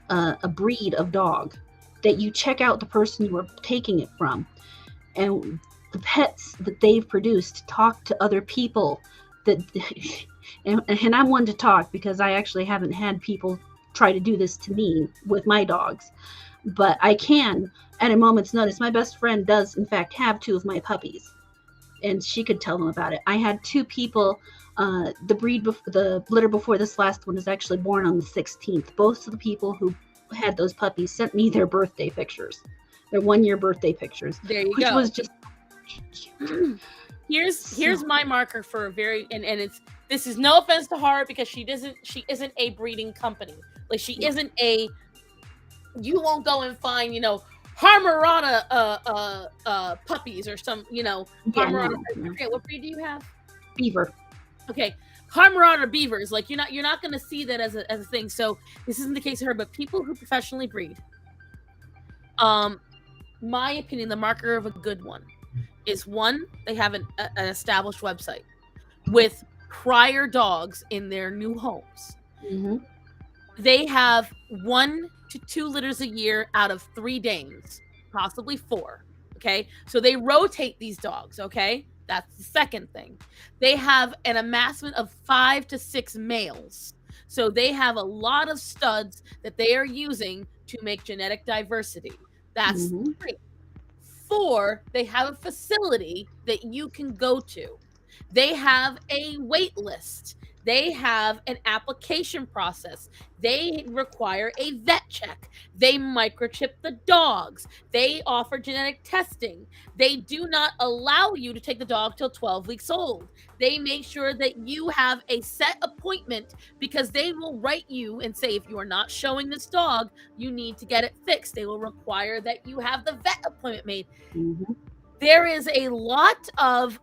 a breed of dog, that you check out the person you are taking it from, and the pets that they've produced. Talk to other people that and I'm one to talk, because I actually haven't had people try to do this to me with my dogs, but I can at a moment's notice. My best friend does in fact have 2 of my puppies, and she could tell them about it. I had 2 people. The litter before this last one is actually born on the 16th. Both of the people who had those puppies sent me their birthday pictures, their 1-year birthday pictures. There you which go. was just Here's my marker for a very, and it's, this is no offense to Heart, because she isn't a breeding company. Like, she isn't a, you won't go and find, StarMorata puppies or some, StarMorata. I forget, what breed do you have? Beaver. Okay, StarMorata beavers. Like, you're not going to see that as a thing. So this isn't the case of her, but people who professionally breed, my opinion, the marker of a good one is, one, they have an established website with prior dogs in their new homes. Mm-hmm. They have 1 to 2 litters a year out of 3 dames, possibly 4. Okay, so they rotate these dogs. Okay, that's the second thing. They have an amassment of 5 to 6 males, so they have a lot of studs that they are using to make genetic diversity. That's 3. 4, they have a facility that you can go to. They have a wait list. They have an application process. They require a vet check. They microchip the dogs. They offer genetic testing. They do not allow you to take the dog till 12 weeks old. They make sure that you have a set appointment, because they will write you and say, if you are not showing this dog, you need to get it fixed. They will require that you have the vet appointment made. Mm-hmm. There is a lot of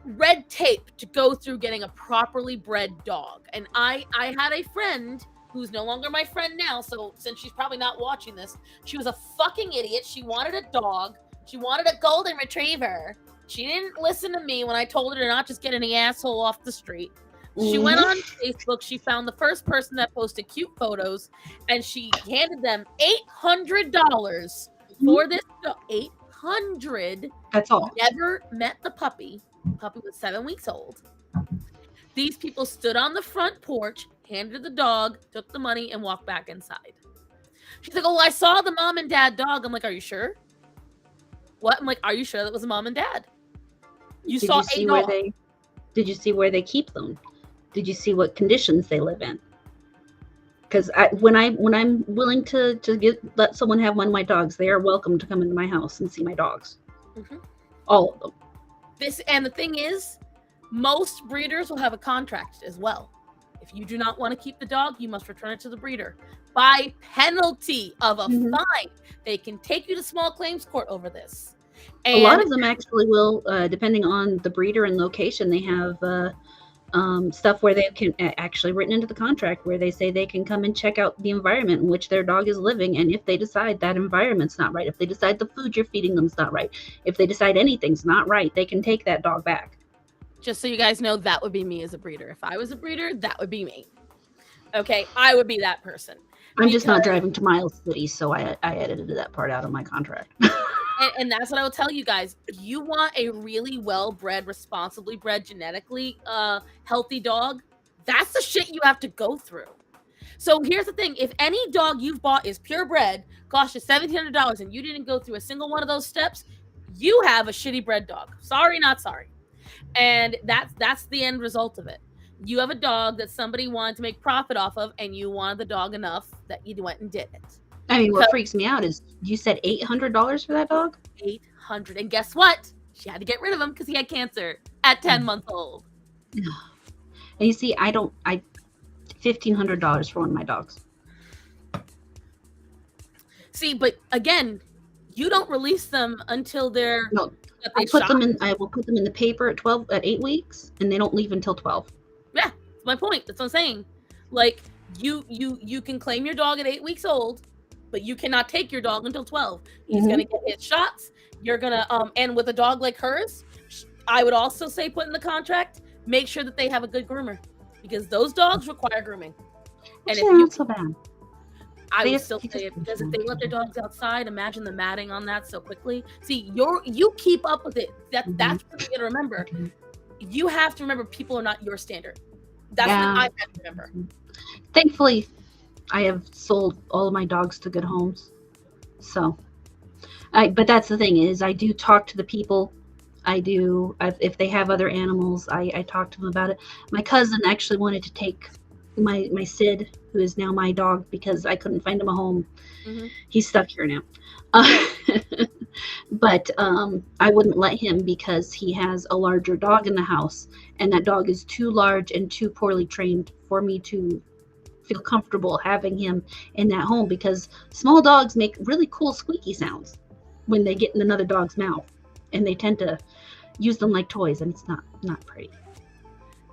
red tape to go through getting a properly bred dog. And I had a friend who's no longer my friend now, so since she's probably not watching this, she was a fucking idiot. She wanted a dog. She wanted a golden retriever. She didn't listen to me when I told her to not just get any asshole off the street. She went on Facebook. She found the first person that posted cute photos, and she handed them $800 for this dog. $800. That's all. Never met the puppy. Puppy was 7 weeks old. These people stood on the front porch, handed the dog, took the money, and walked back inside. She's like, "Oh, I saw the mom and dad dog." I'm like, "Are you sure?" What? I'm like, "Are you sure that was a mom and dad? You saw a dog." Did you see where they keep them? Did you see what conditions they live in? Because when I'm willing to let someone have one of my dogs, they are welcome to come into my house and see my dogs. Mm-hmm. All of them. And the thing is, most breeders will have a contract as well. If you do not want to keep the dog, you must return it to the breeder by penalty of a fine. They can take you to small claims court over this. And a lot of them actually will, depending on the breeder and location. They have stuff where they can actually written into the contract where they say they can come and check out the environment in which their dog is living, and if they decide that environment's not right, if they decide the food you're feeding them is not right, if they decide anything's not right, they can take that dog back. Just so you guys know, that would be me as a breeder. If I was a breeder, that would be me. Okay, I would be that person. I'm just not driving to Miles City, so I edited that part out of my contract. And that's what I will tell you guys. You want a really well-bred, responsibly bred, genetically healthy dog, that's the shit you have to go through. So here's the thing. If any dog you've bought is purebred, cost you $1,700, and you didn't go through a single one of those steps, you have a shitty bred dog. Sorry, not sorry. And that's the end result of it. You have a dog that somebody wanted to make profit off of, and you wanted the dog enough that you went and did it. I mean, what freaks me out is you said $800 for that dog? $800. And guess what? She had to get rid of him because he had cancer at 10 months old. And you see, $1,500 for one of my dogs. See, but again, you don't release them until they're No, that I they put shot. them in. I will put them in the paper at 8 weeks, and they don't leave until 12. Yeah, that's my point. That's what I'm saying. Like you can claim your dog at 8 weeks old, but you cannot take your dog until 12. He's gonna get his shots. You're gonna and with a dog like hers, I would also say put in the contract, make sure that they have a good groomer. Because those dogs require grooming. And if Actually, you not so bad. I They would just- still they say it just- because if they let their dogs outside, imagine the matting on that so quickly. See, you keep up with it. That's what you gotta remember. You have to remember people are not your standard. That's what I have to remember. Thankfully, I have sold all of my dogs to good homes. So, but that's the thing is, I do talk to the people. If they have other animals, I talk to them about it. My cousin actually wanted to take my Sid, who is now my dog, because I couldn't find him a home. Mm-hmm. He's stuck here now. But I wouldn't let him because he has a larger dog in the house, and that dog is too large and too poorly trained for me to feel comfortable having him in that home, because small dogs make really cool squeaky sounds when they get in another dog's mouth, and they tend to use them like toys, and it's not pretty.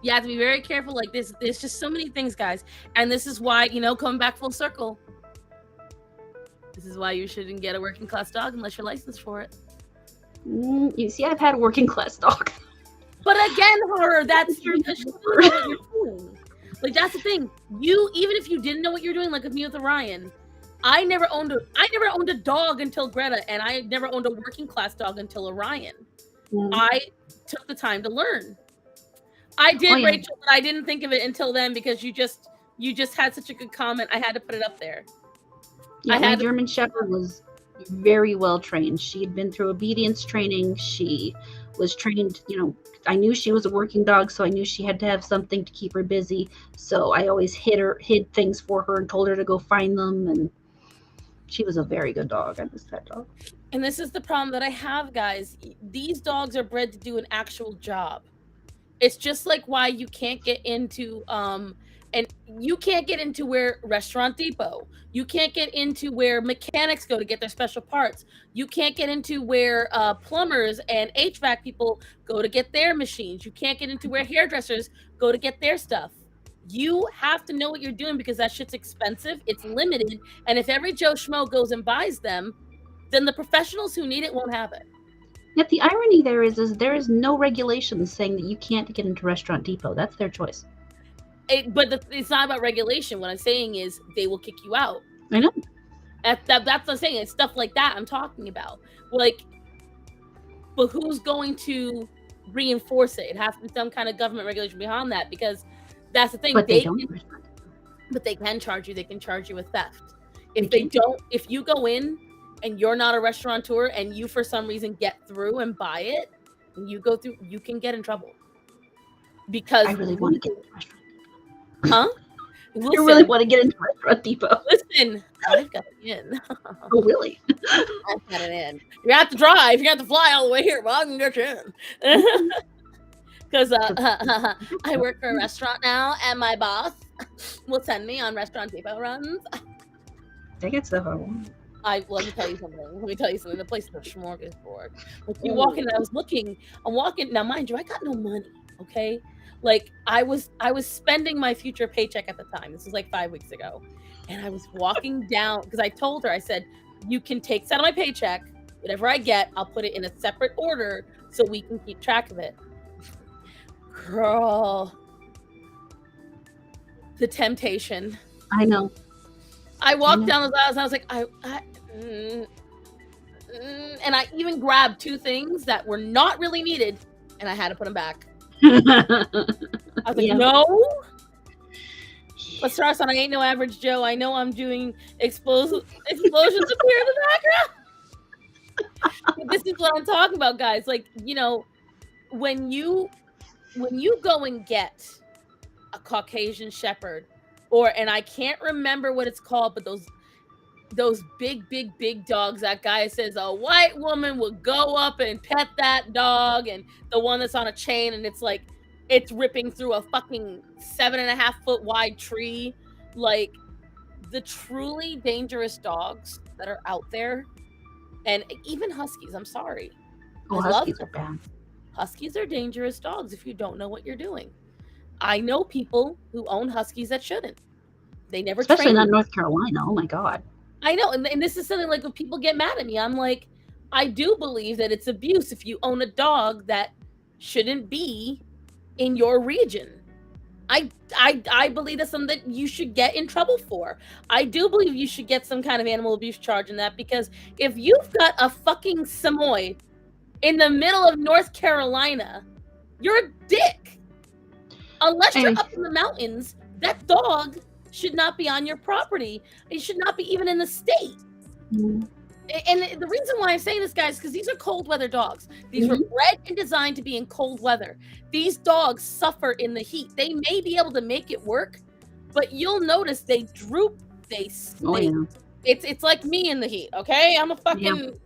You have to be very careful. Like there's just so many things, guys, and this is why coming back full circle. This is why you shouldn't get a working class dog unless you're licensed for it. You see, I've had a working class dog. But again, horror, that's because you know what you're doing. Like that's the thing. Even if you didn't know what you're doing, like with me with Orion, I never owned a dog until Greta, and I never owned a working class dog until Orion. I took the time to learn. I did, Rachel, but I didn't think of it until then because you just had such a good comment. I had to put it up there. Yeah, my German Shepherd was very well trained. She had been through obedience training. She was trained, I knew she was a working dog, so I knew she had to have something to keep her busy. So I always hid things for her and told her to go find them, and she was a very good dog. I miss that dog. And this is the problem that I have, guys. These dogs are bred to do an actual job. It's just like why you can't get into and you can't get into where Restaurant Depot. You can't get into where mechanics go to get their special parts. You can't get into where plumbers and HVAC people go to get their machines. You can't get into where hairdressers go to get their stuff. You have to know what you're doing because that shit's expensive. It's limited. And if every Joe Schmo goes and buys them, then the professionals who need it won't have it. Yet the irony there is there is no regulations saying that you can't get into Restaurant Depot. That's their choice. But it's not about regulation. What I'm saying is they will kick you out. I know. That's what I'm saying. It's stuff like that I'm talking about. Like, but who's going to reinforce it? It has to be some kind of government regulation behind that because that's the thing. But they don't. But they can charge you. They can charge you with theft. If you go in and you're not a restaurateur and you for some reason get through and buy it, and you go through, you can get in trouble. Because I really want to get into Restaurant Depot. Huh? Listen, you really want to get into Restaurant Depot? Listen, I've got it in. Oh, really? I've got it in. You have to drive. You have to fly all the way here, but I can get you in. Because I work for a restaurant now, and my boss will send me on Restaurant Depot runs. I get stuff I want. Let me tell you something. The place is a smorgasbord. Like you walk in, I'm walking. Now, mind you, I got no money. Okay, like I was spending my future paycheck at the time. This was like 5 weeks ago, and I was walking down because I told her, I said, you can take out of my paycheck, whatever I get, I'll put it in a separate order so we can keep track of it. Girl, the temptation. I know. I walked down those aisles and I was like, and I even grabbed 2 things that were not really needed, and I had to put them back. I was like, no. But Starson, I ain't no average Joe. I know I'm doing explosions up here in the background. This is what I'm talking about, guys. Like, when you go and get a Caucasian Shepherd, and I can't remember what it's called, but those big dogs, that guy says a white woman would go up and pet that dog, and the one that's on a chain and it's like it's ripping through a fucking 7.5 foot wide tree. Like the truly dangerous dogs that are out there, and even huskies. I'm sorry, Oh, I love huskies are bad. huskies are dangerous dogs if you don't know what you're doing. I know people who own huskies that shouldn't. They never Especially train not them. North Carolina. Oh my God. I know, and this is something like when people get mad at me, I'm like, I do believe that it's abuse if you own a dog that shouldn't be in your region. I believe that's something that you should get in trouble for. I do believe you should get some kind of animal abuse charge in that, because if you've got a fucking Samoyed in the middle of North Carolina, you're a dick. Unless I you're mean, up in the mountains, that dog should not be on your property. It should not be even in the state. mm-hmm. And the reason why I'm saying this, guys, because these are cold weather dogs. These were bred and designed to be in cold weather. These dogs suffer in the heat. They may be able to make it work, but you'll notice they droop. Oh They yeah. it's like me in the heat. Okay, I'm a Yeah. fucking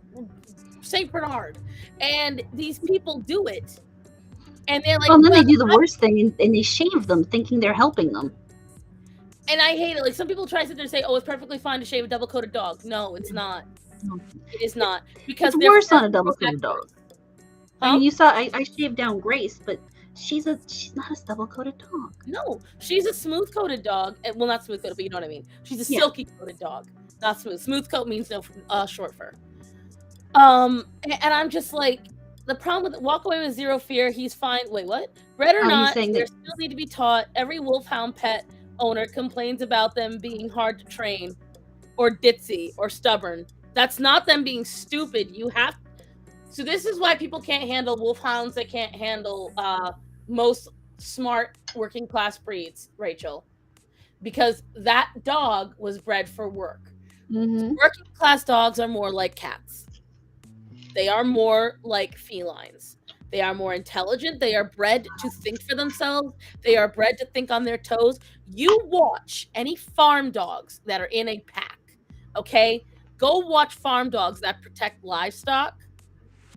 Saint Bernard, and these people do it, and they're like, Well, and then well, they do the worst thing and they shave them, thinking they're helping them. and I hate it. Like, some people try to sit there and say, "Oh, it's perfectly fine to shave a double-coated dog." No, it's not. No. It is not, It's because their worse fur on a double grows coated dog. backwards. I Huh? mean, you saw I shaved down Grace, but she's not a double coated dog. No, she's a smooth-coated dog. Well, not smooth-coated, but you know what I mean. She's a Yeah. silky-coated dog, not smooth. Smooth coat means no short fur. And I'm just like, the problem with walk away with zero fear. He's fine. Wait, what? Bred or Oh, he's not, saying they that. still need to be taught. Every wolfhound pet owner complains about them being hard to train, or ditzy, or stubborn. That's not them being stupid. You have. So this is why people can't handle wolfhounds. They can't handle most smart working class breeds, Rachel, because that dog was bred for work. Mm-hmm. Working class dogs are more like cats. They are more like felines. They are more intelligent. They are bred to think for themselves. They are bred to think on their toes. You watch any farm dogs that are in a pack, okay? Go watch farm dogs that protect livestock,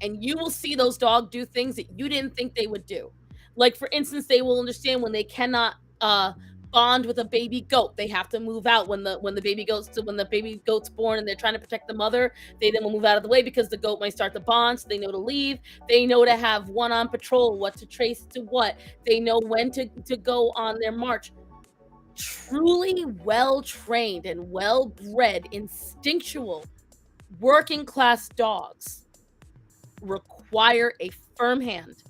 and you will see those dogs do things that you didn't think they would do. Like, for instance, they will understand when they cannot bond with a baby goat. They have to move out when the baby goat's born, and they're trying to protect the mother. They then will move out of the way because the goat might start to bond. So they know to leave. They know to have one on patrol, what to trace to what. They know when to go on their march. Truly well trained and well bred, instinctual, working class dogs require a firm hand.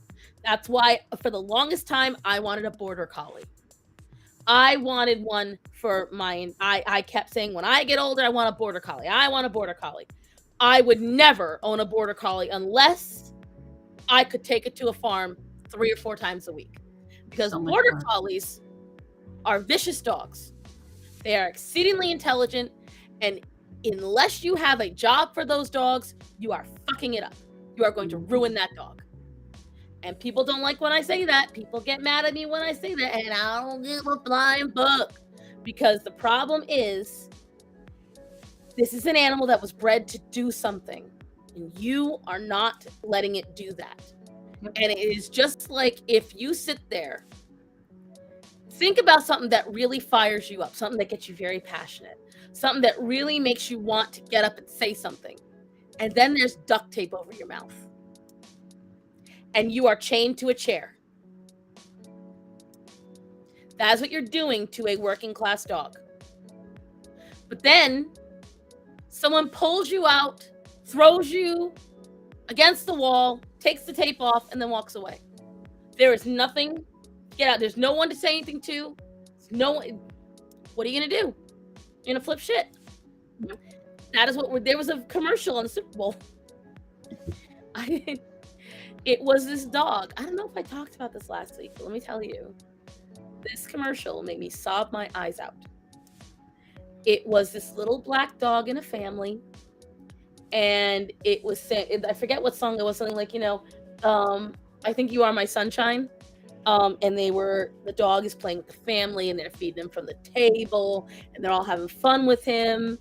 That's why, for the longest time, I wanted a border collie. I wanted one for mine. I kept saying, when I get older, I want a border collie. I want a border collie. I would never own a border collie unless I could take it to a farm 3 or 4 times a week. Because So much border fun. collies are vicious dogs. They are exceedingly intelligent, and unless you have a job for those dogs, you are fucking it up. You are going to ruin that dog. And people don't like when I say that. People get mad at me when I say that, and I don't give a flying fuck. Because the problem is, this is an animal that was bred to do something, and you are not letting it do that. Yep. And it is just like, if you sit there, think about something that really fires you up, something that gets you very passionate, something that really makes you want to get up and say something. And then there's duct tape over your mouth, and you are chained to a chair. That's what you're doing to a working class dog. But then someone pulls you out, throws you against the wall, takes the tape off, and then walks away. There is nothing. Get out. There's no one to say anything to. No. What are you gonna do? You're gonna flip shit. That is what. There was a commercial on the Super Bowl. It was this dog. I don't know if I talked about this last week, but let me tell you. This commercial made me sob my eyes out. It was this little black dog in a family, and it was, I forget what song it was, something like, I Think You Are My Sunshine. And the dog is playing with the family, and they're feeding him from the table, and they're all having fun with him.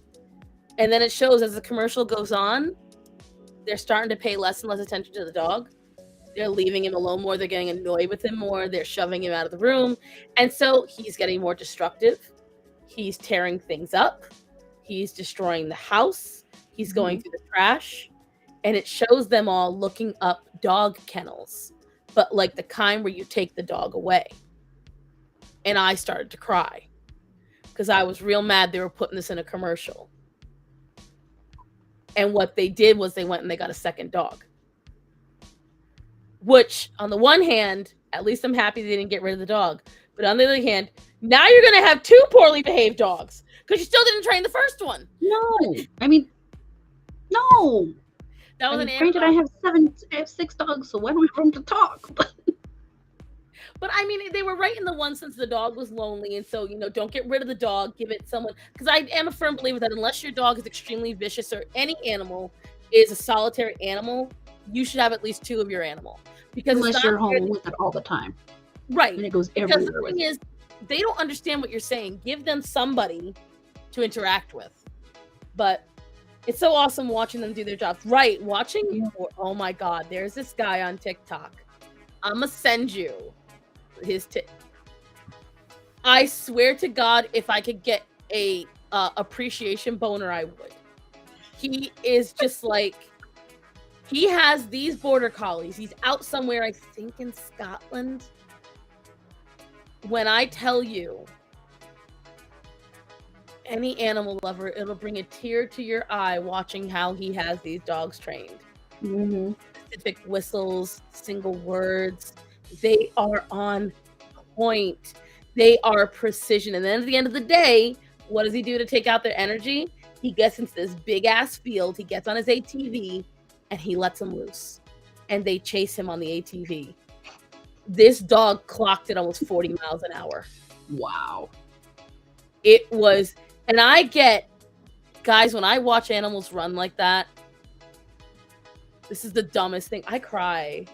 And then it shows, as the commercial goes on, they're starting to pay less and less attention to the dog. They're leaving him alone more. They're getting annoyed with him more. They're shoving him out of the room. And so he's getting more destructive. He's tearing things up. He's destroying the house. He's going through the trash, and it shows them all looking up dog kennels, but like the kind where you take the dog away. And I started to cry because I was real mad they were putting this in a commercial. And what they did was they went and they got a second dog. Which, on the one hand, at least I'm happy they didn't get rid of the dog. But on the other hand, now you're going to have 2 poorly behaved dogs because you still didn't train the first one. No. I mean, no. That was granted, I have 6 dogs, so why don't we have room to talk? But I mean, they were right in the one sense the dog was lonely, and so, don't get rid of the dog, give it someone. Because I am a firm believer that unless your dog is extremely vicious or any animal is a solitary animal, you should have at least 2 of your animal. Because unless you're home with it all the time. Right. And it goes everywhere. Because the thing is, they don't understand what you're saying. Give them somebody to interact with. But it's so awesome watching them do their jobs. Right. Watching, oh my God, there's this guy on TikTok. I'm going to send you his I swear to God, if I could get a appreciation boner, I would. He is just like, he has these border collies. He's out somewhere, I think in Scotland. When I tell you, any animal lover, it'll bring a tear to your eye watching how he has these dogs trained. Specific whistles, single words. They are on point. They are precision. And then at the end of the day, what does he do to take out their energy? He gets into this big ass field. He gets on his ATV and he lets them loose. And they chase him on the ATV. This dog clocked it almost 40 miles an hour. Wow. It was, and I get, guys, when I watch animals run like that, this is the dumbest thing. I cry.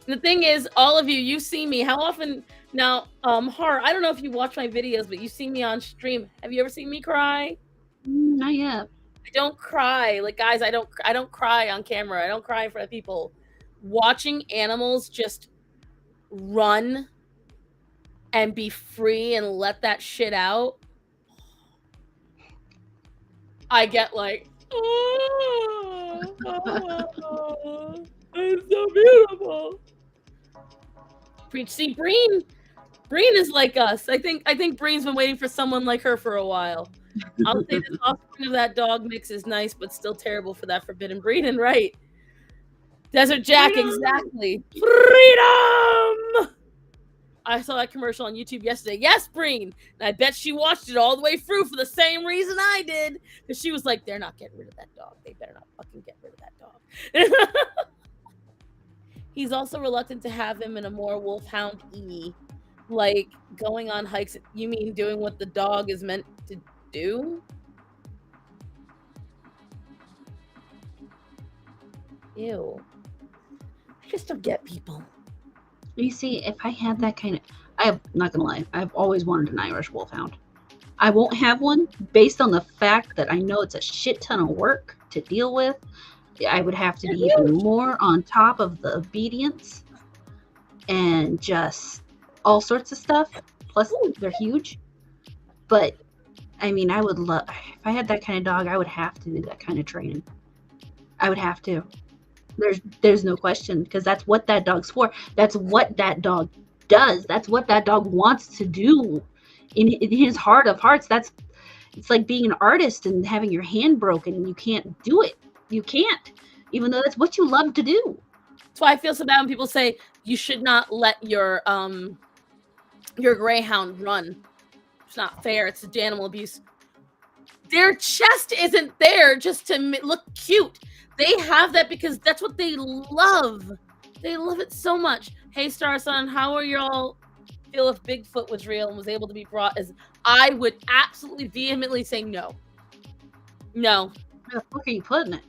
The thing is, all of you see me. How often now, Har, I don't know if you watch my videos, but you see me on stream. Have you ever seen me cry? Not yet. I don't cry. Like, guys, I don't cry on camera. I don't cry in front of people. Watching animals just run and be free and let that shit out, I get like, oh, it's so beautiful. See, Breen is like us. I think Breen's been waiting for someone like her for a while. I'll say the offspring of that dog mix is nice, but still terrible for that forbidden breeding, right? Desert Jack, freedom! Exactly. Freedom! I saw that commercial on YouTube yesterday. Yes, Breen. And I bet she watched it all the way through for the same reason I did. Because she was like, they're not getting rid of that dog. They better not fucking get rid of that dog. He's also reluctant to have him in a more wolfhound-y. Like, going on hikes. You mean doing what the dog is meant to do? Ew. I just don't get people. You see, if I had that kind of, I'm not gonna lie, I've always wanted an Irish wolfhound. I won't have one based on the fact that I know it's a shit ton of work to deal with. I would have to be even more on top of the obedience and just all sorts of stuff. Plus, they're huge. But I mean, I would love, if I had that kind of dog, I would have to do that kind of training. I would have to. There's no question, because that's what that dog's for. That's what that dog does. That's what that dog wants to do. In his heart of hearts, it's like being an artist and having your hand broken and you can't do it. You can't, even though that's what you love to do. That's why I feel so bad when people say you should not let your greyhound run. It's not fair. It's animal abuse. Their chest isn't there just to look cute. They have that because that's what they love. They love it so much. Hey, Star Son, how are y'all feel if Bigfoot was real and was able to be brought as? I would absolutely vehemently say no. No. Where the fuck are you putting it?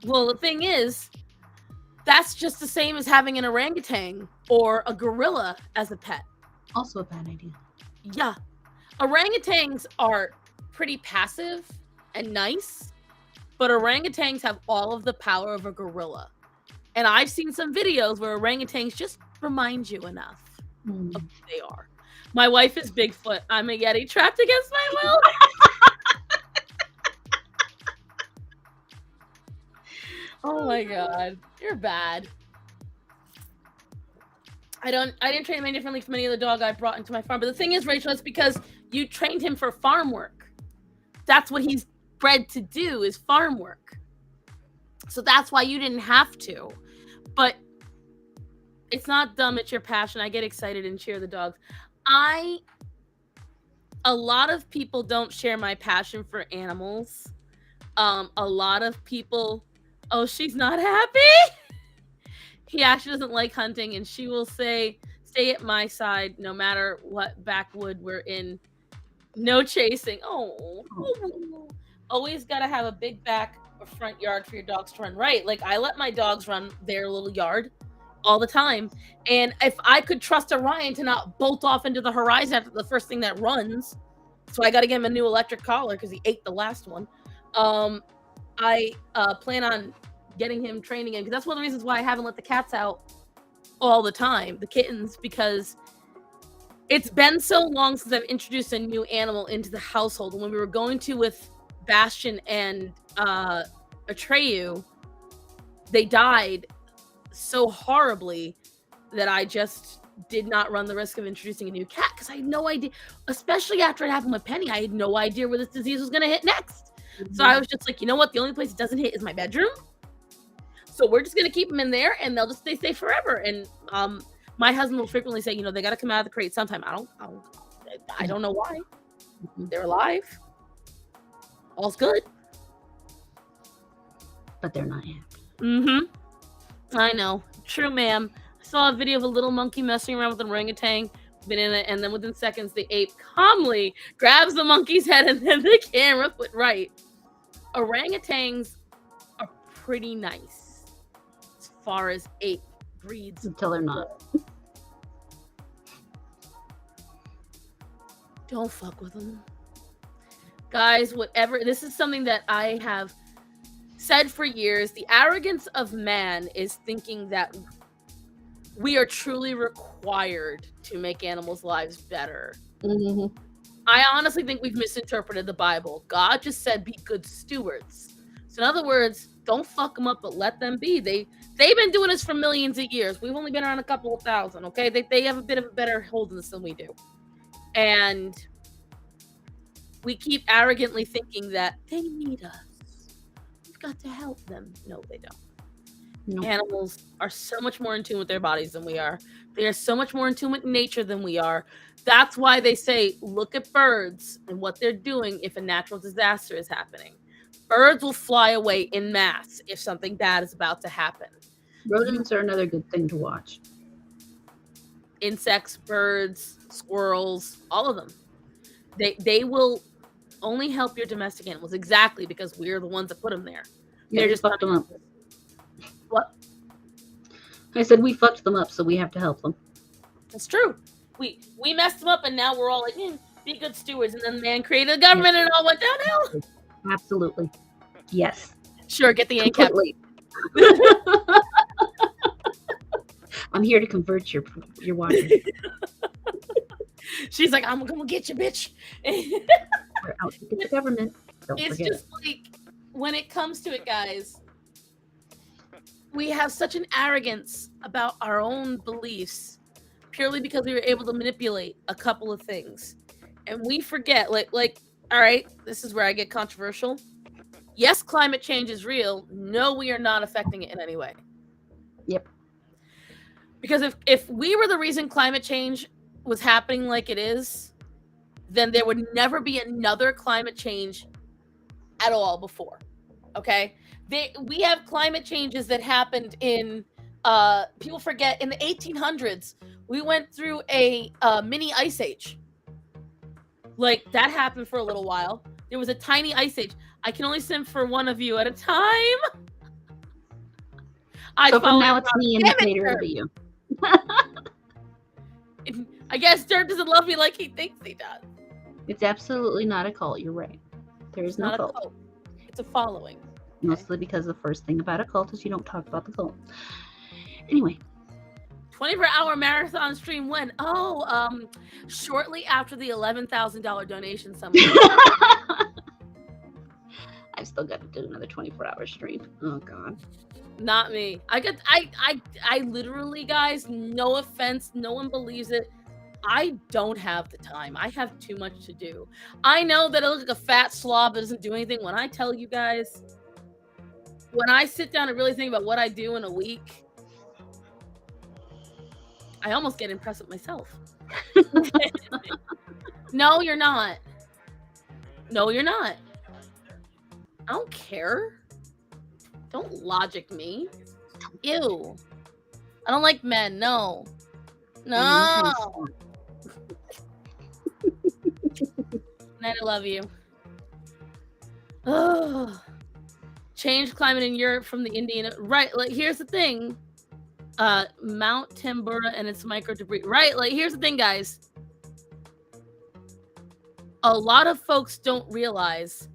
Well, the thing is, that's just the same as having an orangutan or a gorilla as a pet. Also a bad idea. Yeah. Orangutans are pretty passive and nice, but orangutans have all of the power of a gorilla. And I've seen some videos where orangutans just remind you enough of who they are. My wife is Bigfoot. I'm a Yeti trapped against my will. Oh my god, you're bad. I didn't train him any differently from any other dog I brought into my farm. But the thing is, Rachel, it's because you trained him for farm work. That's what he's bred to do, is farm work. So that's why you didn't have to. But it's not dumb, it's your passion. I get excited and cheer the dogs. A lot of people don't share my passion for animals. A lot of people, oh, she's not happy. He actually doesn't like hunting, and she will say, stay at my side no matter what backwood we're in. No chasing. Oh. Always got to have a big back or front yard for your dogs to run. Right. Like, I let my dogs run their little yard all the time. And if I could trust Orion to not bolt off into the horizon after the first thing that runs, so I got to get him a new electric collar because he ate the last one. I plan on getting him training in, because that's one of the reasons why I haven't let the cats out all the time, the kittens, because it's been so long since I've introduced a new animal into the household. And when we were going to with Bastion and Atreyu, they died so horribly that I just did not run the risk of introducing a new cat, because I had no idea, especially after it happened with Penny, I had no idea where this disease was going to hit next. Mm-hmm. So I was just like, you know what? The only place it doesn't hit is my bedroom. So we're just going to keep them in there and they'll just stay safe forever. And my husband will frequently say, they got to come out of the crate sometime. I don't know why. They're alive. All's good. But they're not happy. Mm-hmm. I know. True, ma'am. I saw a video of a little monkey messing around with an orangutan, and then within seconds, the ape calmly grabs the monkey's head, and then the camera put right. Orangutans are pretty nice as far as ape breeds. Until they're not. Don't fuck with them. Guys, whatever. This is something that I have said for years. The arrogance of man is thinking that we are truly required to make animals' lives better. Mm-hmm. I honestly think we've misinterpreted the Bible. God just said be good stewards. So in other words, don't fuck them up, but let them be. They've been doing this for millions of years. We've only been around a couple of thousand, okay? They have a bit of a better hold on this than we do. And we keep arrogantly thinking that they need us. We've got to help them. No, they don't. No. Animals are so much more in tune with their bodies than we are. They are so much more in tune with nature than we are. That's why they say, look at birds and what they're doing if a natural disaster is happening. Birds will fly away en masse if something bad is about to happen. Rodents are another good thing to watch. Insects, birds, squirrels, all of them. They will only help your domestic animals, exactly because we're the ones that put them there. Yeah, they're just fucked them up. What? I said we fucked them up, so we have to help them. That's true. We messed them up, and now we're all like, be good stewards. And then man created a government, and it all went downhill. Absolutely. Yes. Sure, get the ANCAP. I'm here to convert your water. She's like, I'm gonna get you, bitch. We're out to get the government. It's just like, when it comes to it, guys, we have such an arrogance about our own beliefs purely because we were able to manipulate a couple of things. And we forget, like, all right, this is where I get controversial. Yes, climate change is real. No, we are not affecting it in any way. Yep. Because if we were the reason climate change was happening like it is, then there would never be another climate change at all before. Okay? We have climate changes that happened in, people forget, in the 1800s, we went through a mini ice age. Like, that happened for a little while. There was a tiny ice age. I can only sim for one of you at a time. So for now, it's me and the Vader over you. I guess Dirk doesn't love me like he thinks he does. It's absolutely not a cult. You're right. There is no cult. It's a following. Mostly because the first thing about a cult is you don't talk about the cult. Anyway. 24-hour marathon stream when? I Shortly after the $11,000 donation summit. I still got to do another 24-hour stream. Oh God. Not me. I literally, guys, no offense, no one believes it. I don't have the time. I have too much to do. I know that I look like a fat slob that doesn't do anything. When I tell you guys, when I sit down and really think about what I do in a week, I almost get impressed with myself. No, you're not. No, you're not. I don't care. Don't logic me. Ew. I don't like men. No. No. And I love you. Oh. Change climate in Europe from the Indian. Right. Like, here's the thing. Mount Tambora and its micro debris. Right. Like, here's the thing, guys. A lot of folks don't realize.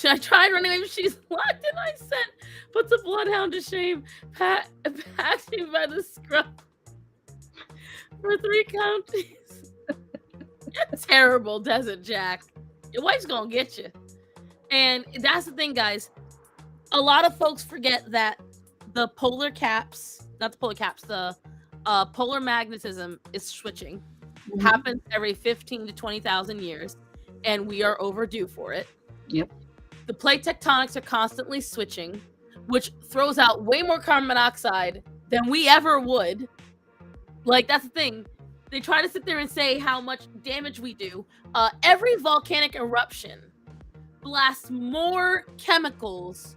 I tried running away, but she's locked, and I sent puts a bloodhound to shame, passing by the scrub for 3 counties. Terrible Desert Jack. Your wife's gonna get you. And that's the thing, guys. A lot of folks forget that the polar caps, not the polar caps, the polar magnetism is switching. Mm-hmm. Happens every 15 to 20,000 years, and we are overdue for it. Yep. The plate tectonics are constantly switching, which throws out way more carbon monoxide than we ever would. Like, that's the thing. They try to sit there and say how much damage we do. Every volcanic eruption blasts more chemicals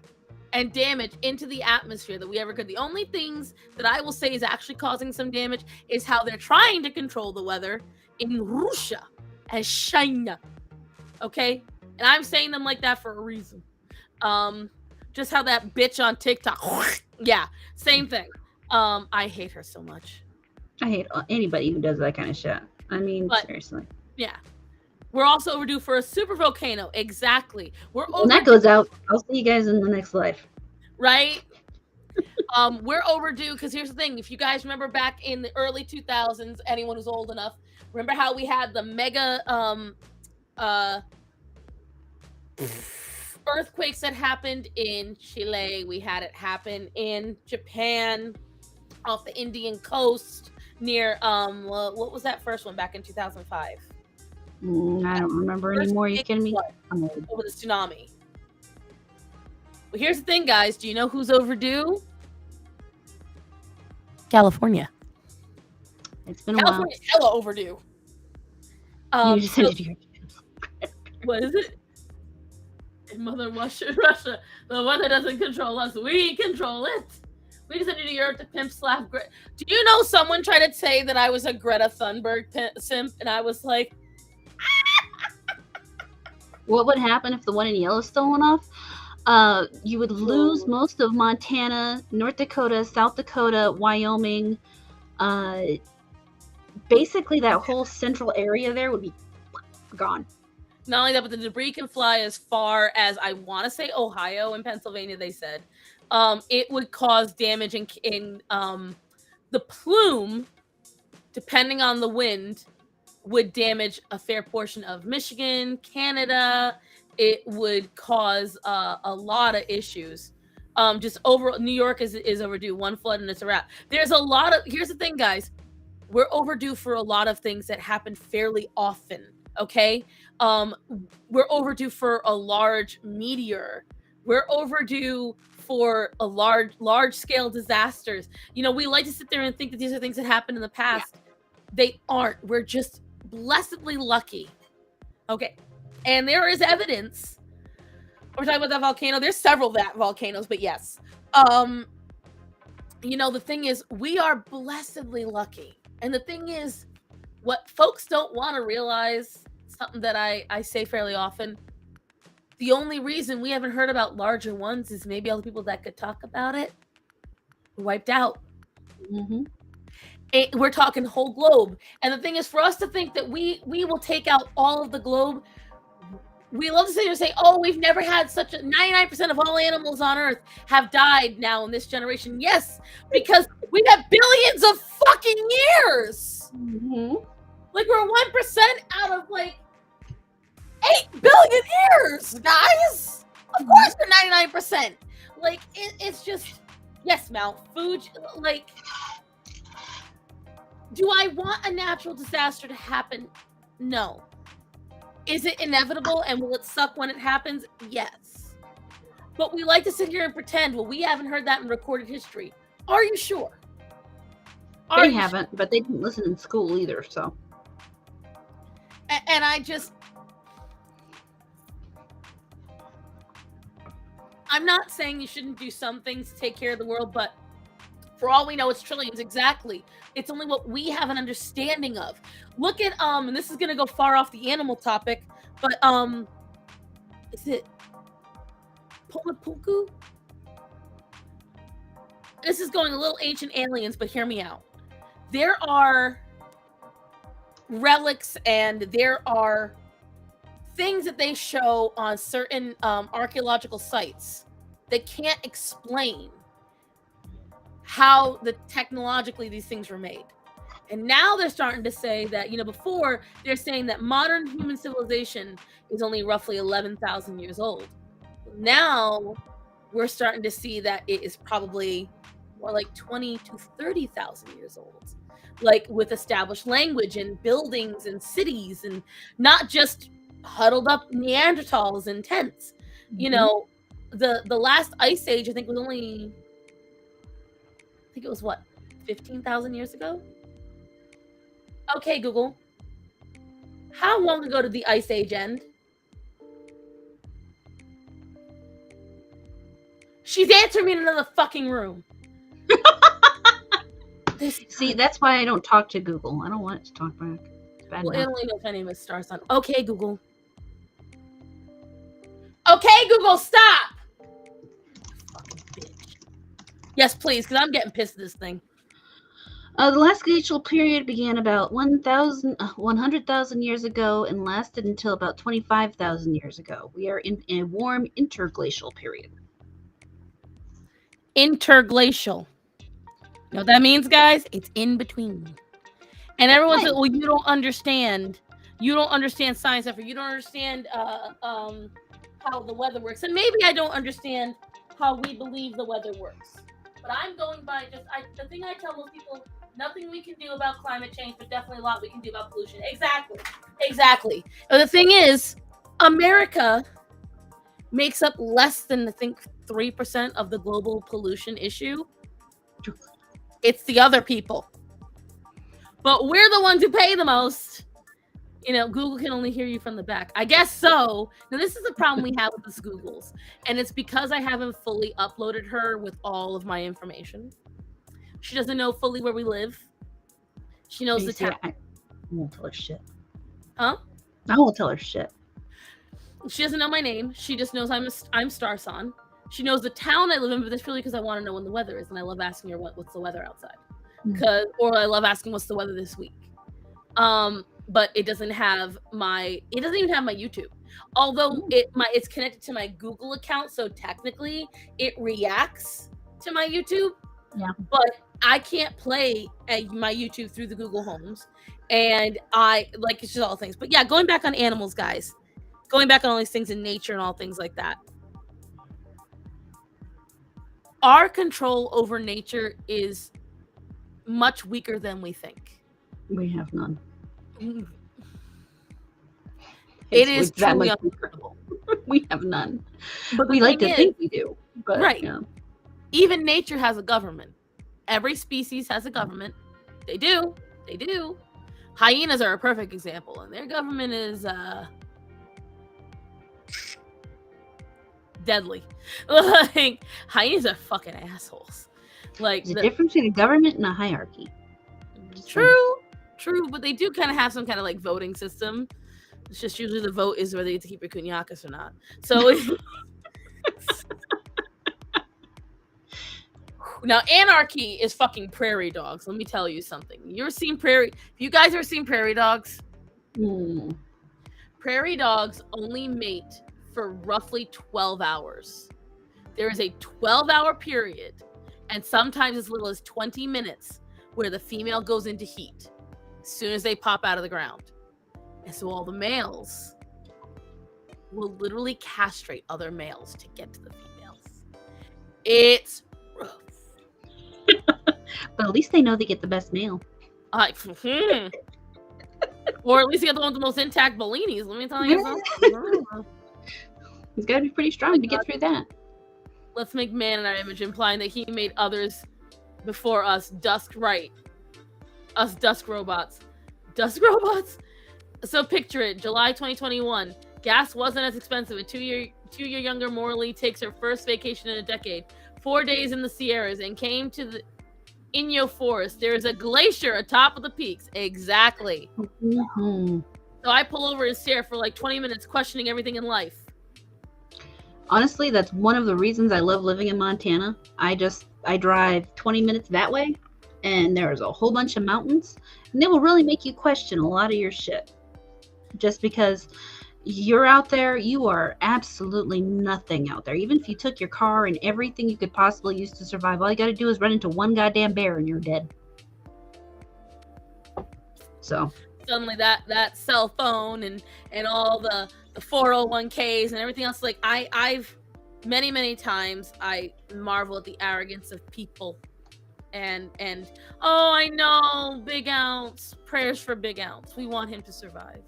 and damage into the atmosphere that we ever could. The only things that I will say is actually causing some damage is how they're trying to control the weather in Russia and China. Okay? And I'm saying them like that for a reason. Just how that bitch on TikTok. Yeah, same thing. I hate her so much. I hate anybody who does that kind of shit. I mean, seriously. Yeah. We're also overdue for a super volcano. Exactly. When that goes out, I'll see you guys in the next life. Right? We're overdue because here's the thing. If you guys remember back in the early 2000s, anyone who's old enough, remember how we had the mega earthquakes that happened in Chile. We had it happen in Japan, off the Indian coast near what was that first one back in 2005? I don't remember anymore. Are you kidding me? Over the tsunami. Well, here's the thing, guys. Do you know who's overdue? California. It's been a while. California's hella overdue. You just sent it to your what is it? Mother Russia. The weather doesn't control us. We control it. We just sent you to Europe to pimp slap. Do you know someone tried to say that I was a Greta Thunberg simp? And I was like... What would happen if the one in Yellowstone went off? You would lose most of Montana, North Dakota, South Dakota, Wyoming. Basically, that whole central area there would be gone. Not only that, but the debris can fly as far as, I want to say, Ohio and Pennsylvania, they said. It would cause damage in the plume, depending on the wind, would damage a fair portion of Michigan, Canada. It would cause a lot of issues. Just over New York is overdue. One flood and it's a wrap. There's a lot of, here's the thing, guys. We're overdue for a lot of things that happen fairly often. Okay. We're overdue for a large meteor. We're overdue for a large scale disasters. You know, we like to sit there and think that these are things that happened in the past. Yeah. They aren't. We're just blessedly lucky. Okay. And there is evidence. We're talking about that volcano. There's several that volcanoes, but yes. You know, the thing is, we are blessedly lucky. And the thing is, what folks don't want to realize, something that I say fairly often, the only reason we haven't heard about larger ones is maybe all the people that could talk about it were wiped out. Mm-hmm. We're talking whole globe. And the thing is, for us to think that we will take out all of the globe, we love to sit here and say, oh, we've never had such a 99% of all animals on Earth have died now in this generation. Yes, because we've had billions of fucking years. Mm-hmm. Like, we're 1% out of like 8 billion years, guys. Of course they're 99%. Like, it's just, yes, Mal, food, like, do I want a natural disaster to happen? No. Is it inevitable and will it suck when it happens? Yes. But we like to sit here and pretend, well, we haven't heard that in recorded history. Are you sure? They haven't, but they didn't listen in school either, so. And I'm not saying you shouldn't do some things to take care of the world, but for all we know, it's trillions. Exactly. It's only what we have an understanding of. Look at, and this is going to go far off the animal topic, but, is it Pulapuku? This is going a little ancient aliens, but hear me out. There are relics and there are things that they show on certain archaeological sites that can't explain how technologically these things were made. And now they're starting to say that, before they're saying that modern human civilization is only roughly 11,000 years old. Now we're starting to see that it is probably more like 20 to 30,000 years old, like with established language and buildings and cities, and not just huddled up Neanderthals in tents. The last ice age, I think it was what, 15,000 years ago? Okay, Google. How long ago did the ice age end? She's answering me in another fucking room. See, that's why I don't talk to Google. I don't want it to talk back. Well, it only knows my name is Starson. Okay, Google. Okay, Google, stop! Fucking bitch. Yes, please, because I'm getting pissed at this thing. The last glacial period began about 100,000 years ago and lasted until about 25,000 years ago. We are in a warm interglacial period. Interglacial. You know what that means, guys? It's in between. And everyone says, well, you don't understand. You don't understand science, or you don't understand how the weather works. And maybe I don't understand how we believe the weather works. But I'm going by the thing I tell most people, nothing we can do about climate change, but definitely a lot we can do about pollution. Exactly. But the thing is, America makes up less than, I think, 3% of the global pollution issue. It's the other people. But we're the ones who pay the most. Google can only hear you from the back. I guess so. Now, this is the problem we have with this Googles. And it's because I haven't fully uploaded her with all of my information. She doesn't know fully where we live. She knows the town. I won't tell her shit. Huh? I won't tell her shit. She doesn't know my name. She just knows I'm Starson. She knows the town I live in, but that's really because I want to know when the weather is, and I love asking her what's the weather outside. Or I love asking what's the weather this week. But it doesn't even have my YouTube. Although it's connected to my Google account, so technically it reacts to my YouTube. Yeah. But I can't play my YouTube through the Google Homes. And it's just all things. But yeah, going back on animals, guys. Going back on all these things in nature and all things like that. Our control over nature is much weaker than we think. We have none. It is truly incredible. We have none. But we like to think we do. But, right. Yeah. Even nature has a government. Every species has a government. They do. Hyenas are a perfect example, and their government is deadly. Like, hyenas are fucking assholes. Like, there's a difference between a government and a hierarchy. True, but they do kind of have some kind of like voting system. It's just usually the vote is whether you get to keep your kunyakas or not. So now anarchy is fucking prairie dogs. Let me tell you something. You guys ever seen prairie dogs? Prairie dogs only mate for roughly 12 hours. There is a 12-hour period, and sometimes as little as 20 minutes, where the female goes into heat as soon as they pop out of the ground. And so all the males will literally castrate other males to get to the females. It's rough. But at least they know they get the best male. Or at least you get the one with the most intact Bellinis. Let me tell you something. He's got to be pretty strong to get through that. Let's make man in our image, implying that he made others before us dusk right. Us dusk robots. Dusk robots? So picture it, July 2021. Gas wasn't as expensive. A two-year younger Morley takes her first vacation in a decade. 4 days in the Sierras and came to the Inyo Forest. There is a glacier atop of the peaks. Exactly. Mm-hmm. So I pull over and stare for like 20 minutes, questioning everything in life. Honestly, that's one of the reasons I love living in Montana. I drive 20 minutes that way, and there's a whole bunch of mountains, and they will really make you question a lot of your shit. Just because you're out there, you are absolutely nothing out there. Even if you took your car and everything you could possibly use to survive, all you got to do is run into one goddamn bear and you're dead. So suddenly that cell phone and all the 401ks and everything else, like I've many times I marvel at the arrogance of people and oh, I know, Big Ounce, prayers for Big Ounce, we want him to survive.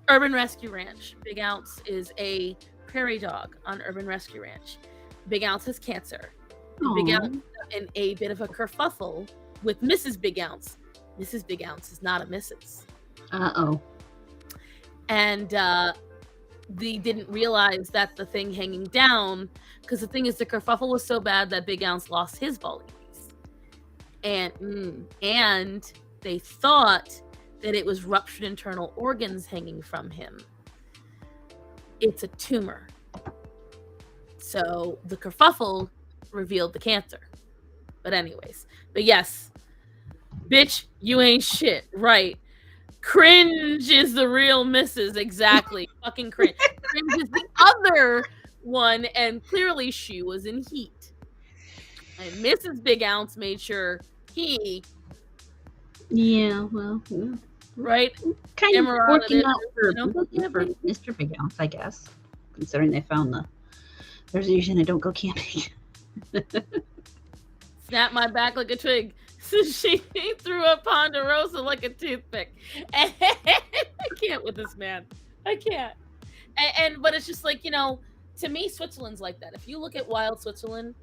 Urban Rescue Ranch, Big Ounce is a prairie dog on Urban Rescue Ranch. Big Ounce has cancer. Big Ounce in a bit of a kerfuffle with Mrs. Big Ounce. Mrs. Big Ounce is not a Mrs. And they didn't realize that the thing hanging down, because the thing is, the kerfuffle was so bad that Big Ounce lost his Bollies. And they thought that it was ruptured internal organs hanging from him. It's a tumor. So the kerfuffle revealed the cancer. But anyways, but yes, bitch, you ain't shit, right? Cringe is the real Mrs. Exactly. Fucking cringe. Cringe is the other one, and clearly she was in heat. And Mrs. Big Ounce made sure he... Yeah, well... Yeah. Right? Kind of working out for Mr. Big Ounce, I guess. Considering they found there's a reason I don't go camping. Snap my back like a twig. So she threw a ponderosa like a toothpick. I can't with this man. I can't. But it's just like, to me, Switzerland's like that. If you look at wild Switzerland,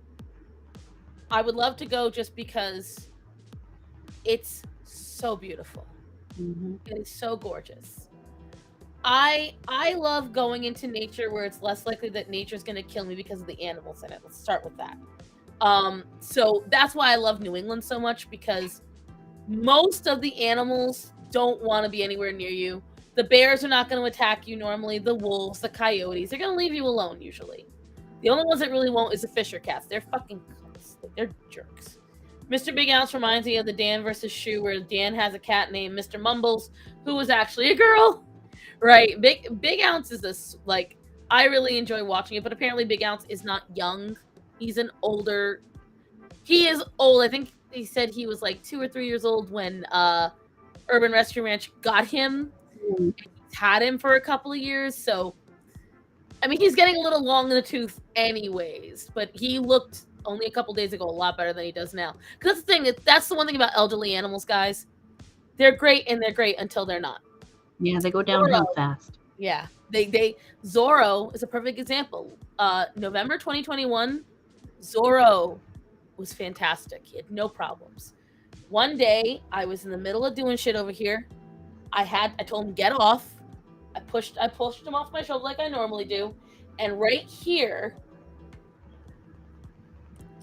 I would love to go just because it's so beautiful. Mm-hmm. It is so gorgeous. I love going into nature where it's less likely that nature's going to kill me because of the animals in it. Let's start with that. So that's why I love New England so much, because most of the animals don't want to be anywhere near you. The bears are not going to attack you normally. The wolves, the coyotes, they're going to leave you alone usually. The only ones that really won't is the fisher cats. They're fucking cunts. They're jerks. Mr. Big Ounce reminds me of the Dan versus Shoe, where Dan has a cat named Mr. Mumbles, who was actually a girl. Right? Big Ounce is this, like, I really enjoy watching it, but apparently Big Ounce is not young. He's an older... He is old. I think he said he was like 2 or 3 years old when Urban Rescue Ranch got him. And he's had him for a couple of years, so... I mean, he's getting a little long in the tooth anyways, but he looked... only a couple days ago a lot better than he does now. Because that's the thing, that's the one thing about elderly animals, guys. They're great until they're not. Yeah, they go downhill fast. Yeah. Zorro is a perfect example. November 2021, Zorro was fantastic. He had no problems. One day, I was in the middle of doing shit over here. I told him, get off. I pushed him off my shoulder like I normally do. And right here,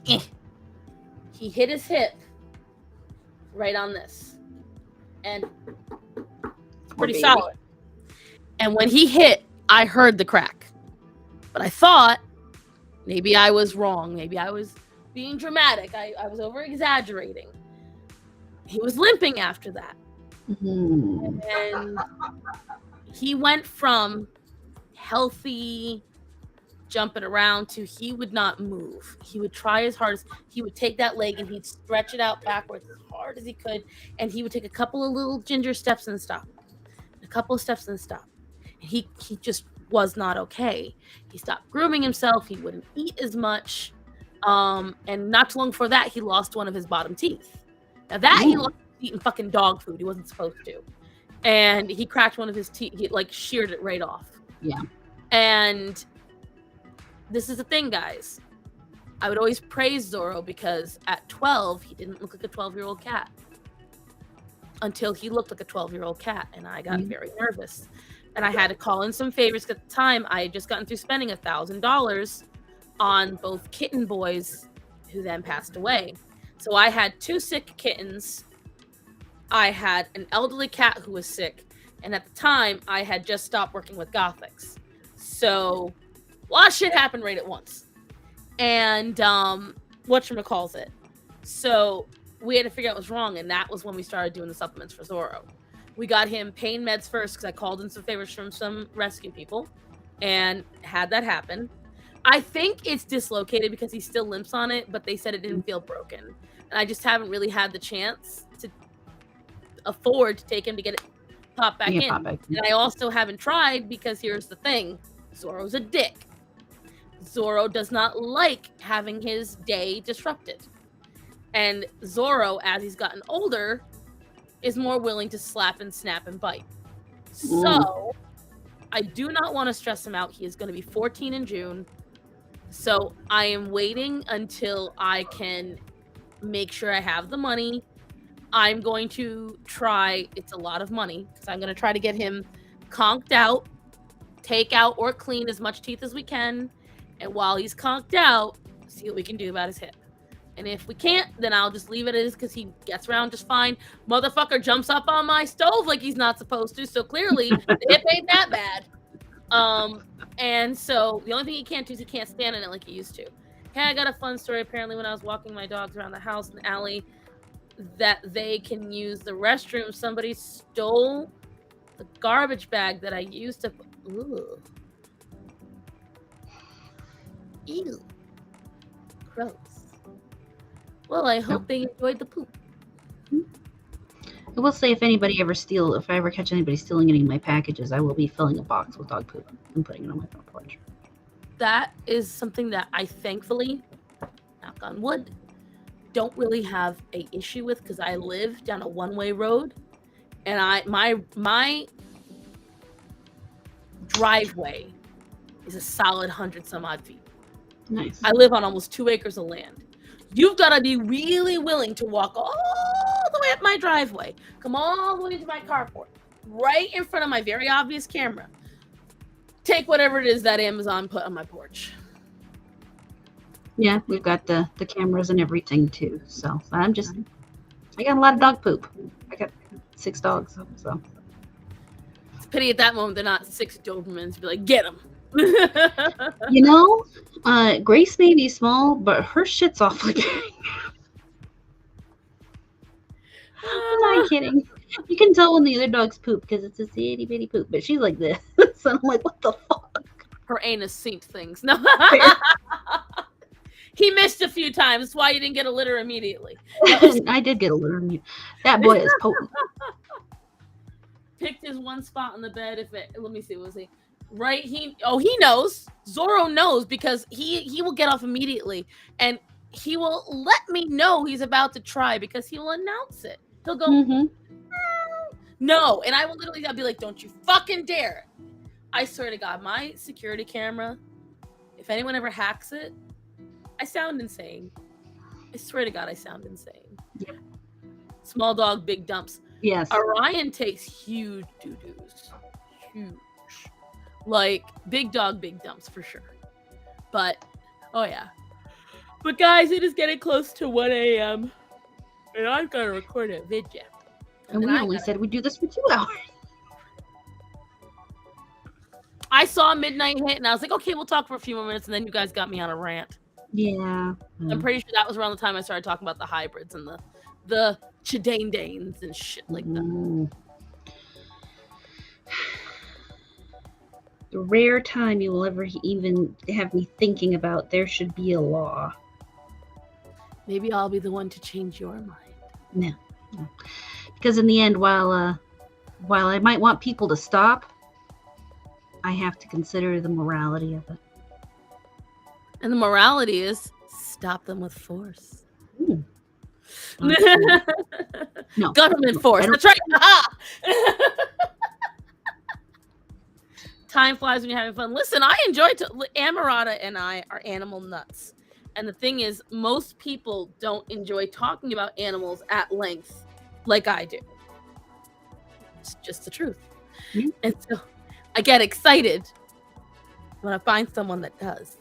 he hit his hip right on this, and it's pretty solid. And when he hit, I heard the crack, but I thought maybe I was wrong. Maybe I was being dramatic. I was over exaggerating. He was limping after that. Mm-hmm. And he went from healthy jumping around to he would not move. He would try as hard as he would take that leg and he'd stretch it out backwards as hard as he could, and he would take a couple of little ginger steps and stop. a couple of steps and stopped. He just was not okay. He stopped grooming himself. He wouldn't eat as much. And not too long before that, he lost one of his bottom teeth. Now that he lost eating fucking dog food, he wasn't supposed to. And he cracked one of his teeth. He like sheared it right off. Yeah. And this is the thing, guys. I would always praise Zorro because at 12, he didn't look like a 12-year-old cat. Until he looked like a 12-year-old cat, and I got very nervous. And I had to call in some favors because at the time I had just gotten through spending $1,000 on both kitten boys who then passed away. So I had 2 sick kittens. I had an elderly cat who was sick. And at the time, I had just stopped working with Gothics. So a lot of shit happened right at once. And whatchamacallit. So we had to figure out what was wrong, and that was when we started doing the supplements for Zorro. We got him pain meds first because I called in some favors from some rescue people and had that happen. I think it's dislocated because he still limps on it, but they said it didn't feel broken. And I just haven't really had the chance to afford to take him to get it popped back in. And I also haven't tried because here's the thing. Zorro's a dick. Zorro does not like having his day disrupted. And Zorro, as he's gotten older, is more willing to slap and snap and bite. So, I do not want to stress him out. He is going to be 14 in June. So, I am waiting until I can make sure I have the money. I'm going to try, it's a lot of money, because I'm going to try to get him conked out, take out or clean as much teeth as we can. And while he's conked out, see what we can do about his hip. And if we can't, then I'll just leave it as because he gets around just fine. Motherfucker jumps up on my stove like he's not supposed to. So clearly, the hip ain't that bad. And so the only thing he can't do is he can't stand in it like he used to. Hey, I got a fun story. Apparently, when I was walking my dogs around the house in the alley, that they can use the restroom. Somebody stole the garbage bag that I used to. Ooh. Ew. Gross. Well, I hope they enjoyed the poop. I will say if I ever catch anybody stealing any of my packages, I will be filling a box with dog poop and putting it on my front porch. That is something that I thankfully, knock on wood, don't really have a issue with because I live down a one-way road, and my driveway is a solid 100 some odd feet. Nice. I live on almost 2 acres of land. You've got to be really willing to walk all the way up my driveway, come all the way to my carport, right in front of my very obvious camera. Take whatever it is that Amazon put on my porch. Yeah, we've got the cameras and everything too. So I got a lot of dog poop. I got 6 dogs. So it's a pity at that moment they're not 6 Dobermans to be like, get them. You know, Grace may be small, but her shit's awfully big. I'm not kidding. You can tell when the other dogs poop because it's a itty bitty poop, but she's like this. So I'm like, what the fuck? Her anus synced things. No. He missed a few times. That's why you didn't get a litter immediately. I did get a litter. That boy is potent. Picked his one spot on the bed. Let me see. What was he? Right? He knows. Zorro knows because he will get off immediately, and he will let me know he's about to try because he will announce it. He'll go, no, and I'll be like, don't you fucking dare. I swear to God, my security camera, if anyone ever hacks it, I sound insane. I swear to God, I sound insane. Yeah. Small dog, big dumps. Yes. Orion takes huge doo-doos. Huge. Like, big dog, big dumps for sure. But, oh yeah. But guys, it is getting close to 1 a.m. And I've got to record a video. And we only said we'd do this for 2 hours. I saw midnight hit and I was like, okay, we'll talk for a few more minutes. And then you guys got me on a rant. Yeah. I'm pretty sure that was around the time I started talking about the hybrids and the Chidane-danes and shit like that. The rare time you will ever even have me thinking about there should be a law. Maybe I'll be the one to change your mind. No. Because in the end, while while I might want people to stop, I have to consider the morality of it. And the morality is stop them with force. Ooh. No. Government force. That's right. Time flies when you're having fun. Listen, I enjoy StarMorata and I are animal nuts. And the thing is, most people don't enjoy talking about animals at length like I do. It's just the truth. Mm-hmm. And so I get excited when I find someone that does.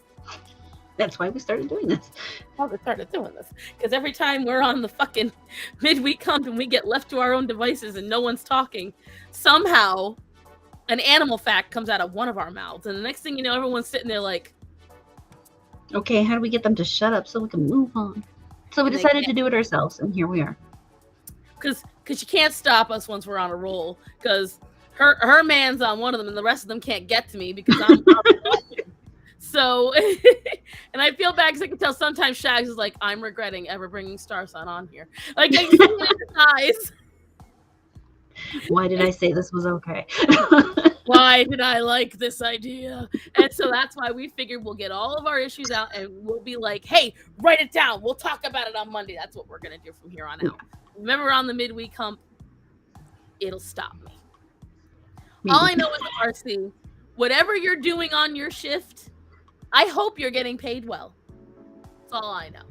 That's why we started doing this. Because every time we're on the fucking midweek hump and we get left to our own devices and no one's talking, somehow an animal fact comes out of one of our mouths. And the next thing you know, everyone's sitting there like, okay, how do we get them to shut up so we can move on? So we decided to do it ourselves, and here we are. Because you can't stop us once we're on a roll. Because her man's on one of them and the rest of them can't get to me because I'm So, and I feel bad because I can tell sometimes Shags is like, I'm regretting ever bringing Starson on here. Like, I see it in his eyes. Why did I say this was okay? Why did I like this idea? And so that's why we figured we'll get all of our issues out and we'll be like, hey, write it down. We'll talk about it on Monday. That's what we're going to do from here on out. Remember, on the midweek hump, it'll stop me. All I know is, RC, whatever you're doing on your shift, I hope you're getting paid well. That's all I know.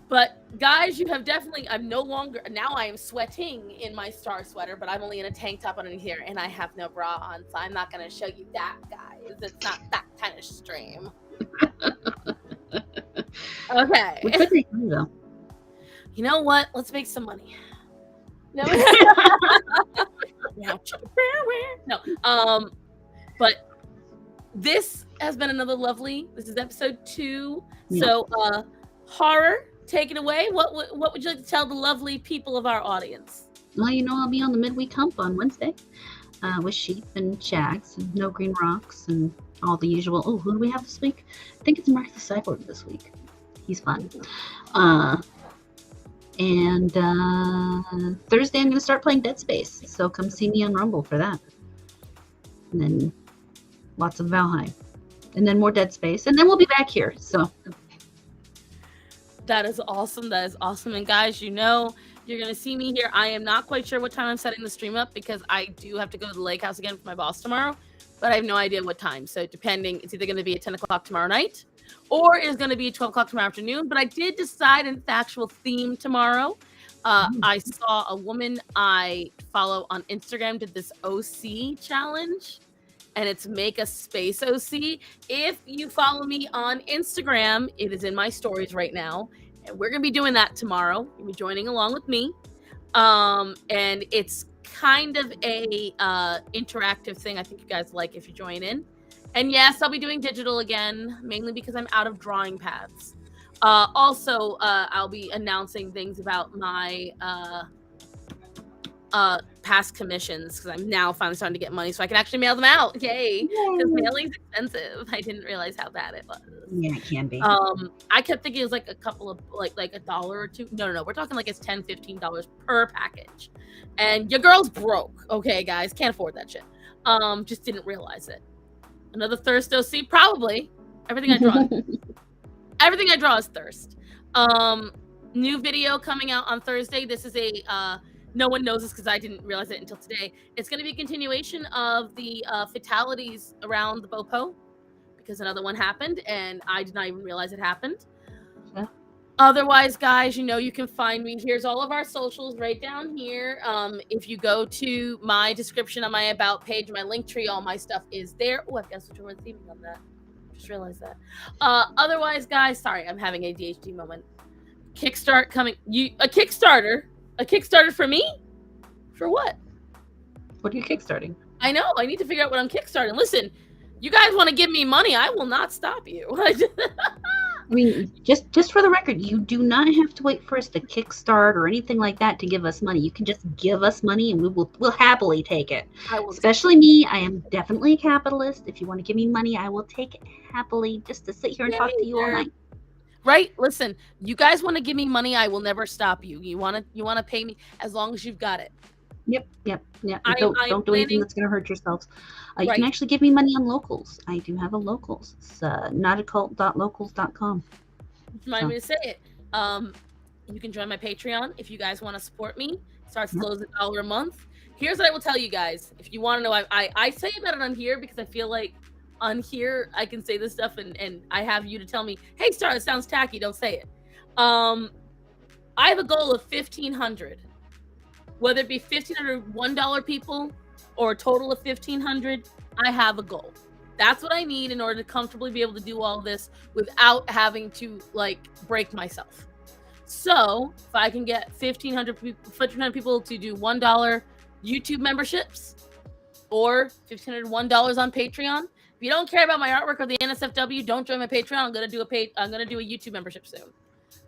But guys, you have definitely, I'm no longer, now I am sweating in my star sweater, but I'm only in a tank top underneath here and I have no bra on, so I'm not going to show you that, guys. It's not that kind of stream. Okay. We could make money, though. You know what? Let's make some money. No. But this has been another lovely, this is episode 2. Yeah. So, Horror, take it away. What would you like to tell the lovely people of our audience? Well, you know, I'll be on the midweek hump on Wednesday with Sheep and Shags and No Green Rocks and all the usual. Oh, who do we have this week? I think it's Mark the Cyborg this week. He's fun. And Thursday I'm going to start playing Dead Space, so come see me on Rumble for that. And then lots of Valheim. And then more Dead Space. And then we'll be back here, so... That is awesome. That is awesome. And guys, you know, you're going to see me here. I am not quite sure what time I'm setting the stream up because I do have to go to the lake house again for my boss tomorrow, but I have no idea what time. So depending, it's either going to be at 10 o'clock tomorrow night or it's going to be at 12 o'clock tomorrow afternoon. But I did decide an actual theme tomorrow. I saw a woman I follow on Instagram did this OC challenge. And it's Make a Space OC. If you follow me on Instagram, it is in my stories right now. And we're going to be doing that tomorrow. You'll be joining along with me. And it's kind of a interactive thing I think you guys like if you join in. And yes, I'll be doing digital again, mainly because I'm out of drawing pads. Also, I'll be announcing things about my... past commissions because I'm now finally starting to get money so I can actually mail them out. Yay! Because mailing's expensive. I didn't realize how bad it was. Yeah, it can be. I kept thinking it was like a couple of like $1 or $2. No. We're talking like it's $10-15 per package. And your girl's broke. Okay, guys, can't afford that shit. Just didn't realize it. Another thirst OC, probably. Everything I draw is thirst. New video coming out on Thursday. This is a no one knows this because I didn't realize it until today. It's going to be a continuation of the fatalities around the Bopo because another one happened and I did not even realize it happened. Yeah. Otherwise, guys, you know, you can find me. Here's all of our socials right down here. If you go to my description on my About page, my link tree, all my stuff is there. Oh, I've got such a word theming on that. Just realized that. Otherwise, guys, sorry, I'm having a ADHD moment. Kickstart coming. A Kickstarter for me? For what? What are you kickstarting? I know. I need to figure out what I'm kickstarting. Listen, you guys want to give me money, I will not stop you. I mean, just for the record, you do not have to wait for us to kickstart or anything like that to give us money. You can just give us money and we'll happily take it. Especially me. I am definitely a capitalist. If you want to give me money, I will take it happily just to sit here and talk to you all night. Right? Listen, you guys want to give me money, I will never stop you. You want to pay me as long as you've got it. Yep. I I'm Don't do anything planning that's going to hurt yourselves. You can right. actually give me money on locals. I do have a locals. It's notaccult.locals.com. Remind So, me to say it. Um, you can join my Patreon if you guys want to support me. Starts as yep. low as $1 a month. Here's what I will tell you guys. If you want to know, I say about it on here because I feel like on here I can say this stuff and I have you to tell me, hey Star, that sounds tacky, don't say it. Um, I have a goal of 1,500. Whether it be 1,500 $1 people or a total of 1,500, I have a goal. That's what I need in order to comfortably be able to do all this without having to like break myself. So if I can get 1,500 people to do $1 YouTube memberships or $1,501 on Patreon. If you don't care about my artwork or the NSFW, don't join my Patreon. I'm gonna do a YouTube membership soon.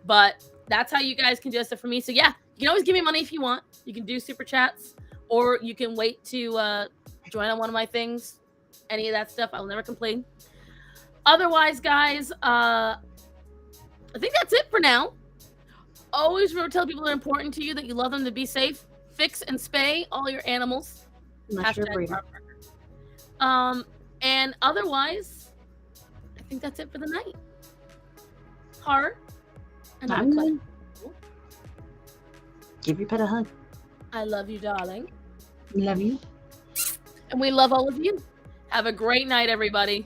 But that's how you guys can do stuff for me. So yeah, you can always give me money if you want. You can do super chats, or you can wait to join on one of my things. Any of that stuff, I'll never complain. Otherwise, guys, I think that's it for now. Always remember to tell people that are important to you that you love them, to be safe. Fix and spay all your animals. Unless you're a Hashtag breeder. and otherwise, I think that's it for the night. Heart. I'm good. Give your pet a hug. I love you, darling. Love you. And we love all of you. Have a great night, everybody.